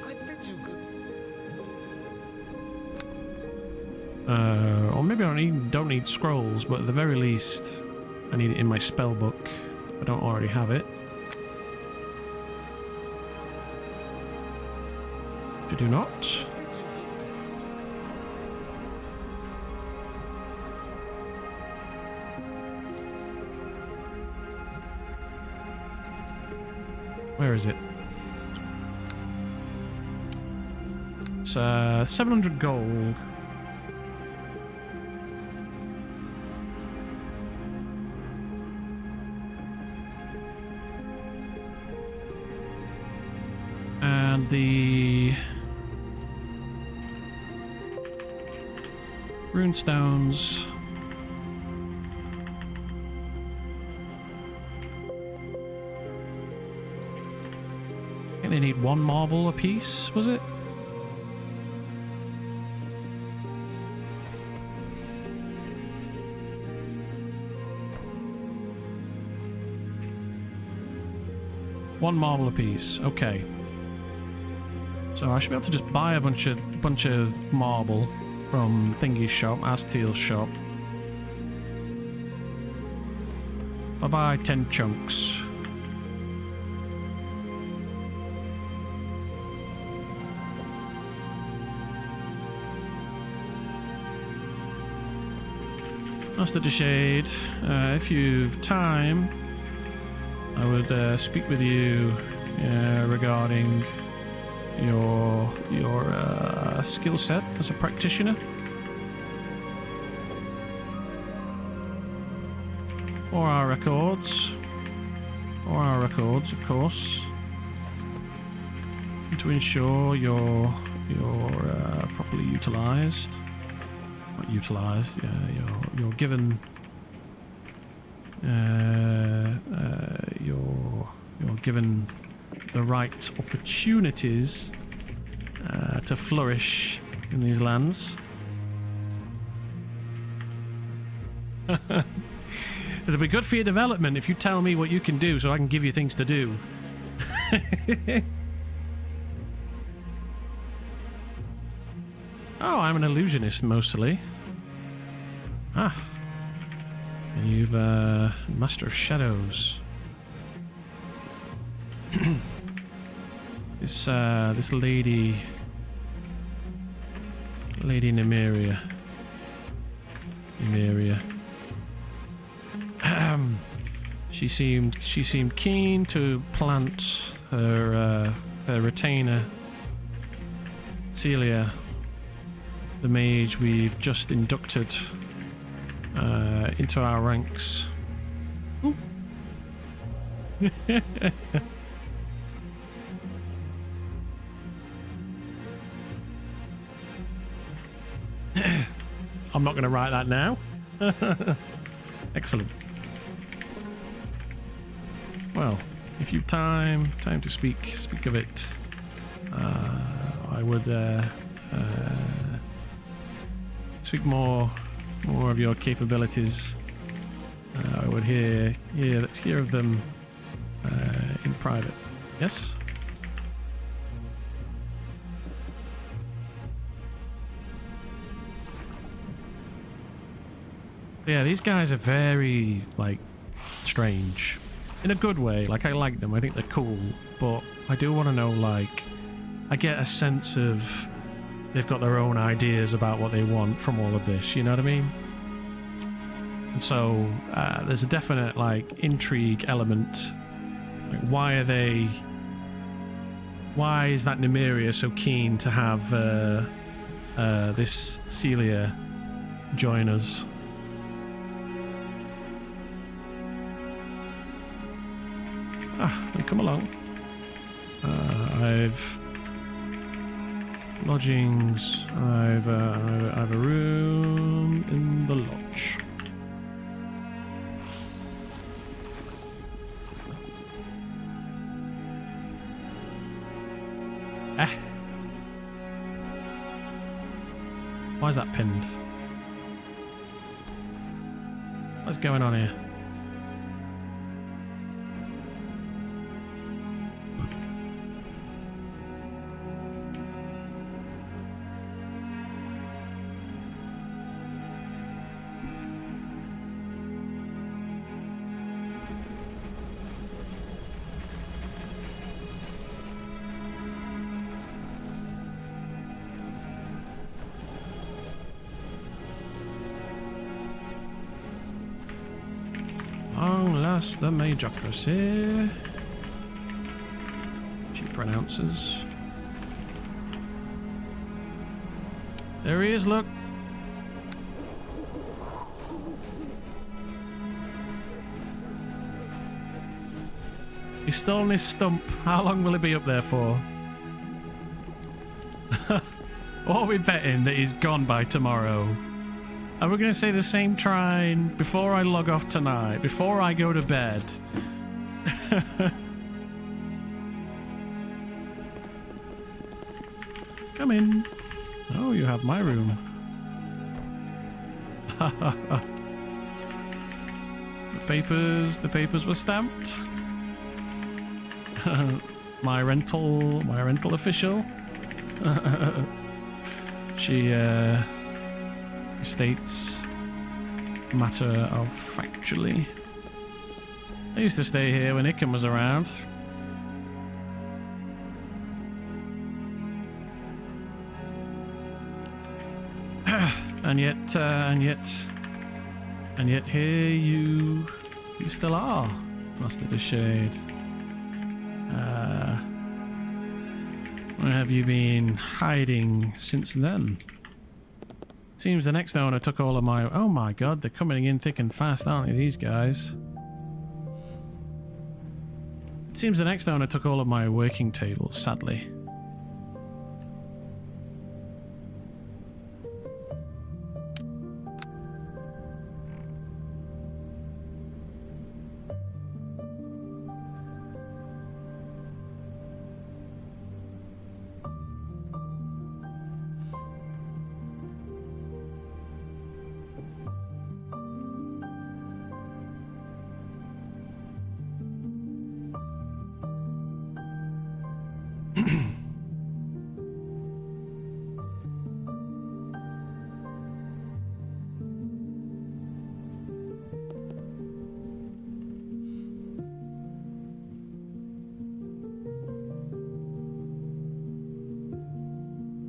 I think you could. Or maybe I don't need scrolls, but at the very least, I need it in my spell book. I don't already have it. I do not. Where is it? It's 700 gold. And the runestones. I think they need 1 marble apiece, was it? One marble apiece. Okay. So I should be able to just buy a bunch of marble from Thingy's shop, Asteel's shop. If I buy 10 chunks. Master de Shade, if you've time, I would speak with you regarding your skill set as a practitioner. For our records, of course, and to ensure you're properly utilized. Not utilized. You're given. You're given the right opportunities to flourish in these lands. It'll be good for your development if you tell me what you can do so I can give you things to do. Oh, I'm an illusionist mostly. Ah. And you've Master of Shadows. This lady Nymeria. She seemed keen to plant her retainer, Celia, the mage we've just inducted into our ranks. I'm not going to write that now. Excellent. Well, if you've time to speak of it, I would speak more of your capabilities. I would hear of them in private. Yes. Yeah, these guys are very, like, strange. In a good way. Like, I like them. I think they're cool. But I do want to know, like, I get a sense of they've got their own ideas about what they want from all of this. You know what I mean? And so, there's a definite, like, intrigue element. Like, why is that Nymeria so keen to have this Celia join us? Then come along. I've Lodgings. I've a room in the lodge. Why is that pinned? What's going on here? Long last the Magocracy. She pronounces. There he is, look. He's stolen his stump. How long will he be up there for? Or are we betting that he's gone by tomorrow? Are we going to say the same trine before I log off tonight, before I go to bed? Come in. Oh, you have my room. The papers were stamped. my rental official. She states matter of factually. I used to stay here when Ickham was around. and yet here you still are, Master of the Shade. Where have you been hiding since then? Seems the next owner took all of my... Oh my god, they're coming in thick and fast, aren't they, these guys? It seems the next owner took all of my working tables, sadly.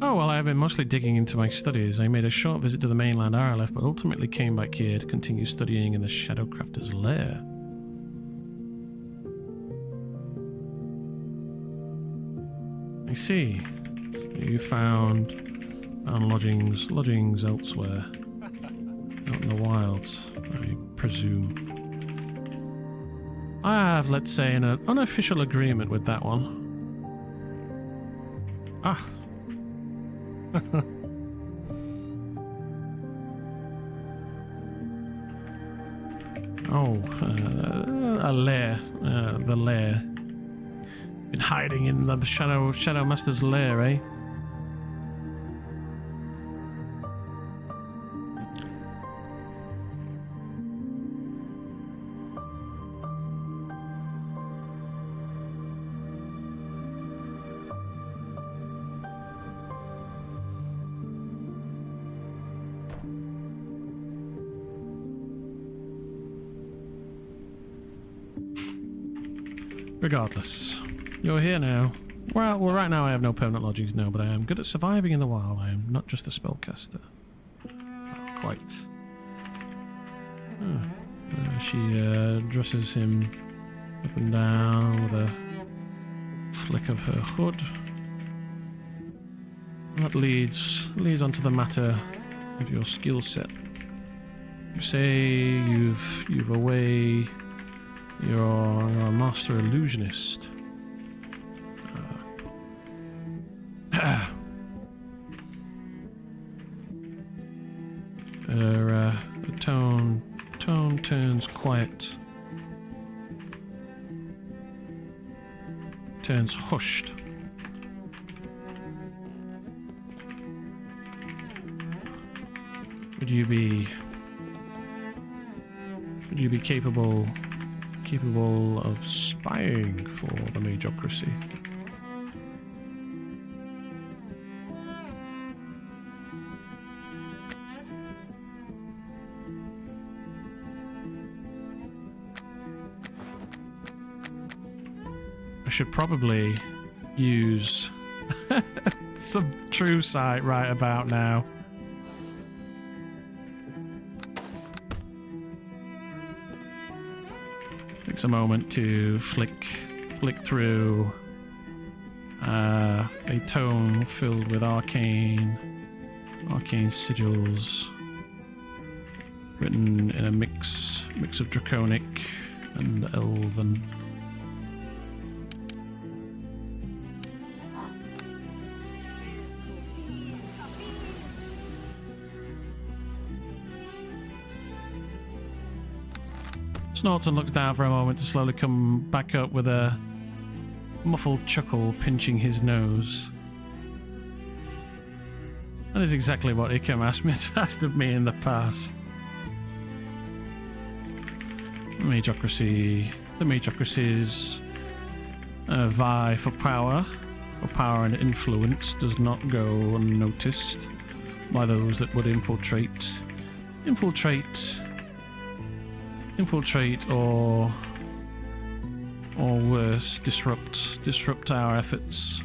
Oh, well, I have been mostly digging into my studies. I made a short visit to the mainland Arelith, but ultimately came back here to continue studying in the Shadowcrafter's lair. I see. You found lodgings elsewhere. Out in the wilds, I presume. I have, let's say, an unofficial agreement with that one. Ah. A lair. The lair. Been hiding in the Shadow Master's lair, eh? Regardless, you're here now. Well, right now I have no permanent lodgings, no, but I am good at surviving in the wild. I am not just a spellcaster. Not quite. She dresses him up and down with a flick of her hood. That leads onto the matter of your skill set. You say you've away. You're a master illusionist. Her tone turns quiet. Turns hushed. Would you be capable of spying for the Magocracy? I should probably use some true sight right about now. Takes a moment to flick through a tome filled with arcane sigils, written in a mix of draconic and elven. Snorts and looks down for a moment to slowly come back up with a muffled chuckle, pinching his nose. That is exactly what Ikam asked of me in the past. The Magocracy's vie for power and influence does not go unnoticed by those that would infiltrate or worse, disrupt our efforts.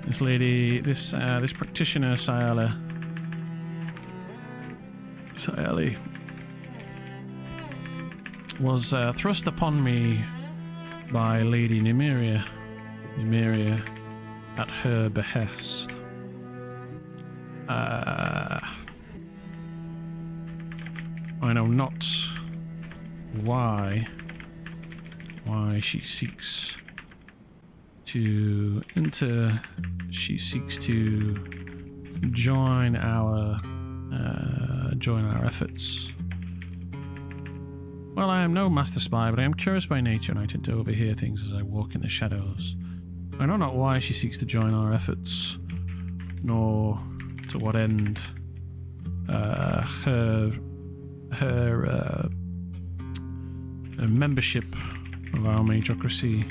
This lady, this practitioner, Sayali, was thrust upon me by Lady Nymeria at her behest. I know not why she seeks to enter. She seeks to join our efforts. Well, I am no master spy, but I am curious by nature, and I tend to overhear things as I walk in the shadows. I know not why she seeks to join our efforts, nor to what end her membership of our Magocracy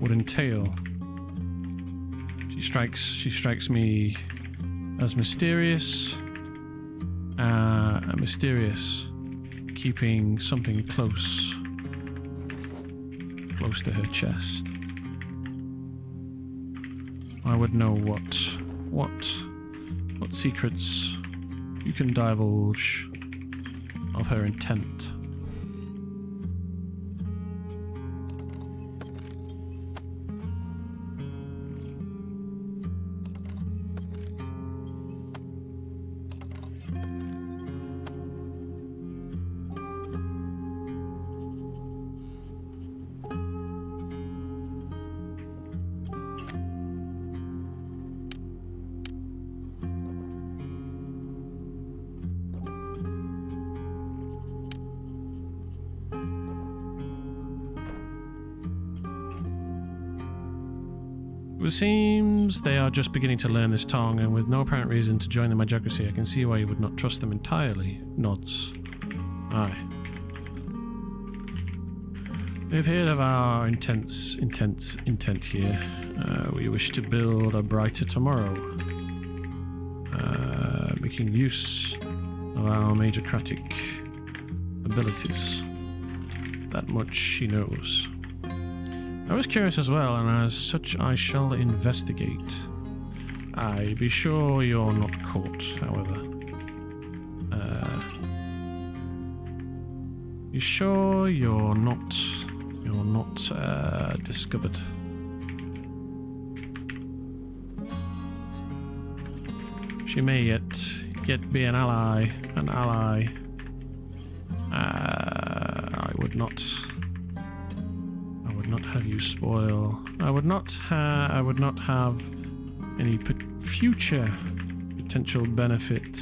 would entail. She strikes me as mysterious, keeping something close to her chest. I would know what secrets you can divulge of her intent. It seems they are just beginning to learn this tongue, and with no apparent reason to join the Magocracy, I can see why you would not trust them entirely. Nods. Aye. They've heard of our intent here. We wish to build a brighter tomorrow, making use of our Magocratic abilities. That much she knows. I was curious as well, and as such I shall investigate. Aye, be sure you're not caught, however. Be sure you're not discovered. She may yet be an ally. I would not not have you spoil. I would not have any future potential benefit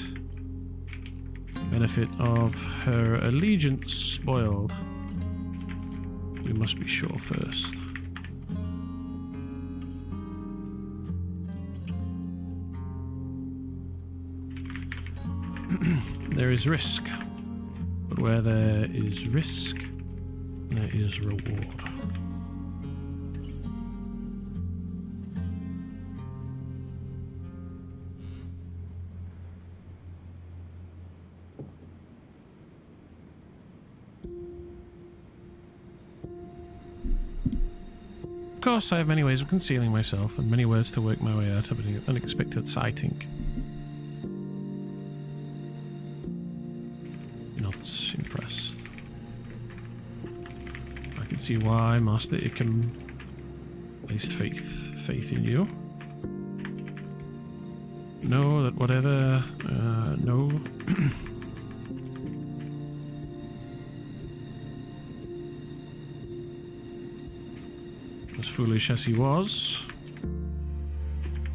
of her allegiance spoiled. We must be sure first. There is risk, but where there is risk, there is reward. Of course, I have many ways of concealing myself and many ways to work my way out of an unexpected sighting. Not impressed. I can see why Master Ickham placed faith in you. Know that whatever, no. As foolish as he was,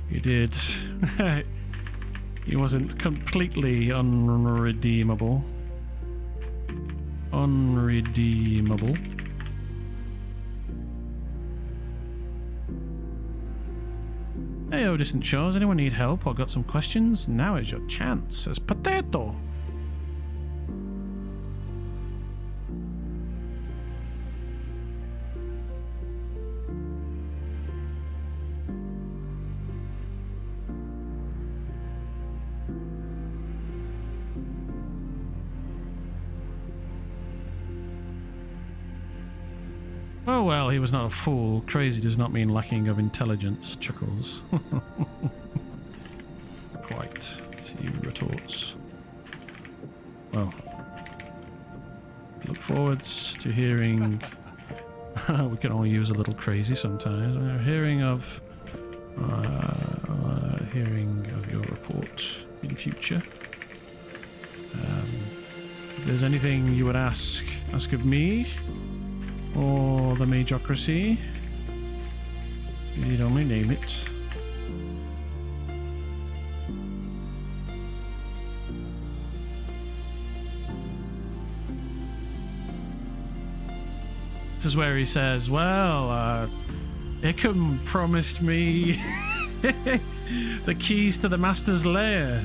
he did. He wasn't completely unredeemable. Unredeemable. Hey, oh, distant shores. Anyone need help or got some questions? Now is your chance, says Potato. Oh well, he was not a fool. Crazy does not mean lacking of intelligence, chuckles. Quite, he retorts. Well, look forwards to hearing... we can all use a little crazy sometimes. Hearing of your report in future. If there's anything you would ask of me, or the Magocracy, you need only name it. This is where he says, well, Ickham promised me the keys to the Master's lair.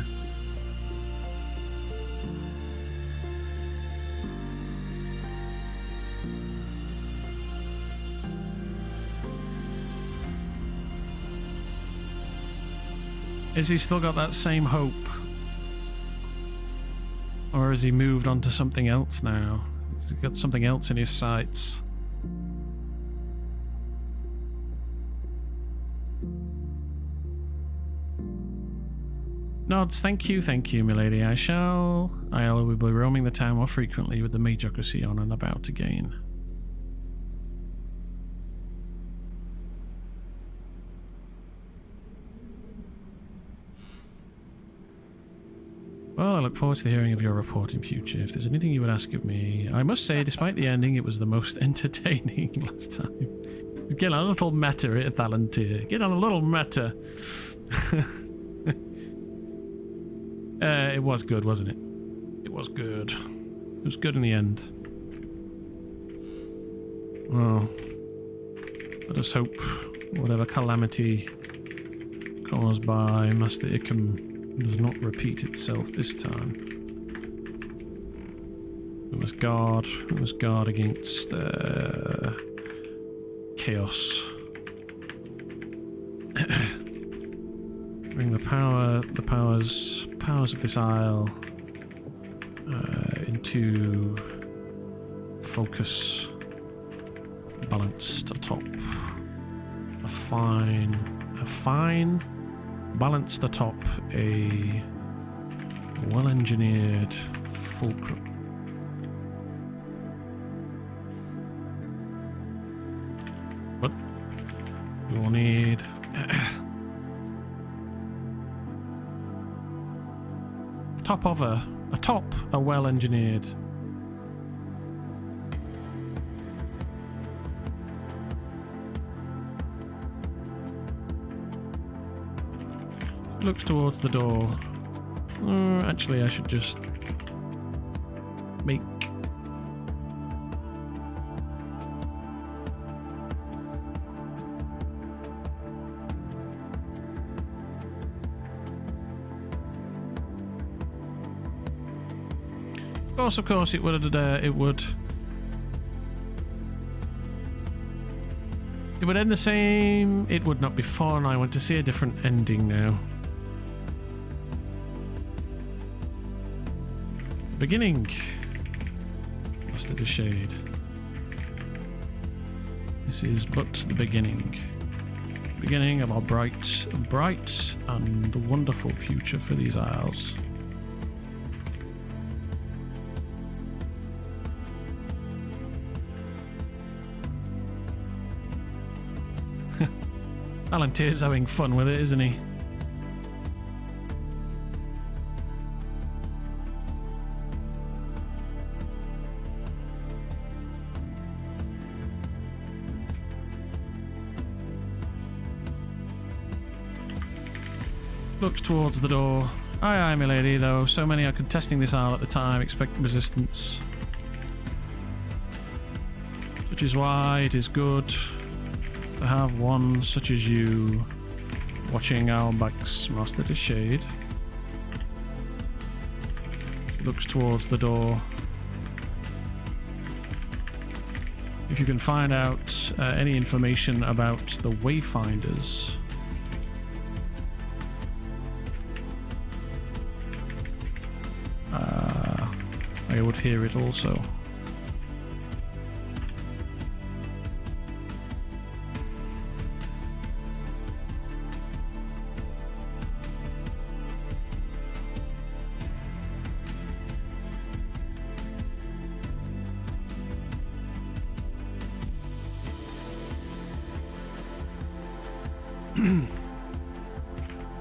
Has he still got that same hope? Or has he moved on to something else now? Has he got something else in his sights? Nods, thank you, milady. I will be roaming the town more frequently with the Magocracy on and about again. Well, I look forward to the hearing of your report in future. If there's anything you would ask of me, I must say, despite the ending, it was the most entertaining last time. Get on a little meta, Thalantir. Get on a little meta. It was good, wasn't it? It was good. It was good in the end. Well, let us hope whatever calamity caused by Master Ickham does not repeat itself this time. We must guard against chaos. Bring the powers of this isle into focus, balanced atop a fine balanced atop a well-engineered fulcrum. But we will need atop a well-engineered Looks towards the door. Actually, I should just make... Of course, it would end the same. It would not be fun. I want to see a different ending now. Beginning. Master the Shade. This is but the beginning. Beginning of our bright and wonderful future for these isles. Palantir's having fun with it, isn't he? Looks towards the door. Aye, aye, milady, though so many are contesting this isle at the time, expect resistance. Which is why it is good to have one such as you watching our backs, Master the Shade. Looks towards the door. If you can find out any information about the Wayfinders, I would hear it also.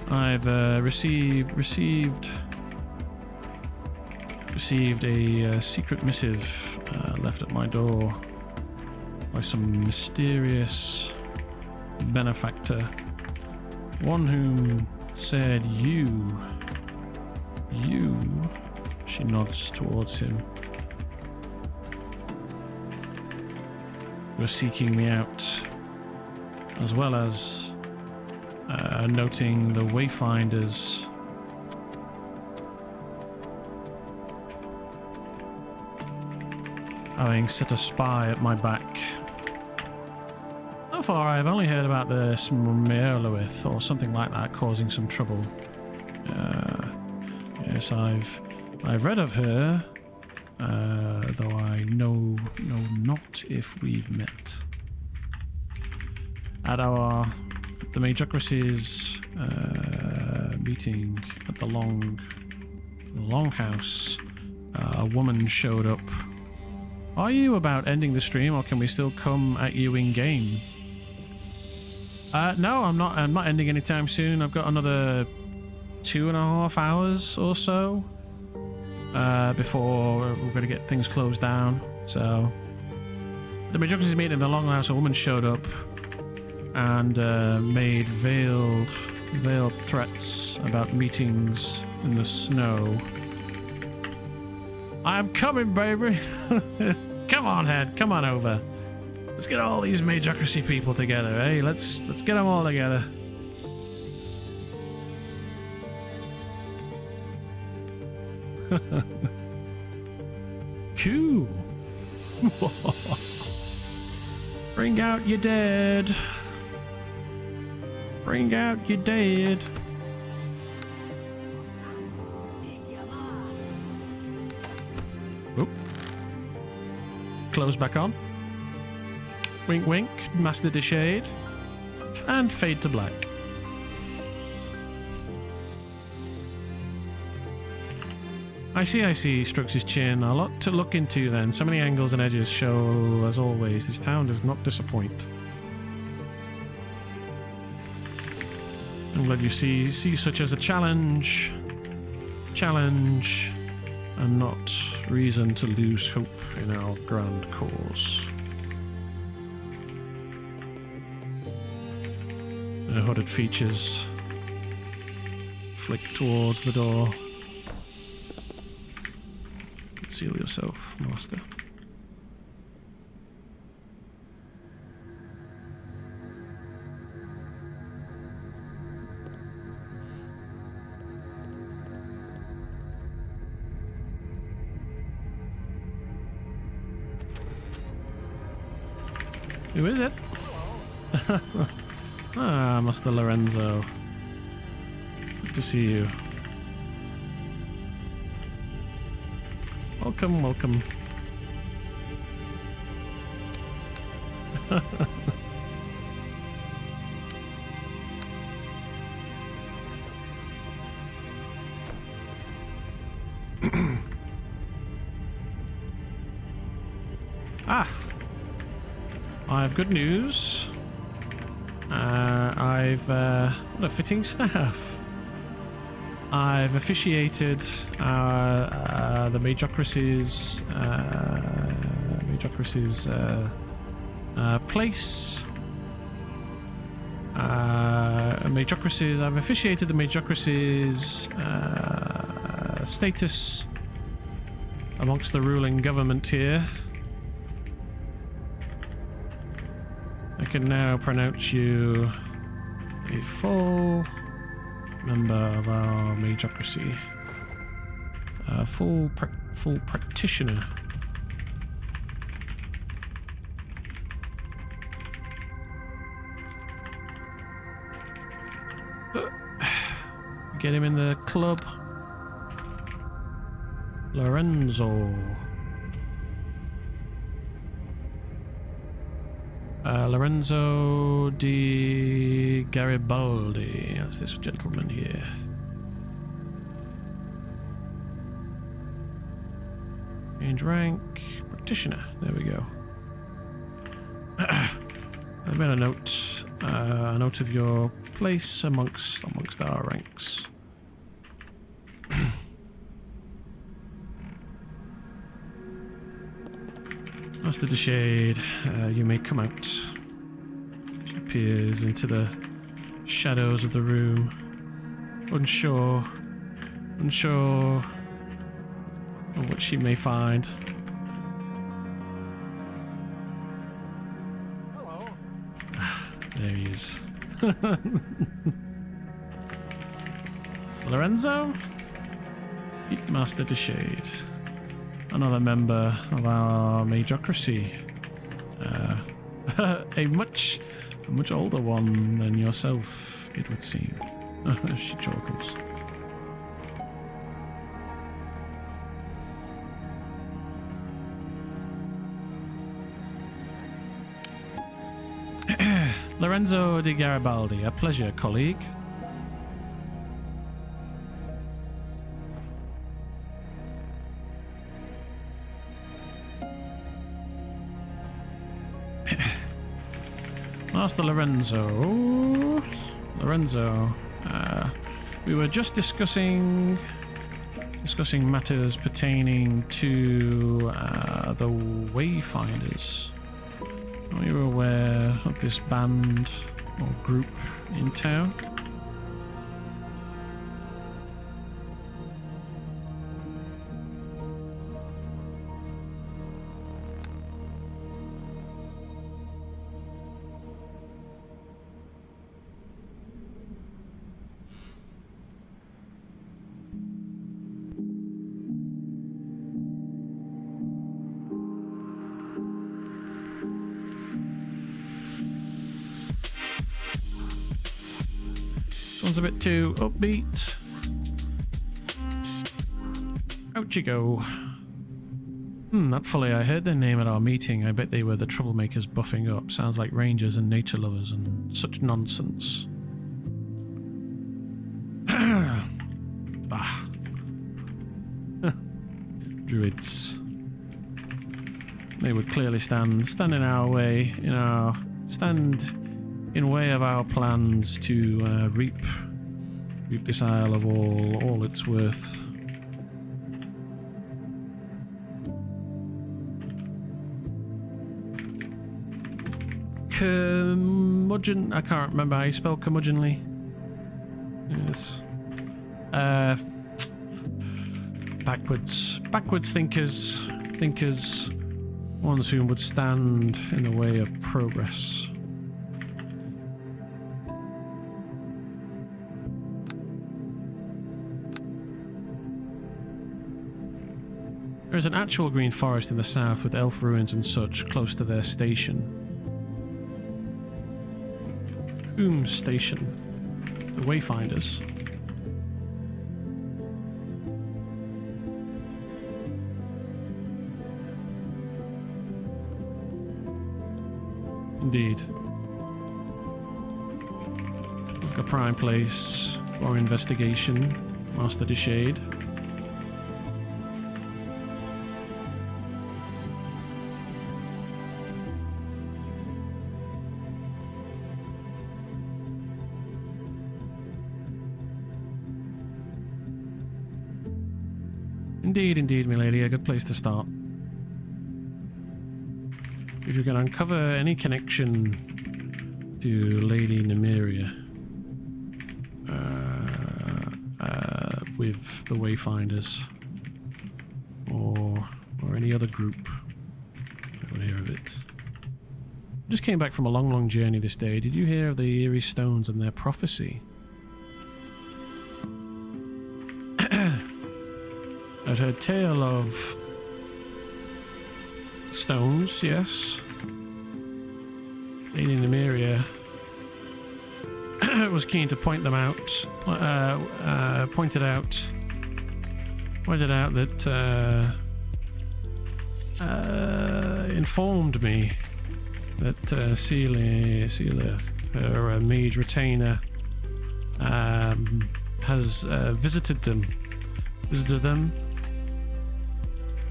I've received a secret missive left at my door by some mysterious benefactor. One whom said you, she nods towards him, were seeking me out, as well as noting the Wayfinders having set a spy at my back. So far, I've only heard about the Arelith or something like that causing some trouble. Yes, I've read of her, though I know not if we've met. At the Magocracy's meeting at the Longhouse, a woman showed up. Are you about ending the stream, or can we still come at you in game? No, I'm not. I'm not ending anytime soon. I've got another 2.5 hours or so before we're going to get things closed down. So, the Magocracy's meeting in the Longhouse, a woman showed up and made veiled threats about meetings in the snow. I'm coming, baby. Come on, head. Come on over. Let's get all these Magocracy people together, eh? Let's get them all together. Cool. Bring out your dead. Bring out your dead. Oop. Close back on. Wink wink, Master the Shade. And fade to black. I see, strokes his chin. A lot to look into then. So many angles and edges show, as always, this town does not disappoint. I'm glad you see such as a challenge, and not reason to lose hope in our grand cause. The hooded features flick towards the door. Conceal yourself, master. Who is it? Ah, Master Lorenzo. Good to see you. Welcome, welcome. Ah! I have good news. What a fitting staff. I've officiated the Magocracy's place. I've officiated the Magocracy's status amongst the ruling government here. I can now pronounce you a full member of our Magocracy. Full practitioner. Get him in the club. Lorenzo. Lorenzo di Garibaldi. That's this gentleman here. Change rank. Practitioner. There we go. I've made a note of your place amongst our ranks. Master de Shade, you may come out. She appears into the shadows of the room, unsure of what she may find. Hello. There he is. It's Lorenzo, Master de Shade. Another member of our Magocracy. A much older one than yourself, it would seem. She chuckles. Lorenzo di Garibaldi, a pleasure, colleague. Master Lorenzo, we were just discussing matters pertaining to the Wayfinders. Are you aware of this band or group in town? One's a bit too upbeat. Out you go. Hopefully I heard their name at our meeting. I bet they were the troublemakers buffing up. Sounds like rangers and nature lovers and such nonsense. Bah. Druids. They would clearly stand in our way, stand in way of our plans to reap this isle of all it's worth. Curmudgeon, I can't remember how you spell curmudgeonly. Yes. backwards thinkers, ones who would stand in the way of progress. There is an actual green forest in the south with elf ruins and such close to their station. Whom's station? The Wayfinders. Indeed. It's like a prime place for investigation, Master de Shade. Indeed, milady, a good place to start. If you can uncover any connection to Lady Nymeria with the Wayfinders or any other group, I would hear of it. Just came back from a long journey this day. Did you hear of the eerie stones and their prophecy? I've heard tale of stones, yes. Lady Nymeria was keen to point them out. Pointed out that informed me that Celia, her mage retainer, has visited them.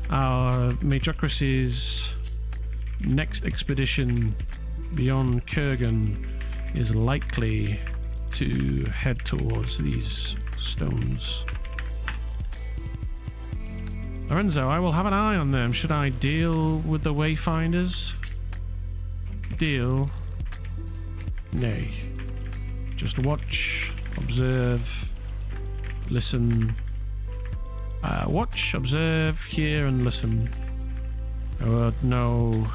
Our Magocracy's next expedition beyond Kurgan is likely to head towards these stones. Lorenzo, I will have an eye on them. Should I deal with the Wayfinders? Deal? Nay. Just watch, observe, listen. Watch, observe, hear, and listen. I would know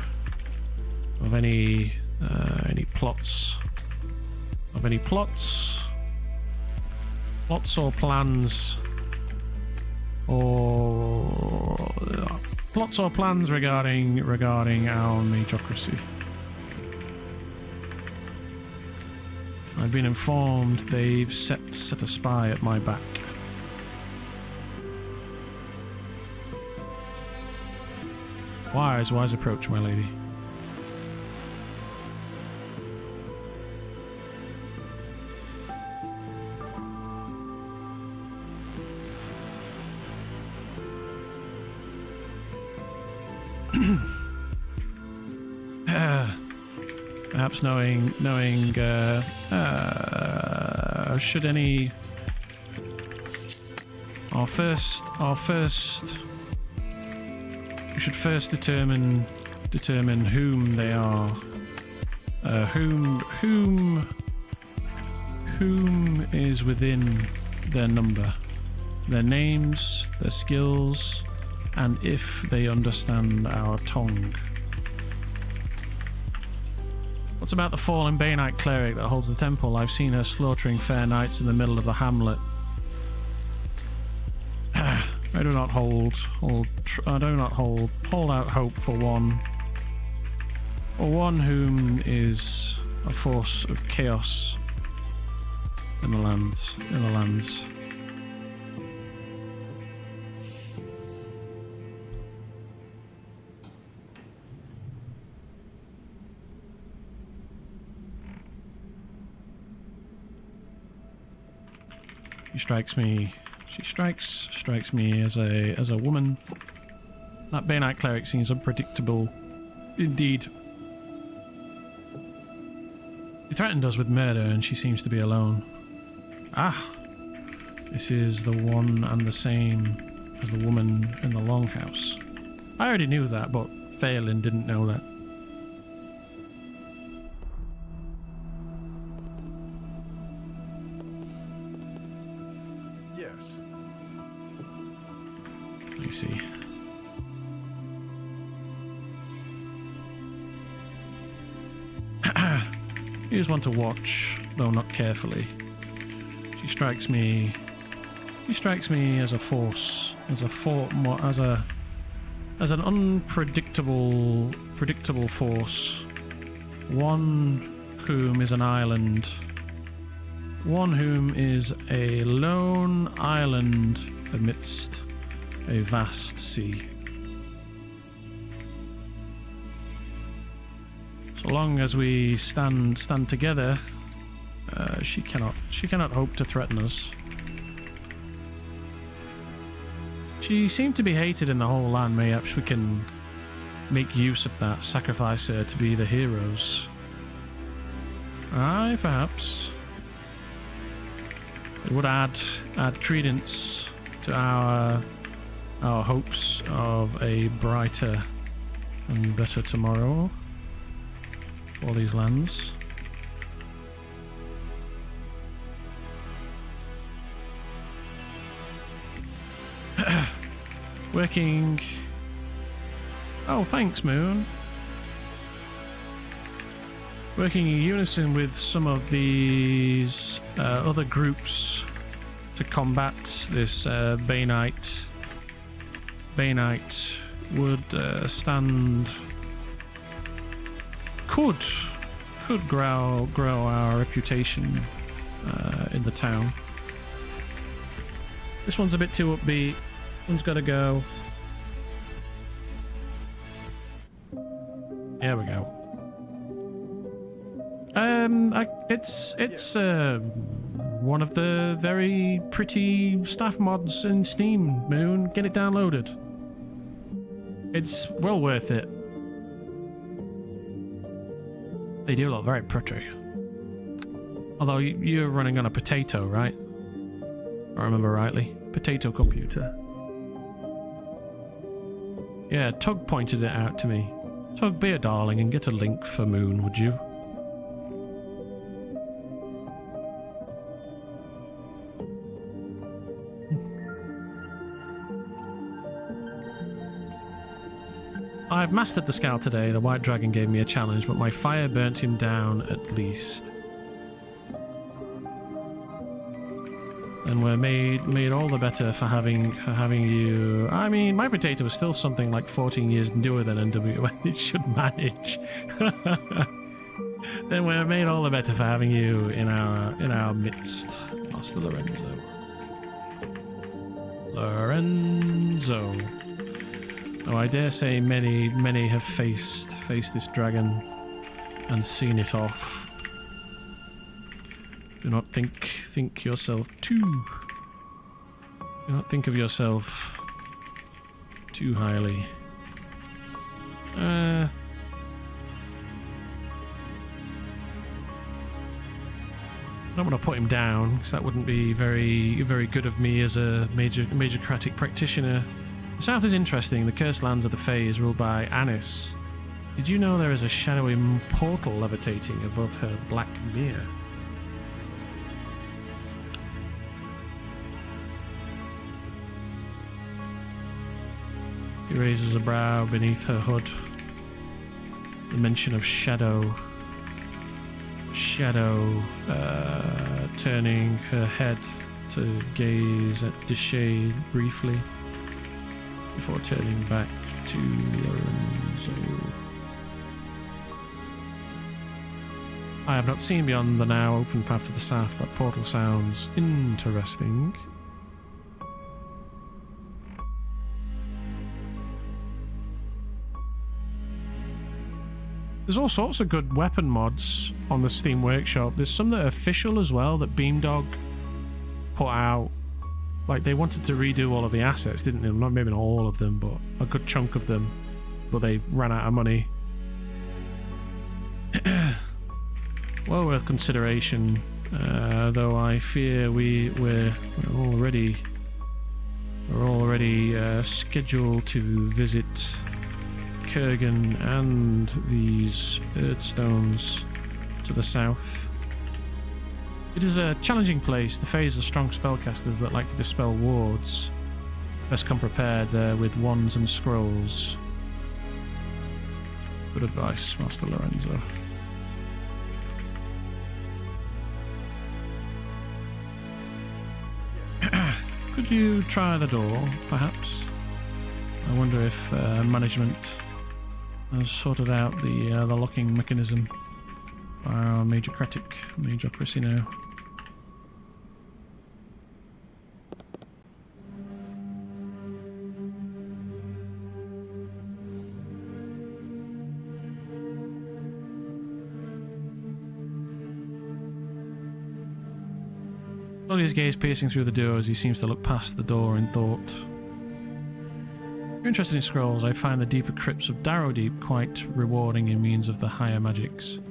of any plots. Of any plots or plans, regarding our Magocracy. I've been informed they've set a spy at my back. Wise approach, my lady. Perhaps knowing should any our first we should first determine whom they are, whom is within their number, their names, their skills, and if they understand our tongue. What's about the fallen Bainite cleric that holds the temple? I've seen her slaughtering fair knights in the middle of the hamlet. I do not hold out hope for one whom is a force of chaos in the lands. She strikes me as a woman. That Bainite cleric seems unpredictable indeed. She threatened us with murder and she seems to be alone. Ah! This is the one and the same as the woman in the longhouse. I already knew that, but Phelan didn't know that. Yes. Let me see. Here's one to watch, though not carefully. She strikes me. She strikes me as a force, as an predictable force. One whom is an island. One whom is a lone island amidst a vast sea. So long as we stand together, she cannot hope to threaten us. She seemed to be hated in the whole land. Mayhaps we can make use of that, sacrifice her to be the heroes. Aye, perhaps. It would add credence to our hopes of a brighter and better tomorrow for these lands. Working. Oh, thanks, Moon. Working in unison with some of these other groups to combat this Banite. Banite would stand. Could grow our reputation in the town. This one's a bit too upbeat. One's got to go. There we go. It's one of the very pretty staff mods in Steam. Moon, get it downloaded. It's well worth it. They do look very pretty. Although you're running on a potato, right? If I remember rightly. Potato computer. Yeah, Tug pointed it out to me. Tug, be a darling and get a link for Moon, would you? I've mastered the scout today. The white dragon gave me a challenge, but my fire burnt him down at least. And we're made all the better for having you. I mean, my potato is still something like 14 years newer than NW. It should manage. Then we're made all the better for having you in our midst, Master Lorenzo. Lorenzo. Oh, I dare say many have faced this dragon and seen it off. Do not think yourself too. Do not think of yourself too highly. I don't want to put him down because that wouldn't be very good of me as a Magocratic practitioner. The south is interesting. The cursed lands of the Fae is ruled by Anis. Did you know there is a shadowy portal levitating above her black mere? He raises a brow beneath her hood. The mention of shadow. Turning her head to gaze at Deshay briefly before turning back to Lorenzo. I have not seen beyond the now open path to the south. That portal sounds interesting. There's all sorts of good weapon mods on the Steam Workshop. There's some that are official as well that Beamdog put out. Like, they wanted to redo all of the assets, didn't they? Not maybe not all of them, but a good chunk of them. But they ran out of money. Well worth consideration, though I fear we're already scheduled to visit Kurgan and these Earthstones to the south. It is a challenging place. The Fays are strong spellcasters that like to dispel wards. Best come prepared there with wands and scrolls. Good advice, Master Lorenzo. Could you try the door, perhaps? I wonder if management has sorted out the locking mechanism by our Magocracy now. Slowly his gaze piercing through the door as he seems to look past the door in thought. If you're interested in scrolls, I find the deeper crypts of Darrowdeep quite rewarding in means of the higher magics.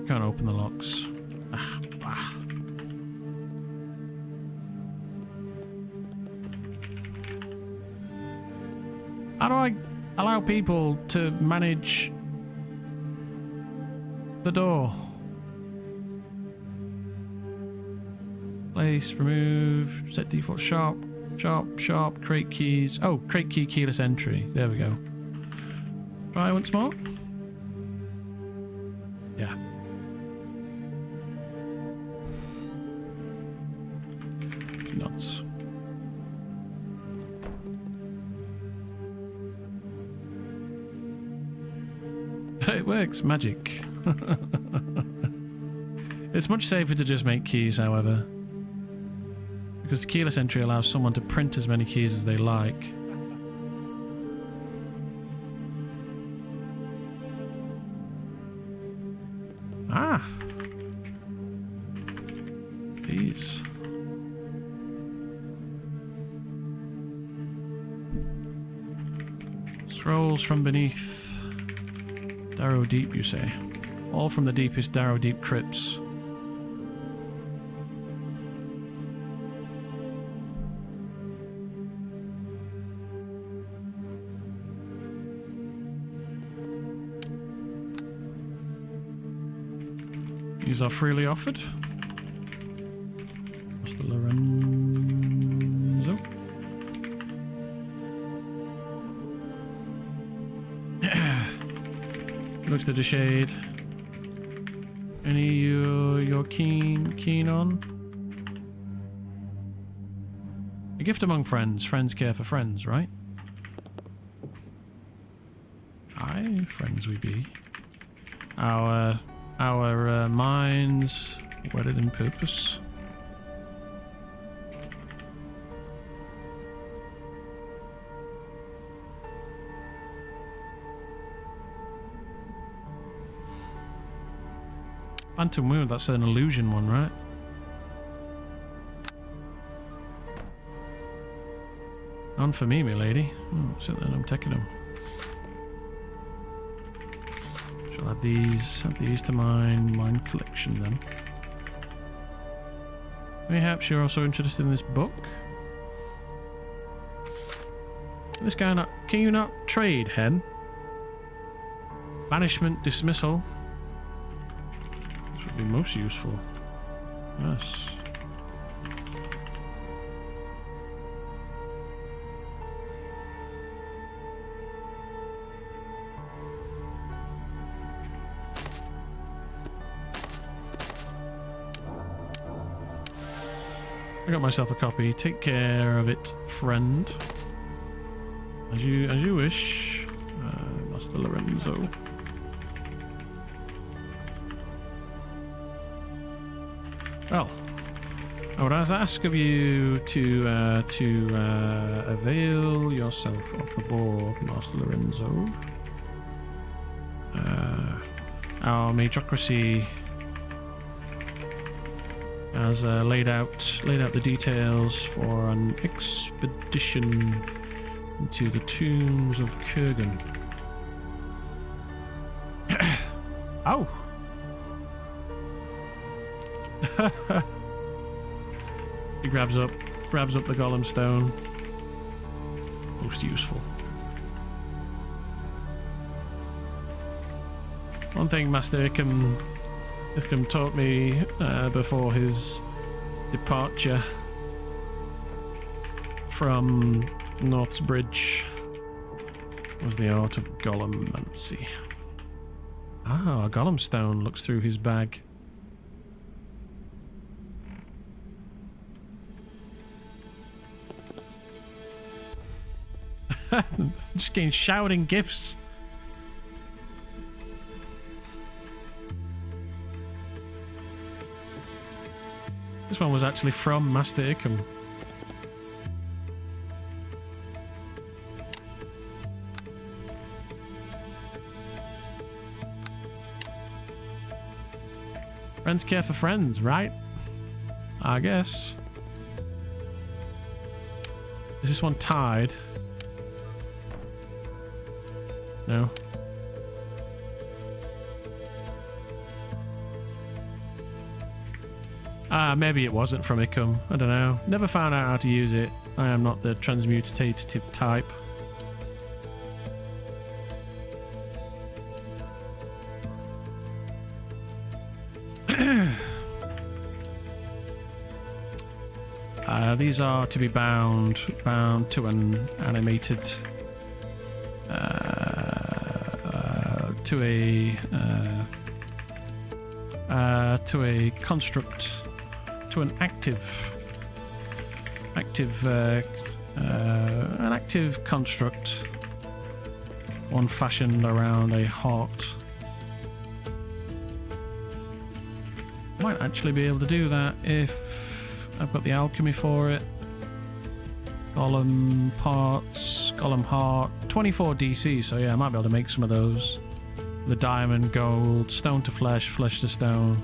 Can't open the locks. Ah, bah. How do I allow people to manage the door? Place, remove, set default sharp, crate keys. Oh, crate key, keyless entry. There we go. Try once more. Yeah. Nuts. It works, magic. It's much safer to just make keys, however, because keyless entry allows someone to print as many keys as they like. Ah! These. Scrolls from beneath Darrowdeep, you say? All from the deepest Darrowdeep crypts. These are freely offered. Master Lorenzo. Looks to the shade. Any you're keen on? A gift among friends. Friends care for friends, right? Aye, friends we be. Our minds wedded in purpose. Phantom Wound, that's an illusion one, right? None for me, my lady. So then I'm taking them. Shall add these to mine collection then. Perhaps you're also interested in this book? This guy not... Can you not trade, hen? Banishment, dismissal. This would be most useful. Yes. I got myself a copy. Take care of it, friend. As you wish, Master Lorenzo. Well, I would ask of you to avail yourself of the board, Master Lorenzo. Our Magocracy has laid out the details for an expedition into the tombs of Kurgan. Oh! He grabs up the golem stone. Most useful. One thing Master Ickham taught me before his departure from North's Bridge was the art of golemmancy. Ah, a golem stone looks through his bag. Just getting shouting gifts. This one was actually from Master Ickham. Friends care for friends, right? I guess. Is this one tied? No. Maybe it wasn't from Ickham. I don't know. Never found out how to use it. I am not the transmutative type. These are to be bound to an animated, to a construct, to an active construct, one fashioned around a heart. Might actually be able to do that if I've got the alchemy for it. Golem parts, golem heart, 24 DC, so yeah, I might be able to make some of those. The diamond, gold, stone to flesh, flesh to stone.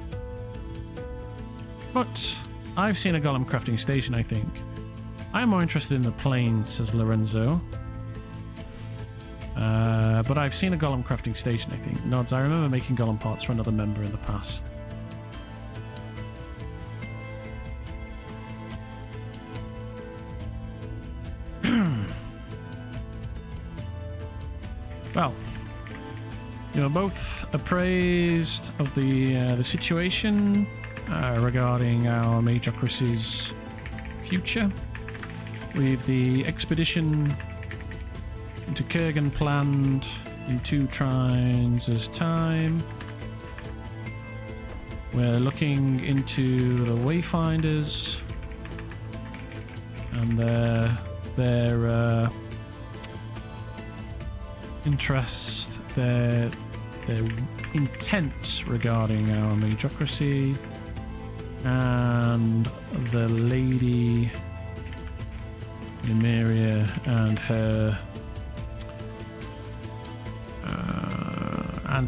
But I've seen a golem crafting station, I think. I am more interested in the plains, says Lorenzo. But I've seen a golem crafting station, I think. Nods, I remember making golem parts for another member in the past. Well, you are both appraised of the situation regarding our Magocracy's future. We've the expedition into Kurgan planned in 2 trines' time. We're looking into the Wayfinders and their interest, their intent regarding our Magocracy, and the lady Nymeria and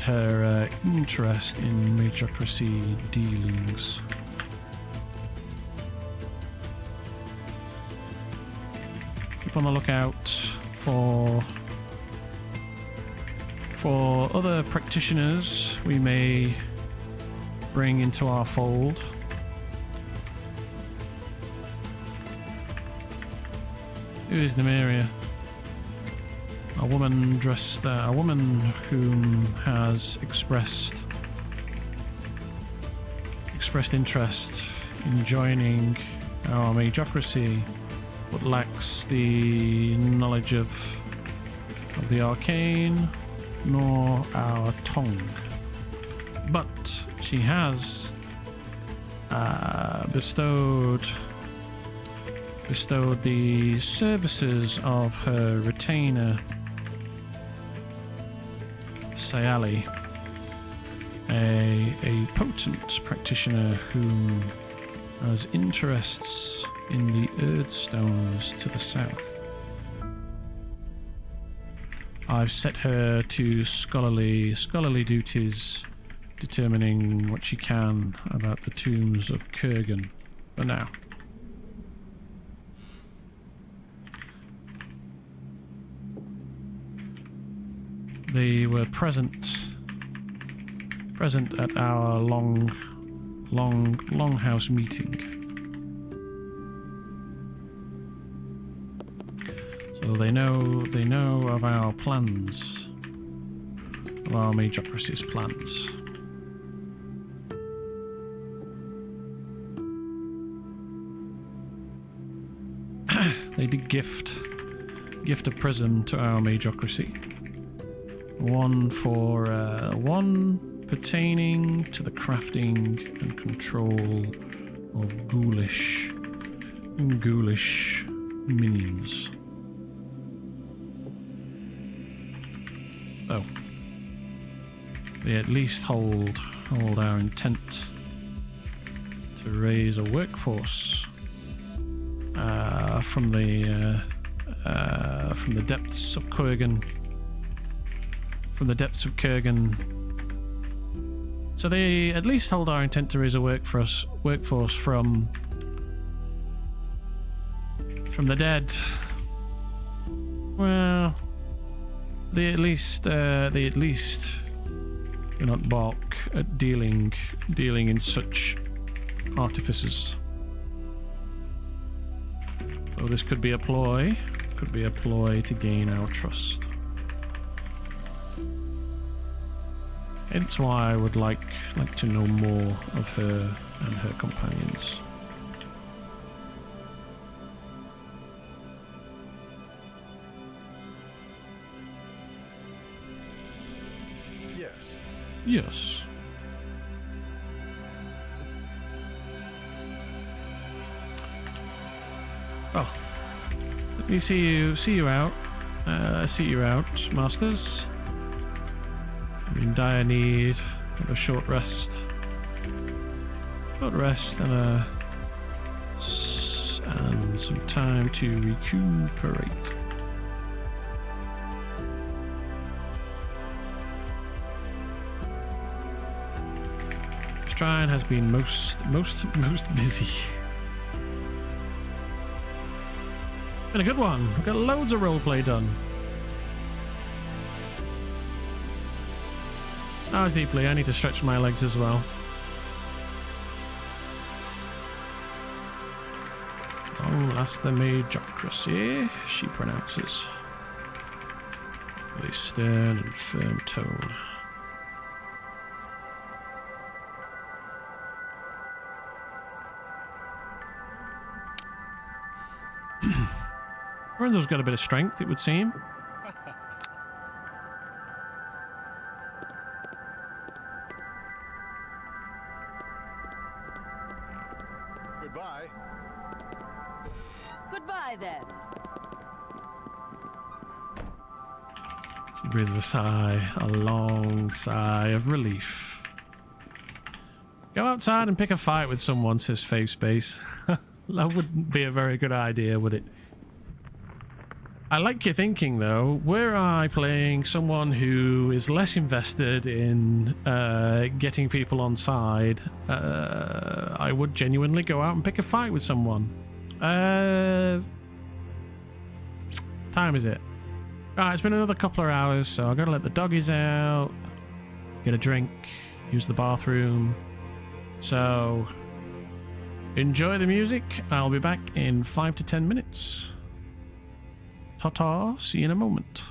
her interest in Magocracy dealings. Keep on the lookout for other practitioners we may bring into our fold. Who is Nymeria? A woman whom has expressed interest in joining our Magocracy, but lacks the knowledge of the arcane nor our tongue. But she has bestowed the services of her retainer Sayali, a potent practitioner whom has interests in the Earthstones to the south. I've set her to scholarly duties, determining what she can about the tombs of Kurgan for now. They were present at our longhouse meeting. So they know of our plans. of our Magocracy's plans. They did gift a prism to our Magocracy. One pertaining to the crafting and control of ghoulish minions. Oh. They at least hold our intent to raise a workforce from the depths of Kurgan. From the depths of Kurgan. So they at least hold our intent to raise a workforce from the dead. Well, they at least do not balk at dealing in such artifices. So this could be a ploy. Could be a ploy to gain our trust. It's why I would like to know more of her and her companions. Yes. Yes. Well, let me see you out. See you out, masters. I'm in dire need of a short rest. And some time to recuperate. Shrine has been most busy. Been a good one. We've got loads of roleplay done. I was deeply. I need to stretch my legs as well. Long last the Magocracy, she pronounces. With a stern and firm tone. Lorenzo's got a bit of strength, it would seem. Goodbye. Goodbye then. She breathes a sigh, a long sigh of relief. Go outside and pick a fight with someone, says Fave Space. That wouldn't be a very good idea, would it? I like your thinking, though. Were I playing someone who is less invested in getting people on side, I would genuinely go out and pick a fight with someone. Time is it? Right, it's been another couple of hours, so I've got to let the doggies out, get a drink, use the bathroom. So, enjoy the music. I'll be back in 5 to 10 minutes. Ta-ta, see you in a moment.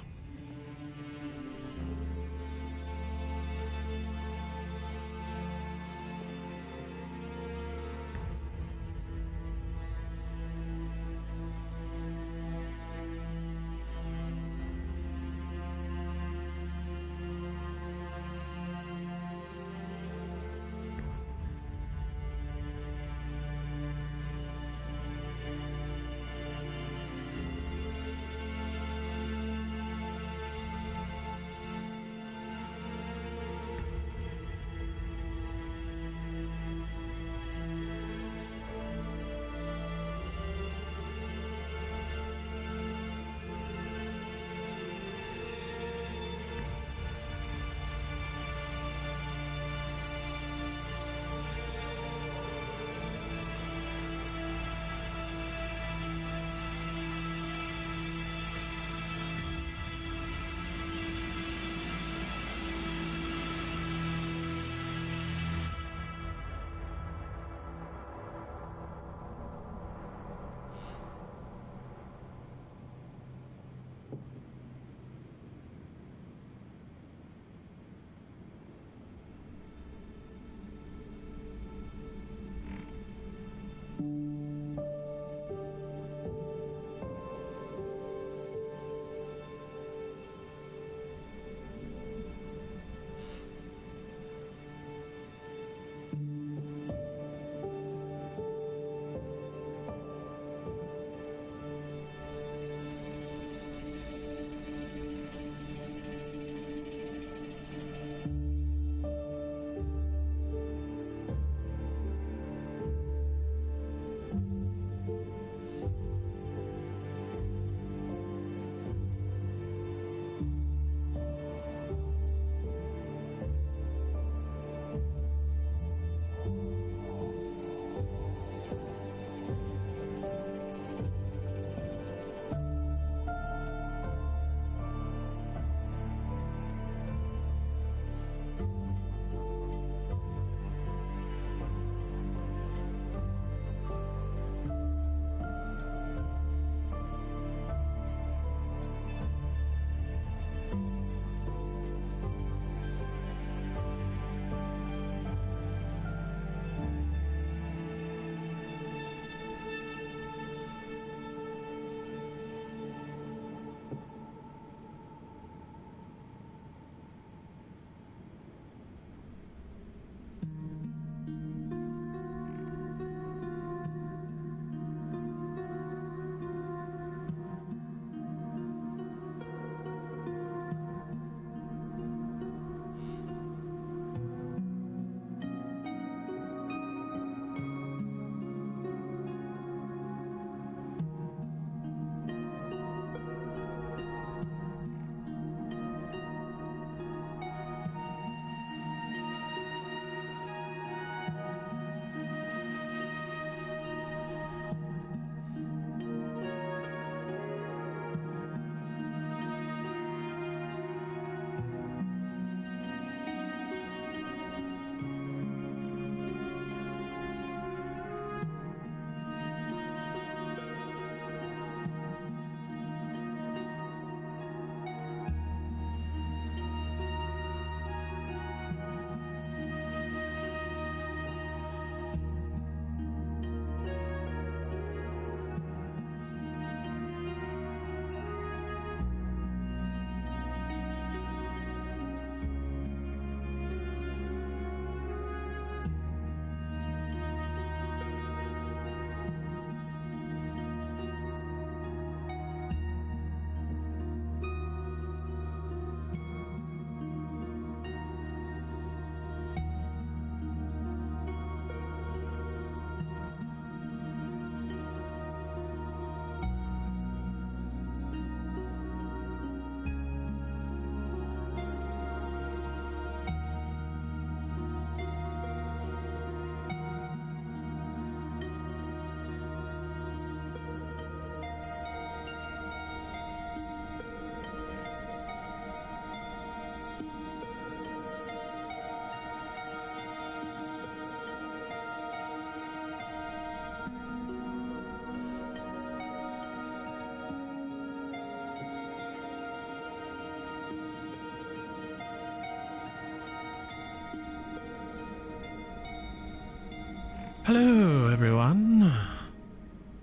Hello, everyone.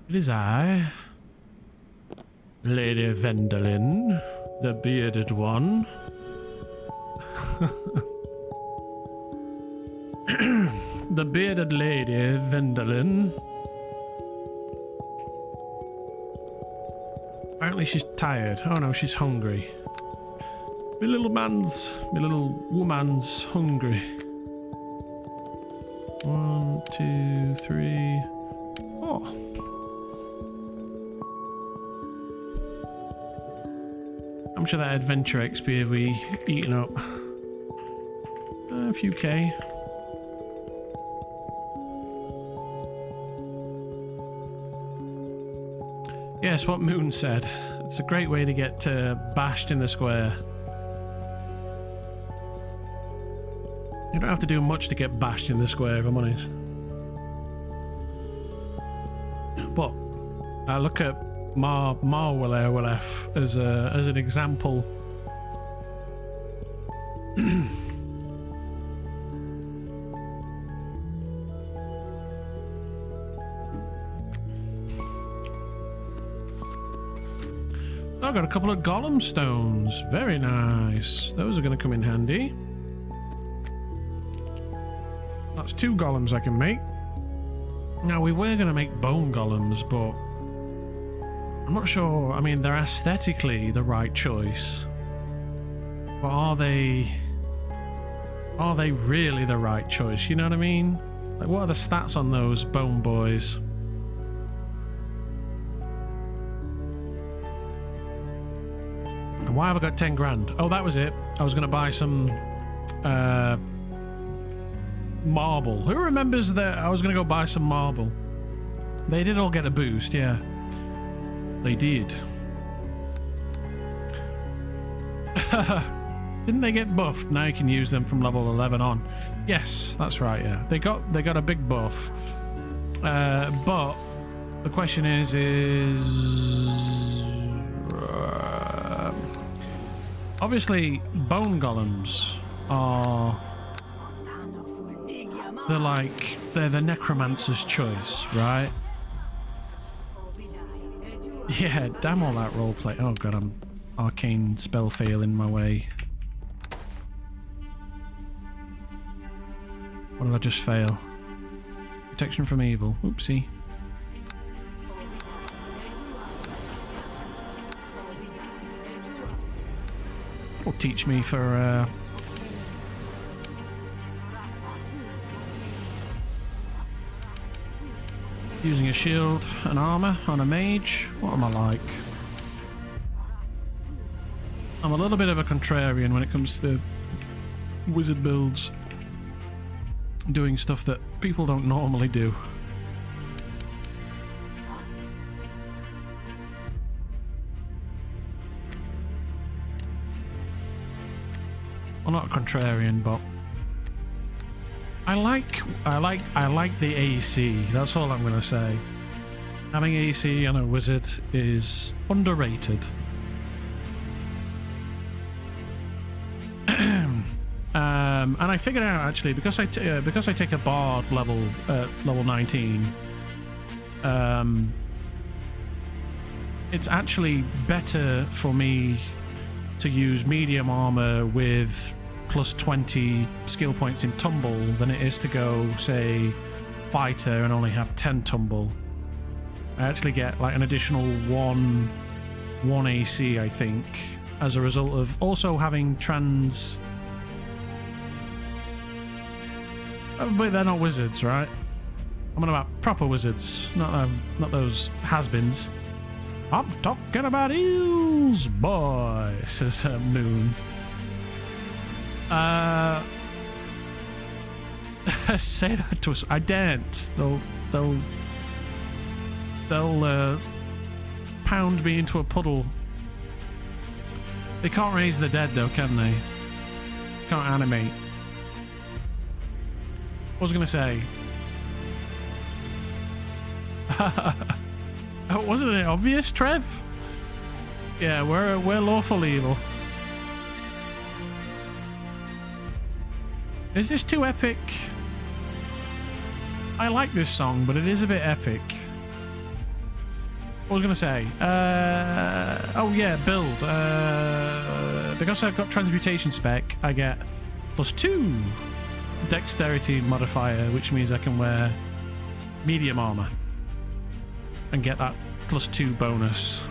It is I, Lady Vendolin, the bearded one. The bearded lady, Vendolin. Apparently she's tired. Oh no, she's hungry. My little woman's hungry. 1, 2, 3. Oh. How much of that adventure XP have we eaten up? A few K. Yes, what Moon said. It's a great way to get bashed in the square. You don't have to do much to get bashed in the square, if I'm honest. But I look at Marwilef as an example. I've got a couple of golem stones. Very nice. Those are going to come in handy. That's 2 golems I can make. Now, we were going to make bone golems, but I'm not sure. I mean, they're aesthetically the right choice. But are they really the right choice? You know what I mean? Like, what are the stats on those bone boys? And why have I got 10 grand? Oh, that was it. I was going to buy some marble. Who remembers that I was going to go buy some marble? They did all get a boost, yeah. They did. Didn't they get buffed? Now you can use them from level 11 on. Yes, that's right, yeah. They got a big buff. But the question is obviously bone golems are they're the necromancer's choice, right? Yeah, damn all that roleplay. Oh god, I'm arcane spell fail in my way. What did I just fail? Protection from evil. Oopsie. Will teach me for using a shield and armor on a mage. What am I like? I'm a little bit of a contrarian when it comes to wizard builds. Doing stuff that people don't normally do. Well, not a contrarian, but I like the AC. That's all I'm gonna say. Having AC on a wizard is underrated. And I figured out actually because I take a bard level 19. It's actually better for me to use medium armor with plus 20 skill points in tumble than it is to go, say, fighter and only have 10 tumble. I actually get like an additional 1 AC, I think, as a result of also having trans. But they're not wizards, right? I'm on about proper wizards, not those has-beens. I'm talking about eels, boy, says Moon. Say that to us. I daren't. They'll pound me into a puddle. They can't raise the dead though, can they? Can't animate. What was I gonna say? Wasn't it obvious, Trev? Yeah, we're lawful evil. Is this too epic? I like this song, but it is a bit epic. What was I going to say? Oh yeah, build. Because I've got transmutation spec, I get +2 dexterity modifier, which means I can wear medium armor and get that +2 bonus.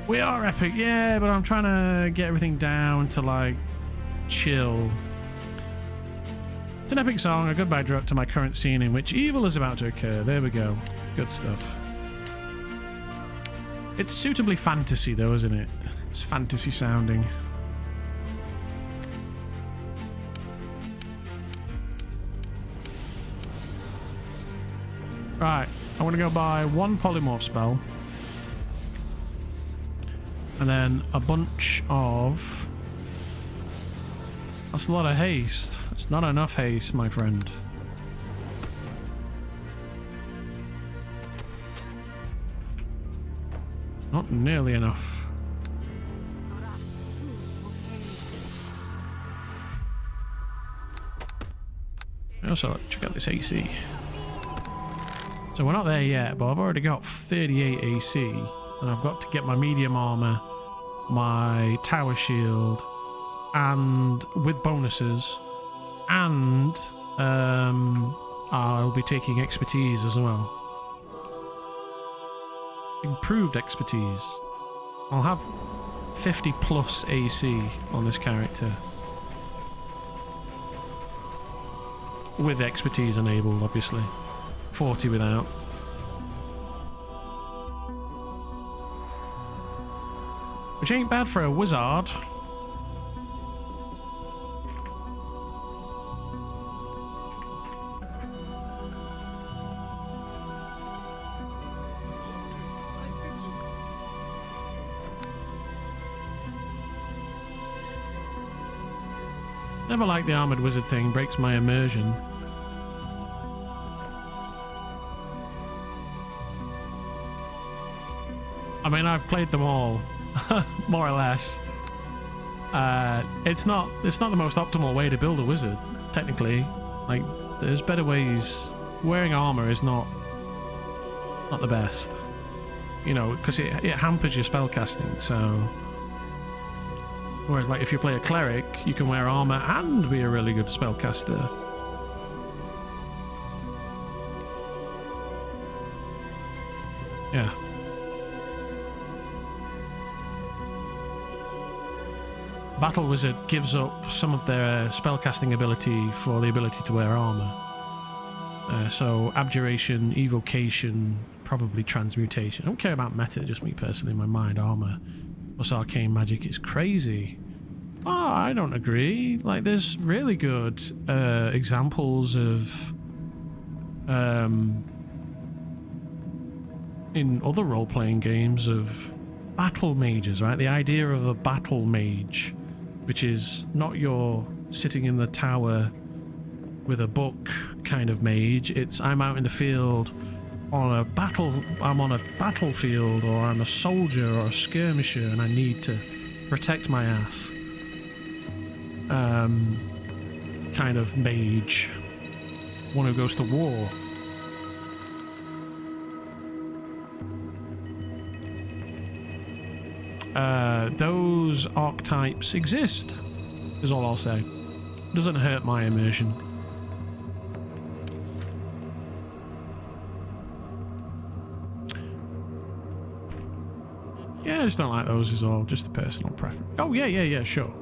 We are epic, yeah, but I'm trying to get everything down to like chill. It's an epic song, a good backdrop to my current scene in which evil is about to occur. There we go. Good stuff. It's suitably fantasy though, isn't it? It's fantasy sounding. Right, I want to go buy 1 polymorph spell. And then a bunch of... That's a lot of haste. It's not enough haste, my friend. Not nearly enough. Also, check out this AC. So we're not there yet, but I've already got 38 AC. And I've got to get my medium armor, my tower shield, and with bonuses. And I'll be taking expertise as well. Improved expertise. I'll have 50 plus AC on this character. With expertise enabled, obviously. 40 without. Which ain't bad for a wizard. Never liked the armored wizard thing, breaks my immersion. I mean, I've played them all, more or less. It's not the most optimal way to build a wizard, technically. Like, there's better ways. Wearing armor is not the best, you know, because it hampers your spell casting. So. Whereas, like, if you play a cleric, you can wear armor and be a really good spellcaster. Yeah. Battle Wizard gives up some of their spellcasting ability for the ability to wear armor. So, abjuration, evocation, probably transmutation. I don't care about meta, just me personally, in my mind, armor. Plus arcane magic is crazy. Oh, I don't agree. Like, there's really good examples of in other role-playing games of battle mages, right? The idea of a battle mage, which is not your sitting in the tower with a book kind of mage. It's I'm out in the field on a battle, I'm on a battlefield, or I'm a soldier or a skirmisher and I need to protect my ass. Kind of mage. One who goes to war. Those archetypes exist, is all I'll say. Doesn't hurt my immersion. Yeah, I just don't like those is all. Just a personal preference. Oh, yeah, sure.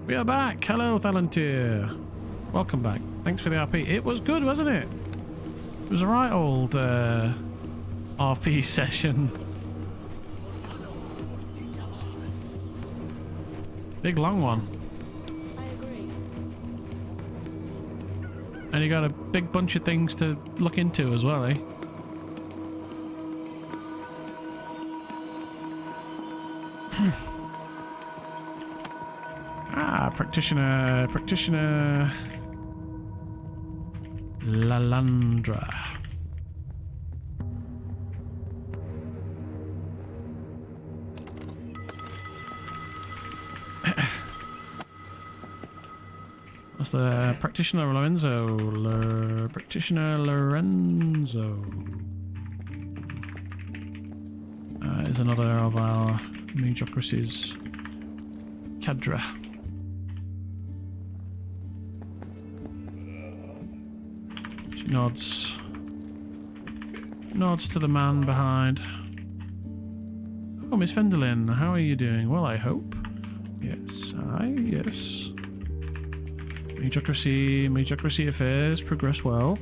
We are back. Hello, Thalantir. Welcome back. Thanks for the RP. It was good, wasn't it? It was a right old RP session. Big long one. I agree. And you got a big bunch of things to look into as well, eh? Practitioner Lalandra. That's the Practitioner Lorenzo. Practitioner Lorenzo. Is another of our Magocracy's cadre. She nods. Nods to the man behind. Oh, Miss Fendelin, how are you doing? Well, I hope. Yes, yes. Magocracy affairs progress well.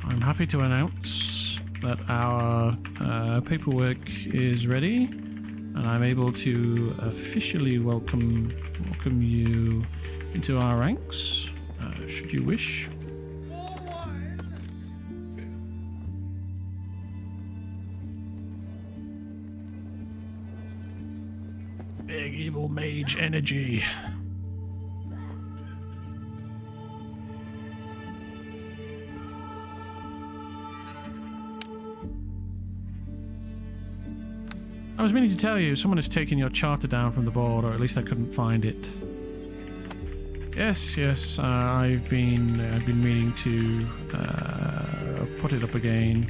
I'm happy to announce that our paperwork is ready, and I'm able to officially welcome you into our ranks, should you wish. Big evil mage energy. I was meaning to tell you, someone has taken your charter down from the board, or at least I couldn't find it. Yes, I've been meaning to put it up again.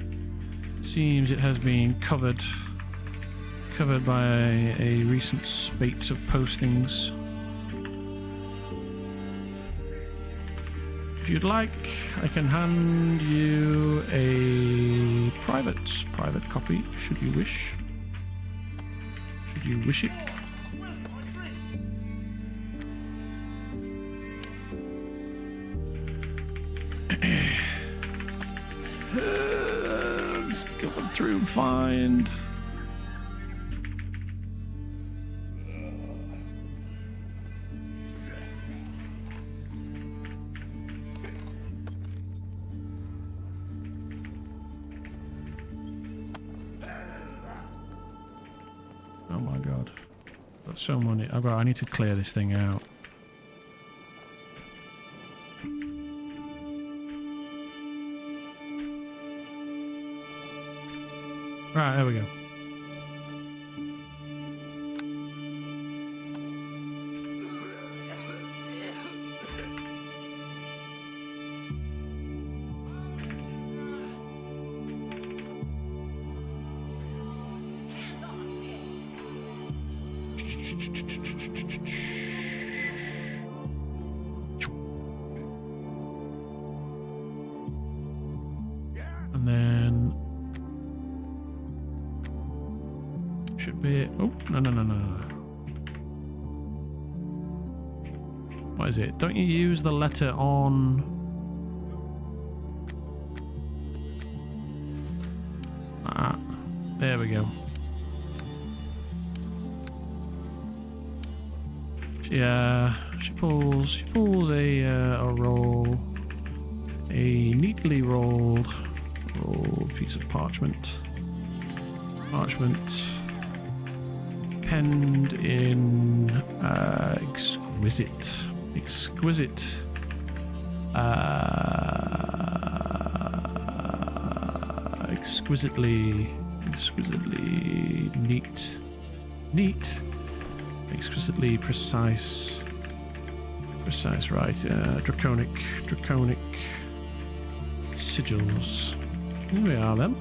Seems it has been covered by a recent spate of postings. If you'd like, I can hand you a private copy, should you wish. Should you wish it? Let's go through and find. Oh my god. Got so many. I need to clear this thing out. Right, there we go. And then should be. Oh, no. What is it? Don't you use the letter on? Ah, there we go. She pulls a roll, a neatly rolled piece of parchment, penned in exquisite, exquisitely neat. Exquisitely precise, right? Draconic sigils. Here we are then.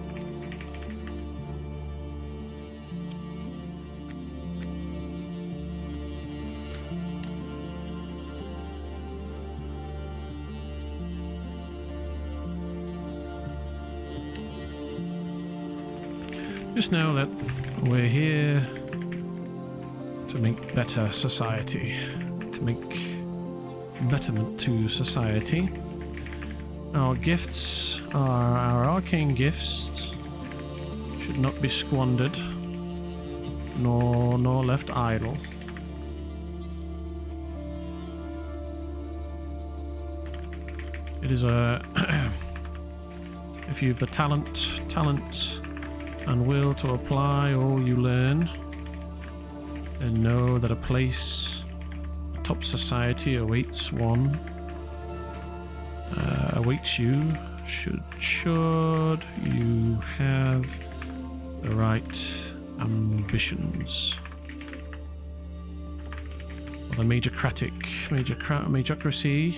Just know that we're here to make better society, to make betterment to society. Our gifts, our arcane gifts, should not be squandered, nor left idle. It is a if you've the talent and will to apply all you learn, and know that a place top society awaits you should you have the right ambitions. The Magocracy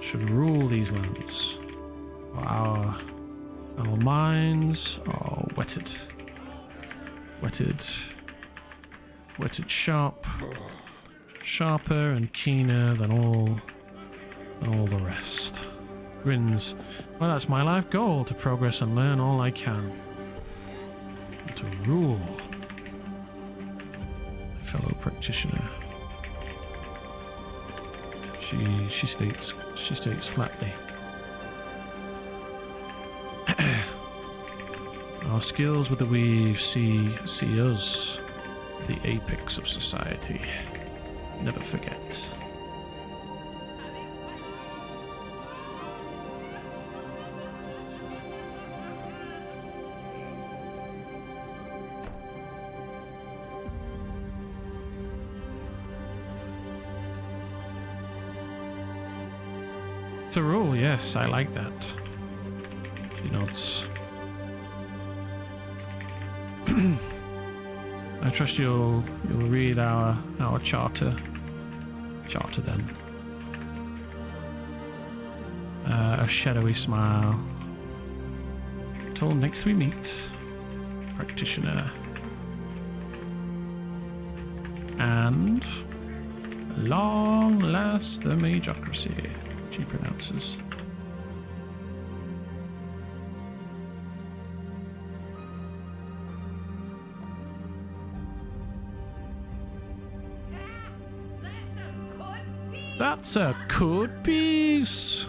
should rule these lands. Our minds are whetted sharper and keener than all the rest. Grins. Well, that's my life goal, to progress and learn all I can. And to rule. My fellow practitioner. She states flatly. Our skills with the weave see us, the apex of society. Never forget. To rule, yes, I like that. She nods. I trust you'll read our charter. Charter then. A shadowy smile. Till next we meet, practitioner. And long last the Magocracy, she pronounces. That's a good piece.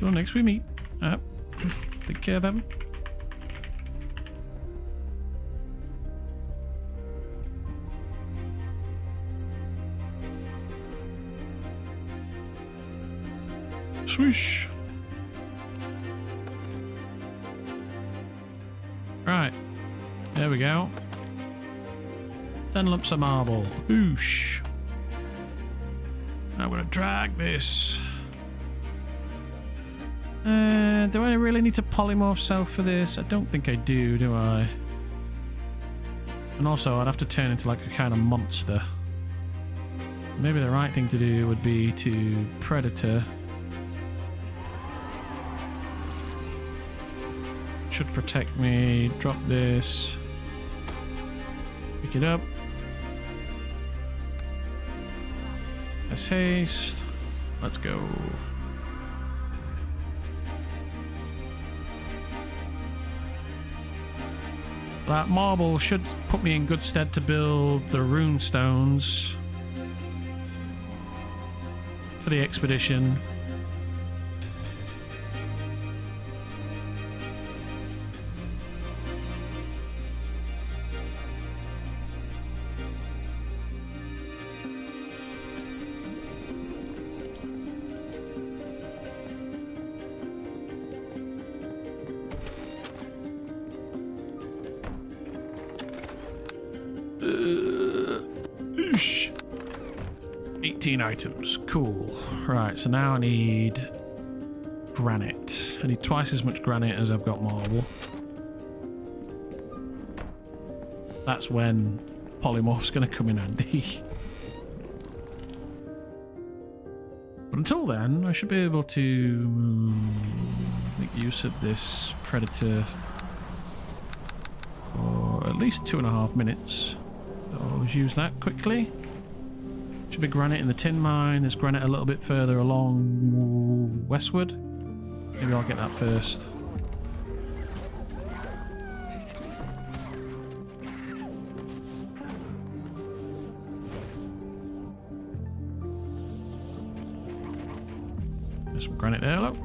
Well, next we meet. Take care of them. Swoosh. Right. There we go. 10 lumps of marble. Oosh. I'm gonna drag this. Do I really need to polymorph self for this? I don't think I do I? And also, I'd have to turn into like a kind of monster. Maybe the right thing to do would be to Predator. Should protect me. Drop this. Pick it up. Let's haste. Let's go. That marble should put me in good stead to build the rune stones for the expedition. Oosh. 18 items. Cool. Right, so now I need granite. I need twice as much granite as I've got marble. That's when polymorph's going to come in handy. But until then, I should be able to make use of this predator for at least 2.5 minutes. So I'll use that quickly. Should be granite in the tin mine. There's granite a little bit further along westward. Maybe I'll get that first. There's some granite there, look.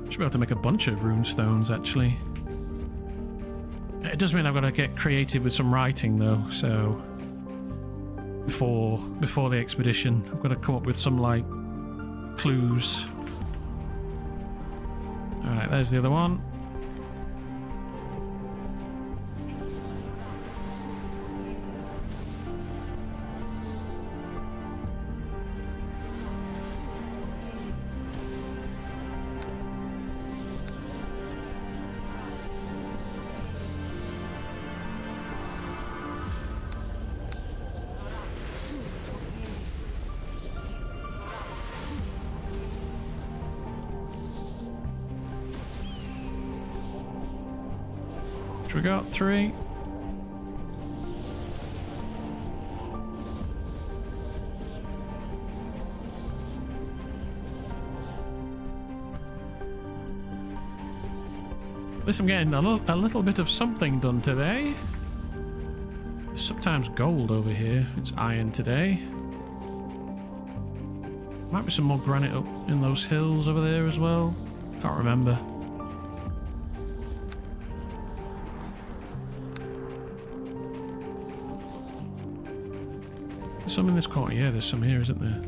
Should be able to make a bunch of rune stones, actually. It does mean I've got to get creative with some writing, though, so... Before the expedition, I've got to come up with some, like, clues. Right, there's the other one. We got 3. At least I'm getting a little bit of something done today. There's sometimes gold over here. It's iron today. Might be some more granite up in those hills over there as well. Can't remember. Some in this corner. Yeah, there's some here, isn't there?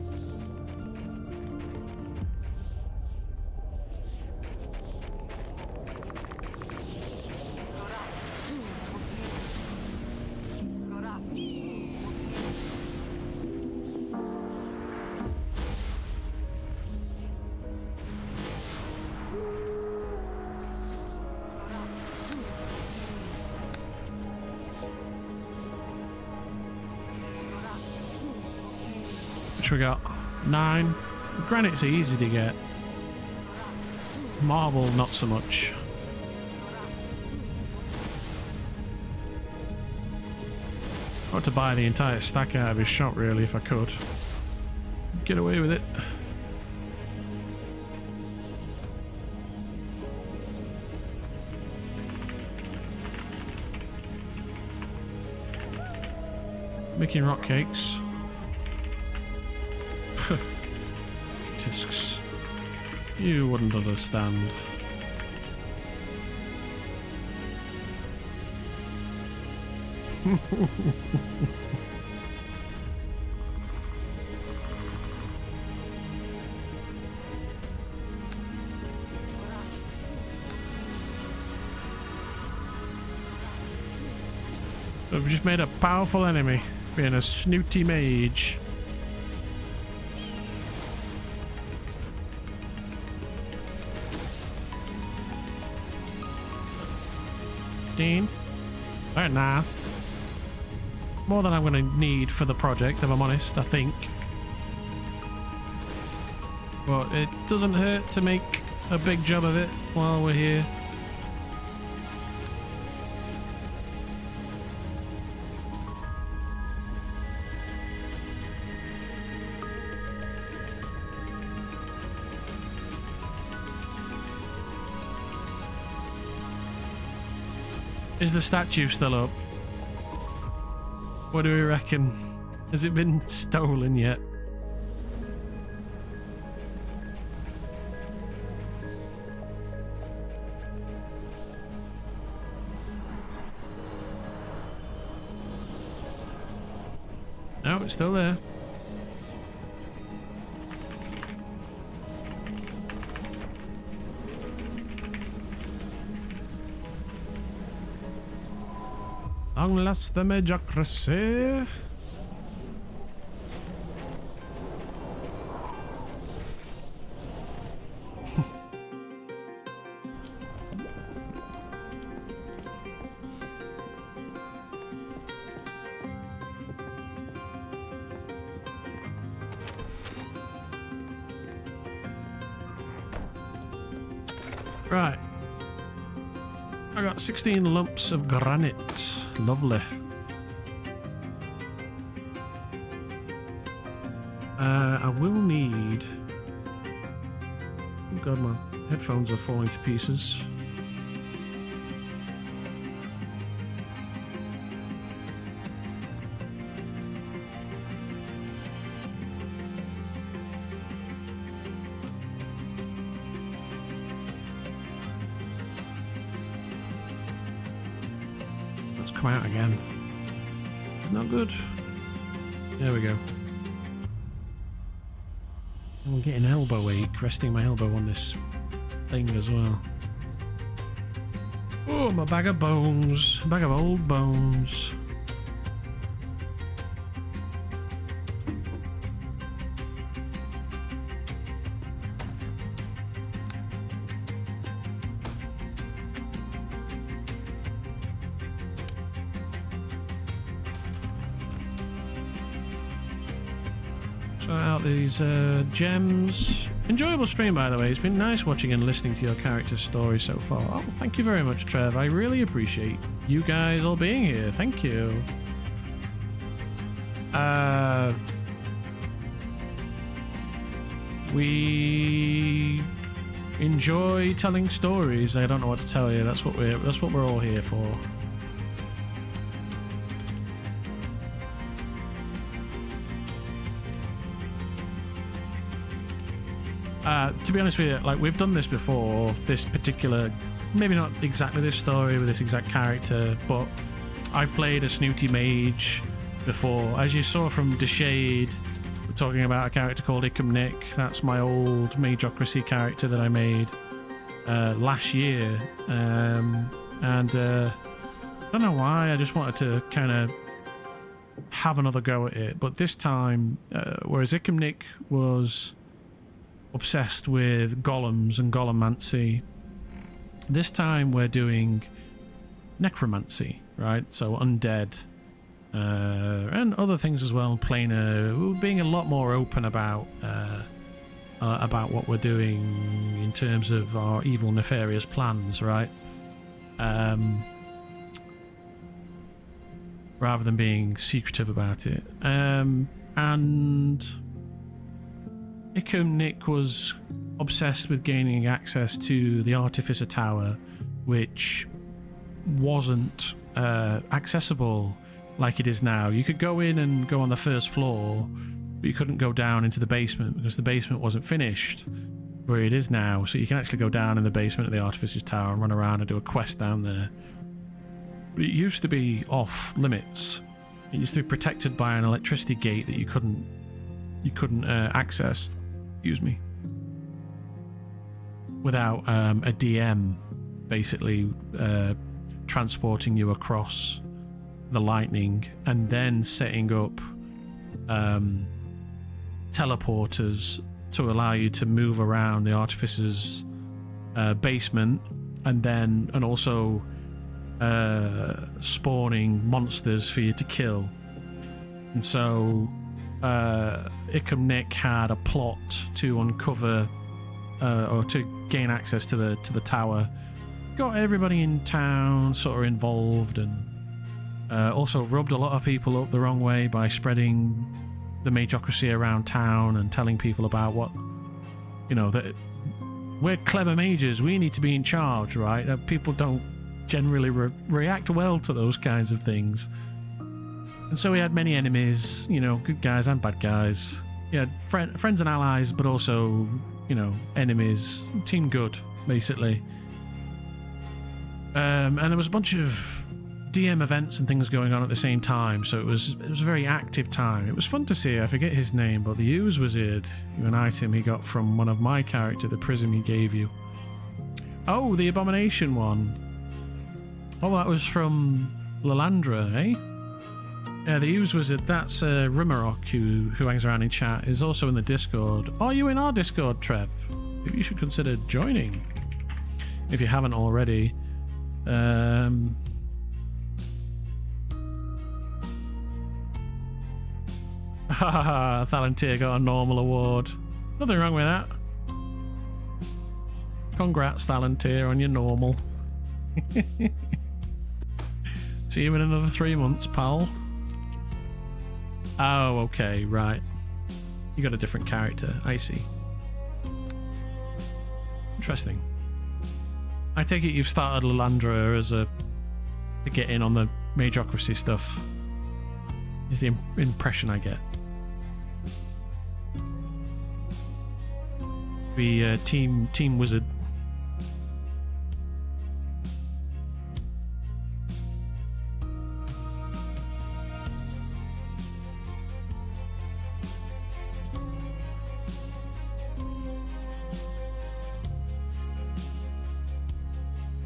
We got 9. Granite's easy to get. Marble, not so much. I ought to buy the entire stack out of his shop, really, if I could. Get away with it. Making rock cakes. Tisks. You wouldn't understand. We've just made a powerful enemy, being a snooty mage. Very nice. More than I'm going to need for the project, if I'm honest, I think. But it doesn't hurt to make a big job of it while we're here. Is the statue still up? What do we reckon? Has it been stolen yet? No, it's still there. Long last the Magocracy. Right. I got 16 lumps of granite. Lovely. I will need... Oh god, my headphones are falling to pieces. Come out again. Not good. There we go. I'm getting elbow ache, resting my elbow on this thing as well. Oh, my bag of bones. A bag of old bones. Try out these gems. Enjoyable stream, by the way. It's been nice watching and listening to your character's story so far. Oh, thank you very much, Trev. I really appreciate you guys all being here. Thank you. We enjoy telling stories. I don't know what to tell you. That's what we're all here for. To be honest with you, like, we've done this before, this particular, maybe not exactly this story with this exact character, but I've played a snooty mage before. As you saw from Deshade, we're talking about a character called Nick. That's my old Magocracy character that I made last year. And I don't know why, I just wanted to kind of have another go at it. But this time, whereas Nick was obsessed with golems and golemancy, this time we're doing necromancy, right? So undead and other things as well. Planar, we're being a lot more open about what we're doing in terms of our evil, nefarious plans, right? Rather than being secretive about it. And Nick was obsessed with gaining access to the Artificer Tower, which wasn't accessible like it is now. You could go in and go on the first floor, but you couldn't go down into the basement because the basement wasn't finished where it is now. So you can actually go down in the basement of the Artificer's Tower and run around and do a quest down there. But it used to be off limits. It used to be protected by an electricity gate that you couldn't access. Excuse me. Without a DM basically transporting you across the lightning and then setting up teleporters to allow you to move around the Artificer's basement, and also spawning monsters for you to kill. And so Nick had a plot to uncover or to gain access to the tower. Got everybody in town sort of involved, and also rubbed a lot of people up the wrong way by spreading the Magocracy around town and telling people about what, that we're clever mages, we need to be in charge, right? People don't generally react well to those kinds of things. And so we had many enemies, good guys and bad guys. He had friends and allies, but also, enemies. Team good, basically. And there was a bunch of DM events and things going on at the same time, so it was a very active time. It was fun to see. I forget his name, but the Ooze Wizard, an item he got from one of my character, the prism he gave you. Oh, the Abomination one. Oh, that was from Lalandra, eh? Yeah, the Ooze Wizard, that's Rimarok, who hangs around in chat, is also in the Discord. Are you in our Discord, Trev? Maybe you should consider joining, if you haven't already. Haha, Thalantir got a normal award. Nothing wrong with that. Congrats, Thalantir, on your normal. See you in another 3 months, pal. Oh, okay, right. You got a different character. I see. Interesting. I take it you've started Lalandra as to get in on the Magocracy stuff. Is the impression I get. Be team wizard.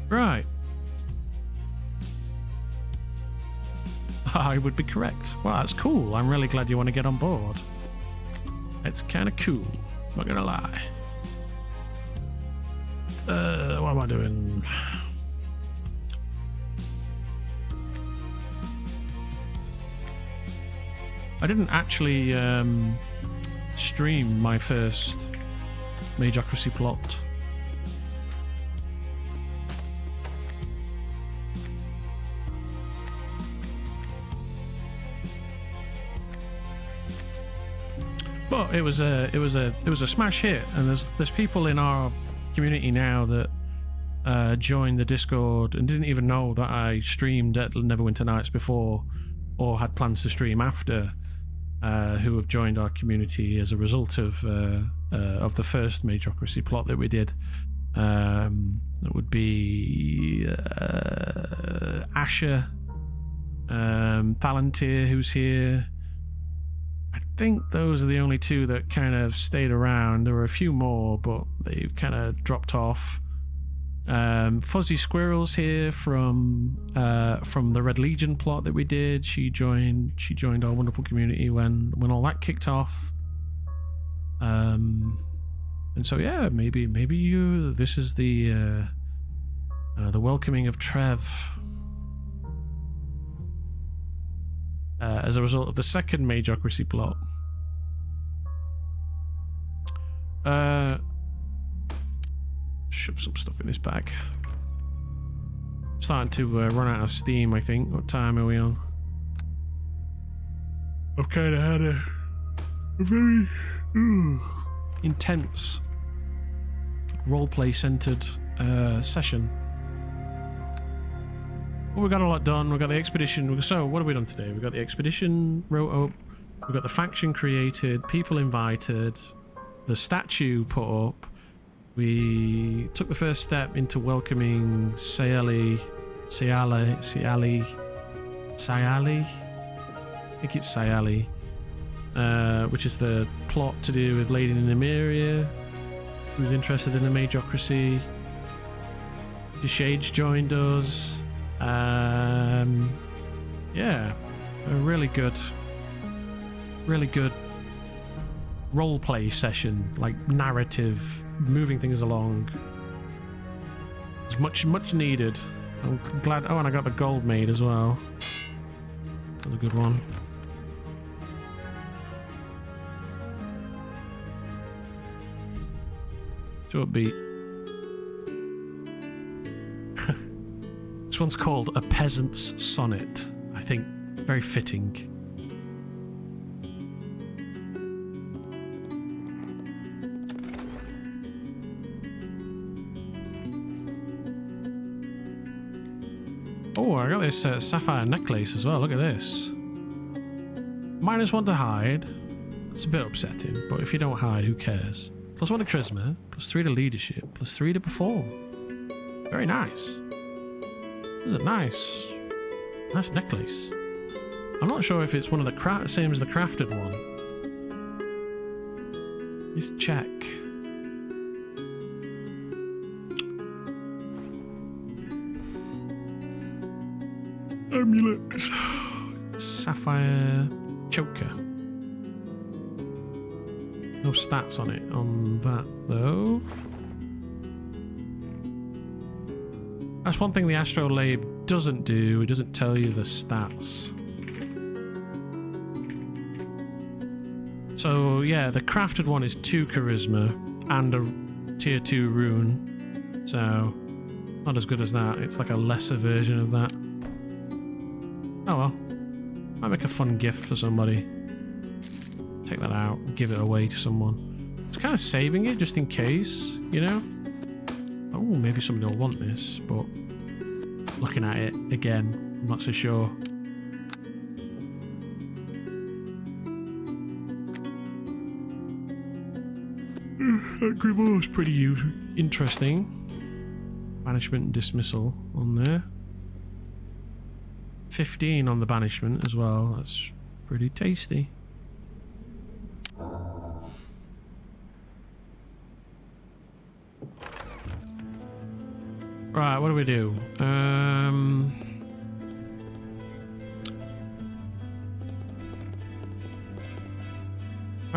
Right. I would be correct. Well, that's cool. I'm really glad you want to get on board. It's kind of cool. Not gonna lie. What am I doing? I didn't actually stream my first Magocracy plot. But it was a smash hit, and there's people in our community now that joined the Discord and didn't even know that I streamed at Neverwinter Nights before, or had plans to stream after, who have joined our community as a result of the first Magocracy plot that we did. That would be Asher, Palantir, who's here. I think those are the only two that kind of stayed around. There were a few more, but they've kind of dropped off. Fuzzy Squirrel's here from the Red Legion plot that we did. She joined our wonderful community when all that kicked off. And so yeah, maybe you. This is the welcoming of Trev. As a result of the second Magocracy plot. Shove some stuff in this bag. Starting to run out of steam, I think. What time are we on? I've kind of had a very intense roleplay centered session. Well, we got a lot done. We got the expedition. So, what have we done today? We got the expedition wrote up. We got the faction created. People invited. The statue put up. We took the first step into welcoming Sayali. I think it's Sayali. Which is the plot to do with Lady Nymeria, who's interested in the Magocracy. The Shades joined us. Yeah, a really good roleplay session, like narrative, moving things along. It's much needed. I'm glad. Oh, and I got the gold made as well. Another good one. To upbeat. This one's called A Peasant's Sonnet. I think very fitting. Oh, I got this sapphire necklace as well. Look at this. -1 to hide. It's a bit upsetting, but if you don't hide, who cares? +1 to charisma, +3 to leadership, +3 to perform. Very nice. This is a nice necklace. I'm not sure if it's one of the same as the crafted one. Let's check. Amulet. Sapphire choker. No stats on it on that though. That's one thing the astrolabe doesn't do. It doesn't tell you the stats. So yeah, the crafted one is 2 charisma and a tier 2 rune. So not as good as that. It's like a lesser version of that. Oh well. Might make a fun gift for somebody. Take that out, give it away to someone. It's kind of saving it just in case, you know? Oh, maybe somebody will want this, but looking at it again, I'm not so sure. That Grimoire is pretty interesting. Banishment and dismissal on there. 15 on the banishment as well. That's pretty tasty. Right, what do we do?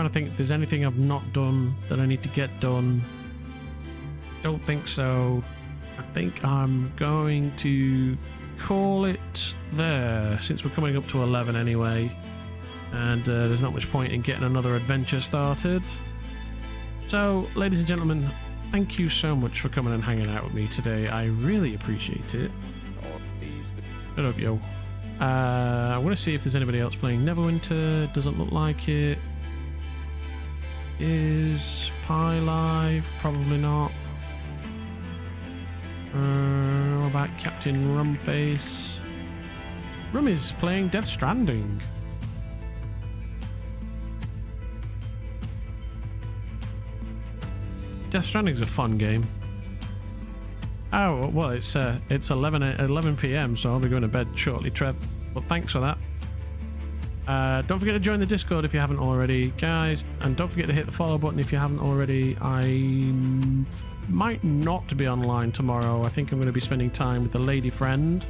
trying to think if there's anything I've not done that I need to get done. Don't think so. I think I'm going to call it there, since we're coming up to 11 anyway. And there's not much point in getting another adventure started. So, ladies and gentlemen, thank you so much for coming and hanging out with me today. I really appreciate it. Shut up, yo. I want to see if there's anybody else playing Neverwinter. Doesn't look like it. Is Pi live? Probably not. What about Captain Rumface? Rum is playing Death Stranding. Death Stranding's a fun game. Oh, well, it's 11 p.m, so I'll be going to bed shortly, Trev. But thanks for that. Don't forget to join the Discord if you haven't already, guys. And don't forget to hit the follow button if you haven't already. I might not be online tomorrow. I think I'm going to be spending time with the lady friend.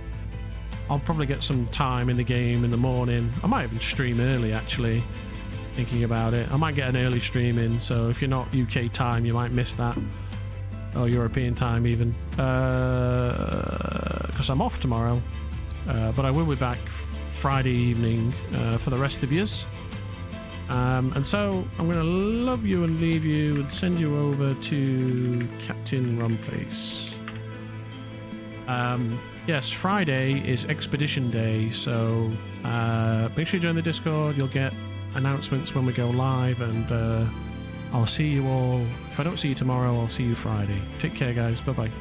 I'll probably get some time in the game in the morning. I might even stream early, actually. Thinking about it. I might get an early stream in, so if you're not UK time, you might miss that. Or European time, even. Because I'm off tomorrow. But I will be back Friday evening for the rest of yous. And so I'm going to love you and leave you and send you over to Captain Rumface. Yes, Friday is Expedition Day, so make sure you join the Discord. You'll get announcements when we go live, and I'll see you all. If I don't see you tomorrow, I'll see you Friday. Take care, guys. Bye-bye.